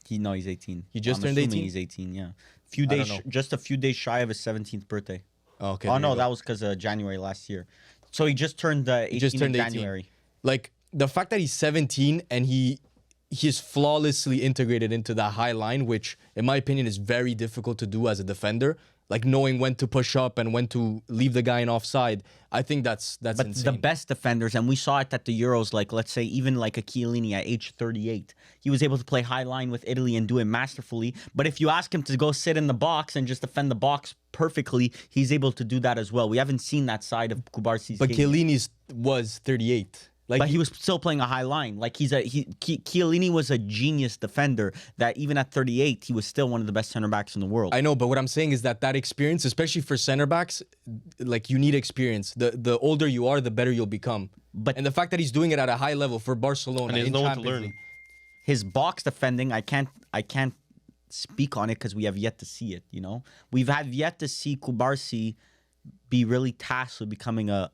he's 18. He just I'm turned assuming 18? He's 18. Yeah, few don't days, know. just a few days shy of his 17th birthday. Oh, okay. Oh there no, you go. that was because of January last year. So he just turned 18 He just turned in 18. January. Like the fact that he's 17 and he's flawlessly integrated into that high line, which in my opinion is very difficult to do as a defender. like knowing when to push up and when to leave the guy in offside. I think that's But insane. the best defenders, and we saw it at the Euros, like let's say even like a Chiellini at age 38, he was able to play high line with Italy and do it masterfully. But if you ask him to go sit in the box and just defend the box perfectly, he's able to do that as well. We haven't seen that side of Kubarsi's But game. Chiellini's was 38. Like But he was still playing a high line. Like Chiellini was a genius defender that even at 38, he was still one of the best center backs in the world. I know, but what I'm saying is that experience, especially for center backs, like you need experience. The older you are, the better you'll become. But- And the fact that he's doing it at a high level for Barcelona And he has in no one to Champions learn. League. His box defending, I can't speak on it because we have yet to see it. You know, we've had yet to see Kubarsi be really tasked with becoming a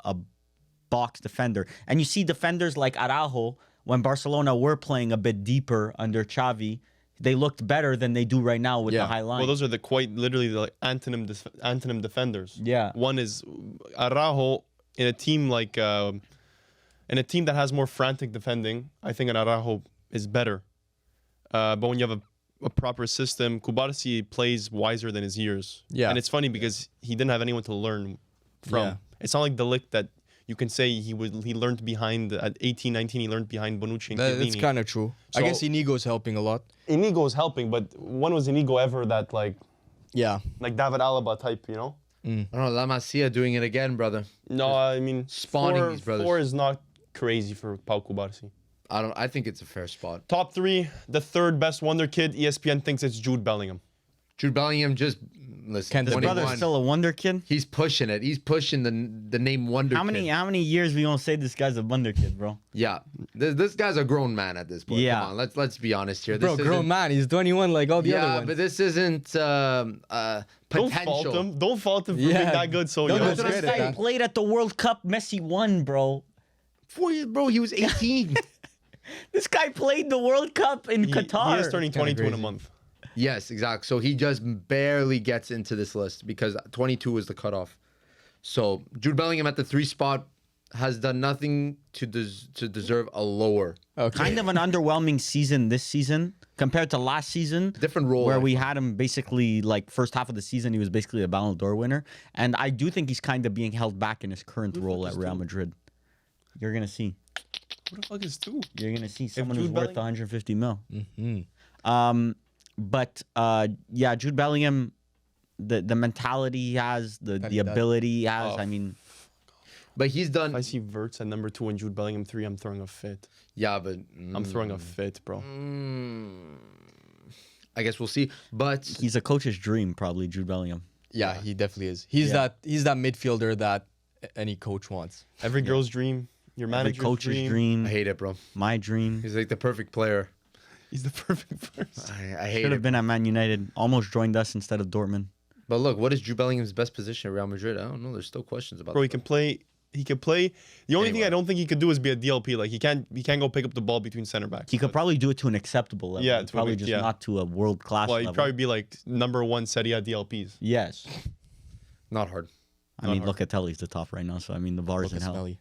box defender. And you see defenders like Araujo, when Barcelona were playing a bit deeper under Xavi, they looked better than they do right now with the high line. Well, those are the quite literally the like antonym defenders. Yeah. One is Araujo in a team like in a team that has more frantic defending. I think an Araujo is better. But when you have a proper system, Kubarsi plays wiser than his years. Yeah. And it's funny because he didn't have anyone to learn from. Yeah. It's not like the lick that you can say he learned behind at 18, 19, he learned behind Bonucci and That's Chiellini. kind of true. I So- guess Inigo's helping a lot. Inigo is helping, but when was Inigo ever that like Yeah. David Alaba type, you know? I don't know. La Masia doing it again, brother. No, I mean Spawning these brothers. 4 is not crazy for Pau Kubarsi. I think it's a fair spot. Top 3, the third best wonder kid. ESPN thinks it's Jude Bellingham. Jude Bellingham just listen. Can't His deny it. 21. brother's still a wonder kid. He's pushing it. He's pushing the name Wonder. How many years we gonna say this guy's a wonder kid, bro? Yeah, this guy's a grown man at this point. Yeah. Come on, let's be honest here. Bro, This grown isn't- man. He's 21 like all the other Yeah, ones. but this isn't Don't potential. fault him. Don't fault him for being Yeah. that good so Don't young. That's what I'm discredit saying. that. Played at the World Cup. Messi won, bro. 4 years, bro. He was 18. This guy played the World Cup in Qatar. He is turning Kinda 22 in a crazy. month. Yes, exactly. So he just barely gets into this list because 22 is the cutoff. So Jude Bellingham at the 3 spot has done nothing to deserve a lower. Okay. Kind of an underwhelming season this season compared to last season. Different role, Where I we had him basically like first half of the season, he was basically a Ballon d'Or winner. And I do think he's kind of being held back in his current role at Real Madrid. You're going to see. What the fuck is 2? You're going to see someone who's Jude worth Bellingham- 150 mil. But yeah, Jude Bellingham, the mentality he has, the he does. ability he has. Oh, I mean, But he's done. If I see Verts at number 2 and Jude Bellingham 3, I'm throwing a fit. Yeah, but I'm throwing a fit, bro. I guess we'll see. But he's a coach's dream, probably, Jude Bellingham. Yeah, he definitely is. He's that midfielder that any coach wants. Every girl's dream. Your Every manager's coach's I dream, hate it, bro. my dream. He's like the perfect player. He's the perfect person. I hate Should it. have been at Man United. Almost joined us instead of Dortmund. But look, what is Jude Bellingham's best position at Real Madrid? I don't know. There's still questions about Bro, he that. can play. He can play. The only thing Anywhere. I don't think he could do is be a DLP. Like he can't go pick up the ball between center backs. He could probably do it to an acceptable level. Yeah, but to probably a- just yeah. not to a world class Well, level. he'd probably be like number 1 Serie A DLPs. Yes. Not hard. I mean, Locatelli's the top right now, so I mean, the VAR is in Look at hell. Smelly.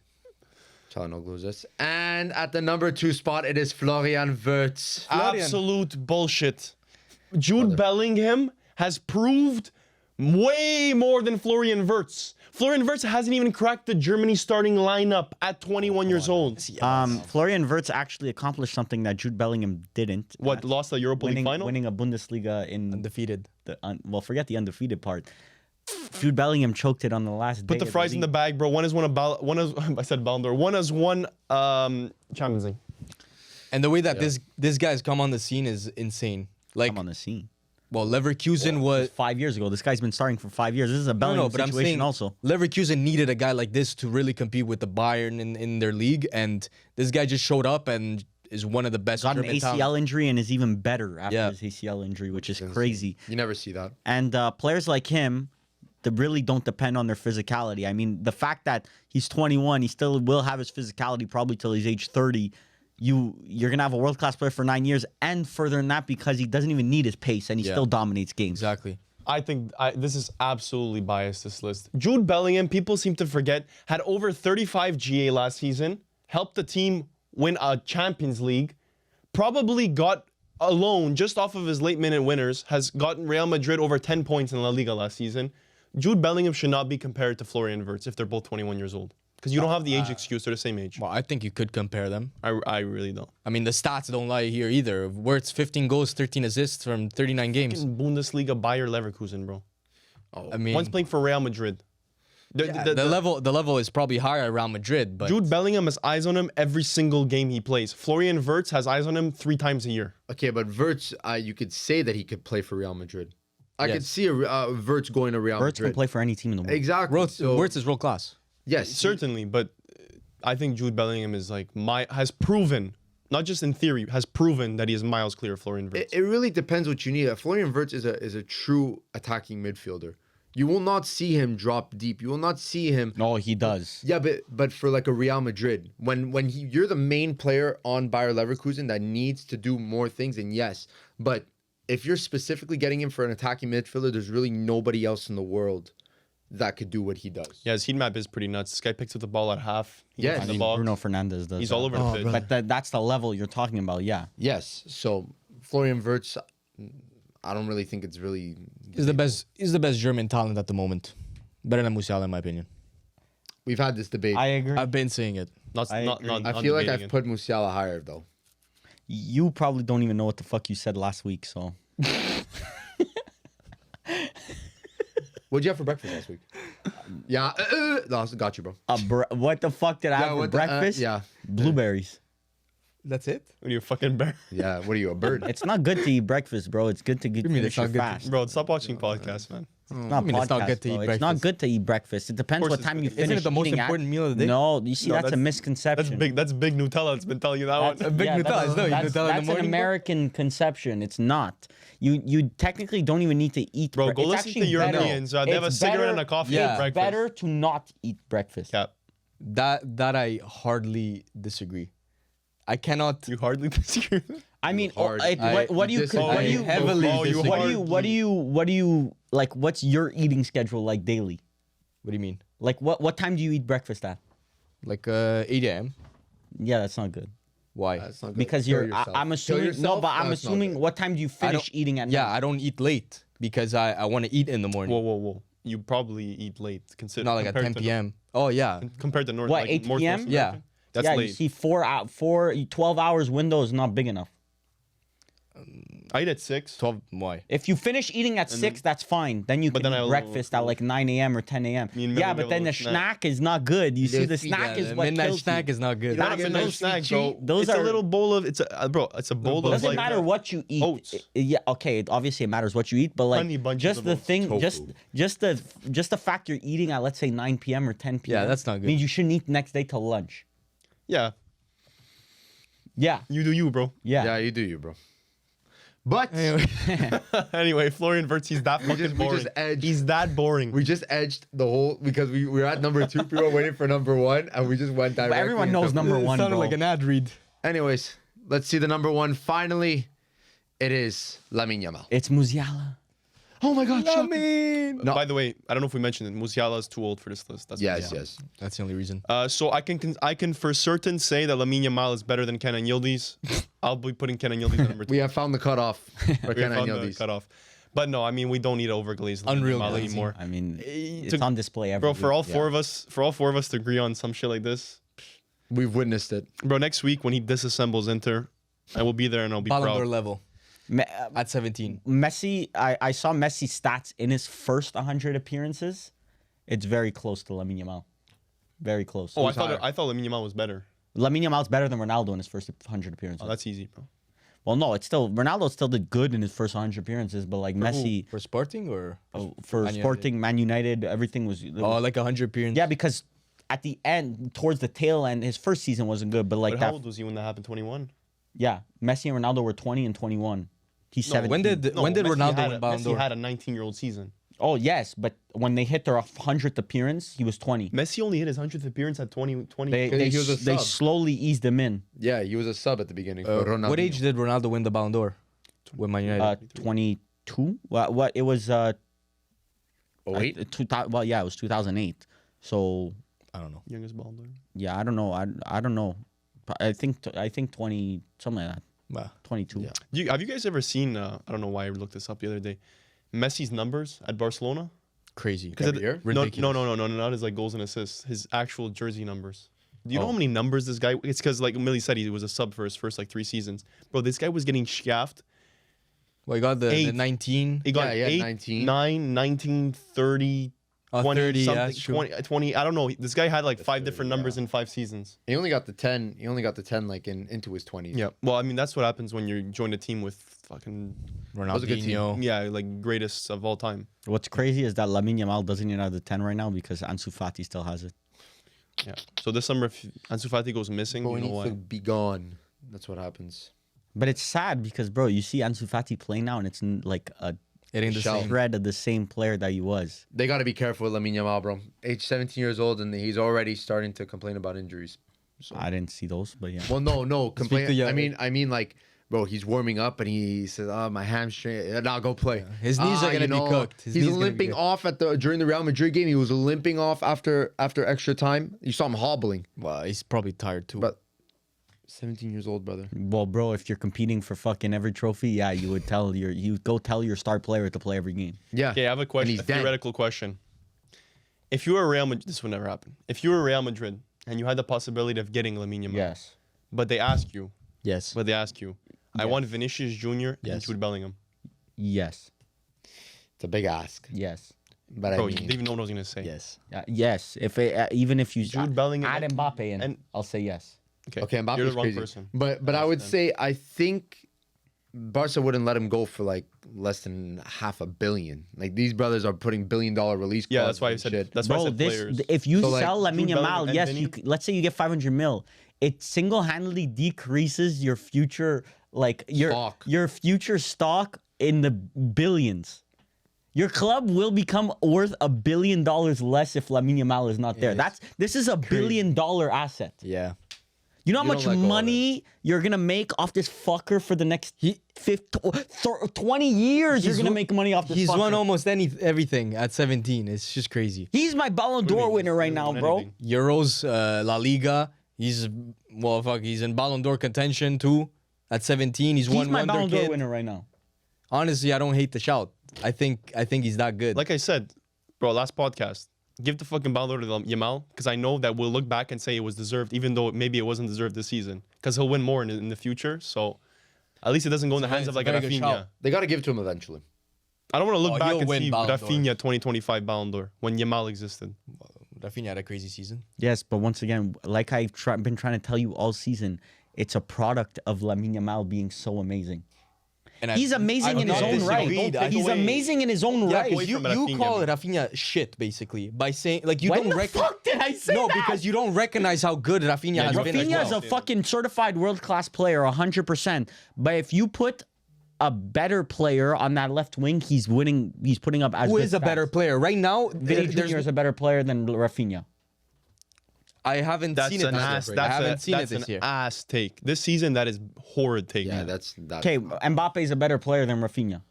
Çalhanoğlu is this. And at the number 2 spot, it is Florian Wirtz. Absolute bullshit. Jude Bellingham has proved way more than Florian Wirtz. Florian Wirtz hasn't even cracked the Germany starting lineup at 21 years old. Florian Wirtz actually accomplished something that Jude Bellingham didn't. What, lost the Europa League final? Winning a Bundesliga in Undefeated. well, forget the undefeated part. Jude Bellingham choked it on the last day. Put the of fries in the league. bag, bro. One has won I said Ballon d'Or. One has won Champions League. And the way that this guy's come on the scene is insane. Like, Come on the scene. well, Leverkusen was 5 years ago. This guy's been starting for 5 years. This is a Bellingham but I'm situation saying also. Leverkusen needed a guy like this to really compete with the Bayern in their league, and this guy just showed up and is one of the best. Got an German ACL talent. injury and is even better after Yeah. his ACL injury, which is crazy. You never see that. And players like him, they really don't depend on their physicality. I mean, the fact that he's 21, he still will have his physicality probably till he's age 30. You're gonna have a world class player for 9 years, and further than that, because he doesn't even need his pace and he still dominates games. Exactly. I think this is absolutely biased, this list. Jude Bellingham, people seem to forget, had over 35 GA last season, helped the team win a Champions League, probably got alone, just off of his late minute winners, has gotten Real Madrid over 10 points in La Liga last season. Jude Bellingham should not be compared to Florian Wirtz if they're both 21 years old. Because you don't have the age excuse, they're the same age. Well, I think you could compare them. I really don't. I mean, the stats don't lie here either. Wirtz 15 goals, 13 assists from 39 games. In Bundesliga, Bayer Leverkusen, bro. I mean, One's playing for Real Madrid. the level is probably higher around Madrid, but Jude Bellingham has eyes on him every single game he plays. Florian Wirtz has eyes on him 3 times a year. Okay, but Wirtz, you could say that he could play for Real Madrid. I could Yes. see Wirtz going to Real Wirtz Madrid. can play for any team in the world. Exactly. Wirtz is world class. Yes, Certainly, but I think Jude Bellingham is like has proven, not just in theory, has proven that he is miles clear of Florian Wirtz. It really depends what you need. Florian Wirtz is a true attacking midfielder. You will not see him drop deep. You will not see him. No, he does. Yeah, but for like a Real Madrid, when you're the main player on Bayer Leverkusen that needs to do more things, and yes, but if you're specifically getting him for an attacking midfielder, there's really nobody else in the world that could do what he does. Yeah, his heat map is pretty nuts. This guy picks up the ball at half. He Yes. gets I the mean, ball. Bruno Fernandes does. He's that. all over the pitch. But that's the level you're talking about. Yeah. Yes, so Florian Wirtz, I don't really think it's really. He's the best. He's the best German talent at the moment. Better than Musiala, in my opinion. We've had this debate. I agree. I've been saying it. Not, I not, agree. not, I not feel like debating I've it. put Musiala higher though. You probably don't even know what the fuck you said last week. So What'd you have for breakfast last week? Yeah, no, got you, bro. what the fuck did I have for what the- breakfast? yeah, Blueberries. That's it. What are you, a fucking bear? yeah. What are you, a bird? It's not good to eat breakfast, bro. It's good to get mean finish it's not your good to- fast. Bro, stop watching podcasts, man. It's not mean, it's not podcast, good to eat bro. It's not breakfast. good to eat breakfast. It depends course what it's time good you to eat. finish. Isn't it the most eating at. important meal of the day? No, you see, No, that's a that's- misconception. That's big Nutella. It's been telling you that one. A big Nutella. that's- It's not that's, Nutella in the that's morning, an bro. American conception. It's not. You technically don't even need to eat. Bro, go it's listen to actually better. Europeans. They have a It's cigarette better- and a coffee Yeah. at It's breakfast. better to not eat breakfast. Yeah. That I hardly disagree. I cannot. You hardly disagree. I mean, hard- what do you disagree. what do you heavily Oh, you disagree. what do you like? What's your eating schedule like daily? What do you mean? Like what time do you eat breakfast at? Like 8 a.m. Yeah, that's not good. Why? That's not good. Because Kill you're yourself. I'm Kill assuming no, yourself? but I'm That's not assuming good. what time do you finish eating at Yeah, night? I don't eat late because I want to eat in the morning. Whoa. You probably eat late. Consider Not like at 10 p.m. Oh yeah. Compared to North. What, like, 8 North p.m.? North Yeah. America. That's yeah, late. you see 12 hours window is not big enough. I eat at 6. 12. Why? If you finish eating at 6, that's fine. Then you But can then eat I'll- breakfast at like 9 a.m. or 10 a.m. Me and Yeah, Mili but have then a the snack. snack is not good. You see, the snack is what midnight kills snack you. is not good. Not a That's midnight those snack, cheat- bro. those it's are- a little bowl of. It's a bowl of Doesn't like. matter what you eat. Oats. Yeah, okay. Obviously, it matters what you eat, but like Honey bunches just of the oats. thing, Tofu. just the fact you're eating at let's say 9 p.m. or 10 p.m. Yeah, that's not good. Means you shouldn't eat next day till lunch. Yeah, Yeah, you do you, bro. yeah. Yeah, you do you, bro. But Anyway, Florian Wirtz, he's that fucking we boring. just edged- He's that boring. we just edged the whole because we were at number 2. People were waiting for number 1, and we just went directly. But everyone knows into- number one, sounded bro. like an ad read. Anyways, let's see the number 1. Finally, it is Lamine Yamal. It's Musiala. Oh my God! No. By the way, I don't know if we mentioned it. Musiala is too old for this list. That's Yes, yes. That's the only reason. So I can for certain say that Lamine Yamal is better than Kenan Yildiz. I'll be putting Kenan Yildiz at number 2. We have found the cutoff for We have Kenan found the Yildiz. cutoff. But no, I mean we don't need overglazed Lamine Unreal Yamal glazing. anymore. I mean, it's to- on display every Bro, for week. all four of us to agree on some shit like this, We've witnessed it. bro. Next week when he disassembles Inter, I will be there and I'll be Ballon proud. d'Or level Me- at 17. Messi, I saw Messi's stats in his first 100 appearances. It's very close to Lamine Yamal. Very close. Oh, Who's higher? I thought Lamine Yamal was better. Lamine Yamal's better than Ronaldo in his first 100 appearances. Oh, that's easy, bro. Well, no, it's still Ronaldo still did good in his first 100 appearances, but like Messi For Sporting or? for Man United? Sporting, Man United, everything was. Oh, like 100 appearances. Yeah, because at the end, towards the tail end, his first season wasn't good, but like But how that. old was he when that happened? 21. Yeah, Messi and Ronaldo were 20 and 21. He's 17. When did Messi Ronaldo had win a, Ballon Messi d'Or? had a 19-year-old season. Oh yes, but when they hit their 100th appearance, he was 20. Messi only hit his 100th appearance at 20. They He was a they sub. slowly eased him in. Yeah, he was a sub at the beginning. for Ronaldinho. What age did Ronaldo win the Ballon d'Or? With Man United. 22. What it was? 08? Well, yeah, it was 2008. So I don't know. Youngest Ballon d'Or. yeah, I don't know. I don't know. I think 20 something like that. Wow. 22. Yeah. Have you guys ever seen? I don't know why I looked this up the other day. Messi's numbers at Barcelona. Crazy. Every year? No, Ridiculous. no, not his like goals and assists. His actual jersey numbers. Do you know Oh. how many numbers this guy? It's because like Mili said, he was a sub for his first like 3 seasons. Bro, this guy was getting shaft. Well, you got the 8. 19. He got Yeah, 8, 19. 9, 19, 30, 20, 30, yeah, something, that's true. 20. I don't know. This guy had like 5 30, different numbers in 5 seasons. He only got the 10. He only got the 10 like into his 20s. Yeah. Well, I mean, that's what happens when you join a team with fucking was a good team. Ronaldinho. like greatest of all time. What's crazy is that Lamine Yamal doesn't even have the 10 right now because Ansu Fati still has it. Yeah. So this summer, if Ansu Fati goes missing, Bro, you he know needs why? to be gone. That's what happens. But it's sad because, bro, you see Ansu Fati play now and it's like a It ain't the Shell. same. thread of the same player that he was. They got to be careful with Lamine Yamal, bro. Age 17 years old, and he's already starting to complain about injuries. So. I didn't see those, but yeah. Well, no, complain. to you. I mean, like, bro, he's warming up, and he says, "Oh, my hamstring. Nah, go play." His knees are gonna be cooked. His He's knees gonna be limping cooked. off during the Real Madrid game. He was limping off after extra time. You saw him hobbling. Well, he's probably tired too. But 17 years old, brother. Well, bro, if you're competing for fucking every trophy, yeah, you would go tell your star player to play every game. Yeah. Okay, I have a question, he's a dead. theoretical question. If you were Real Madrid, this would never happen. If you were Real Madrid and you had the possibility of getting Lamine Yamal, Yes. but they ask you, yes. I want Vinicius Jr. and Yes. Jude Bellingham. Yes. It's a big ask. Yes. But Bro, I you mean, didn't even know what I was gonna say. Yes. Yes. If even if you Jude Bellingham add Mbappe in, and- I'll say yes. okay, Mbappe's you're the wrong crazy. person. But I would say I think Barca wouldn't let him go for like less than $500 million. Like these brothers are putting $1 billion release. Yeah, clauses that's why I and said. shit. That's why I Bro, said players. if you So, like, sell Lamine Jude Bellingham Yamal, and yes, Vinny? let's say you get 500 mil, it single-handedly decreases your future, like Stock. your future stock in the billions. Your club will become worth $1 billion less if Lamine Yamal is not there. Yes. This is $1 billion asset. Yeah. You know how You much don't let go of money you're gonna make off this fucker for the next 20 years? You're He's gonna won- make money off this He's fucker. won almost everything at 17. It's just crazy. He's my Ballon d'Or winner right now, bro. Anything. Euros, La Liga. He's he's in Ballon d'Or contention too. At 17, he's He's one my wonder Ballon d'Or kid. winner right now. Honestly, I don't hate the shout. I think he's that good. Like I said, bro, last podcast, give the fucking Ballon d'Or to Yamal because I know that we'll look back and say it was deserved, even though maybe it wasn't deserved this season because he'll win more in the future. So at least it doesn't go in the hands of like a very good Rafinha. shout. They got to give it to him eventually. I don't want to look Oh, back he'll and win see Ballon d'Or. Rafinha 2025 Ballon d'Or when Yamal existed. Rafinha had a crazy season. Yes, but once again, like I've been trying to tell you all season, it's a product of Lamine Yamal being so amazing. And He's amazing in his not own right. disagreed. He's amazing in his own Yeah, right. because you from Rafinha, call man. Rafinha shit basically by saying like you When don't the fuck did I say no that? because you don't recognize how good Rafinha has been. as Rafinha is well. a fucking certified world-class player, 100%. But if you put a better player on that left wing, he's winning. He's putting up as Who good is a better stats. player right now? Vinny Jr. is a better player than Rafinha. I haven't That's seen it an this ass. year. That's I haven't seen it that's this an year. ass take. This season, that is horrid take. Yeah, that's that. Okay, Mbappe is a better player than Rafinha.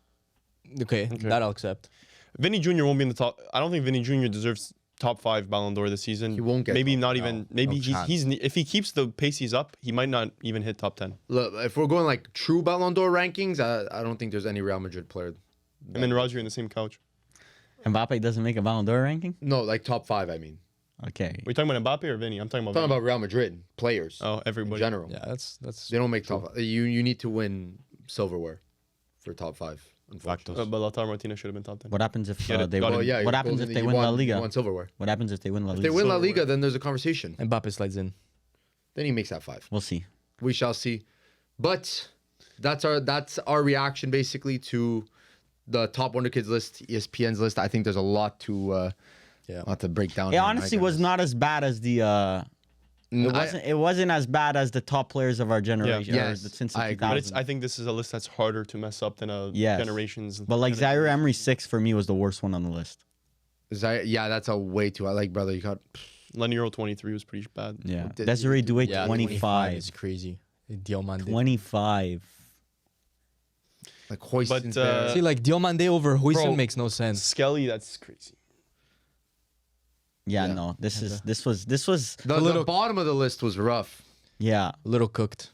Okay, that I'll accept. Vinny Jr. won't be in the top. I don't think Vinny Jr. deserves top 5 Ballon d'Or this season. He won't get Maybe top, not no. even. Maybe No chance. he's if he keeps the pace he's up, he might not even hit top 10. Look, if we're going like true Ballon d'Or rankings, I don't think there's any Real Madrid player. Him and Roger in the same couch. Mbappe doesn't make a Ballon d'Or ranking? No, like top 5. I mean, Okay. Are you talking about Mbappe or Vinny? I'm talking about. I'm talking Vinny. about Real Madrid players. Oh, in everybody. general. Yeah, that's They don't make top. You need to win silverware for top 5. Unfortunately. But Lautaro Martinez should have been top 10. What happens if Get it. they Got win? it. Well, yeah. What happens if they you win La want- Liga? You want silverware. What happens if they win La If Liga? they win La Silverware. Liga, then there's a conversation. Mbappe slides in. Then he makes that 5. We'll see. We shall see. But that's our reaction basically to the top Wonder Kids list, ESPN's list. I think there's a lot to lot to break down. It here, honestly my was guys. not as bad as the. It wasn't as bad as the top players of our generation. Yeah. or Yes, since I the agree. But 2000s. I think this is a list that's harder to mess up than a Yes. generations. But like Zaire Emery 6 for me was the worst one on the list. Yeah, that's a way too. I like, brother. You got Leniero 23 was pretty bad. Yeah. Did- Desiree Doué Yeah, 25. is crazy. Diomande. 25. like Hoyson's But, there. See, like Diomande over Huijsen Bro, makes no sense. Skelly, that's crazy. Yeah, Yeah. no. This was The bottom of the list was rough. yeah. A little cooked.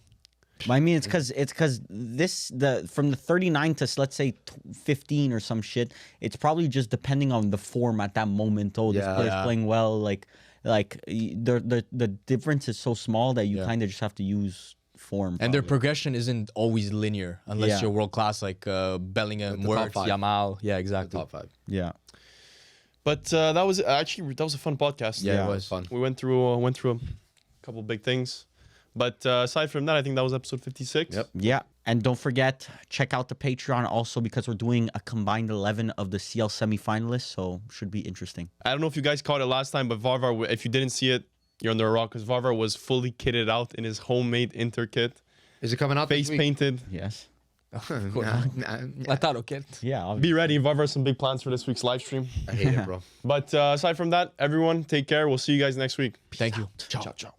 I mean, it's because from the 39 to let's say 15 or some shit. It's probably just depending on the form at that moment. Oh, this player's playing well. The difference is so small that you kind of just have to use form. And their progression isn't always linear unless you're world class, like Bellingham, Wirtz, Yamal. Yeah, exactly. Top 5. Yeah. But that was a fun podcast. Yeah, it was fun. We went through a couple big things. But aside from that, I think that was episode 56. Yep. Yeah. And don't forget, check out the Patreon also because we're doing a combined 11 of the CL semifinalists. So should be interesting. I don't know if you guys caught it last time, but Varvar, if you didn't see it, you're under a rock because Varvar was fully kitted out in his homemade Inter kit. Is it coming out Face this week? painted. Yes. Lataro kid. Yeah. Be ready. Varvar has some big plans for this week's live stream. I hate it, bro. But aside from that, everyone, take care. We'll see you guys next week. Thank you. Ciao.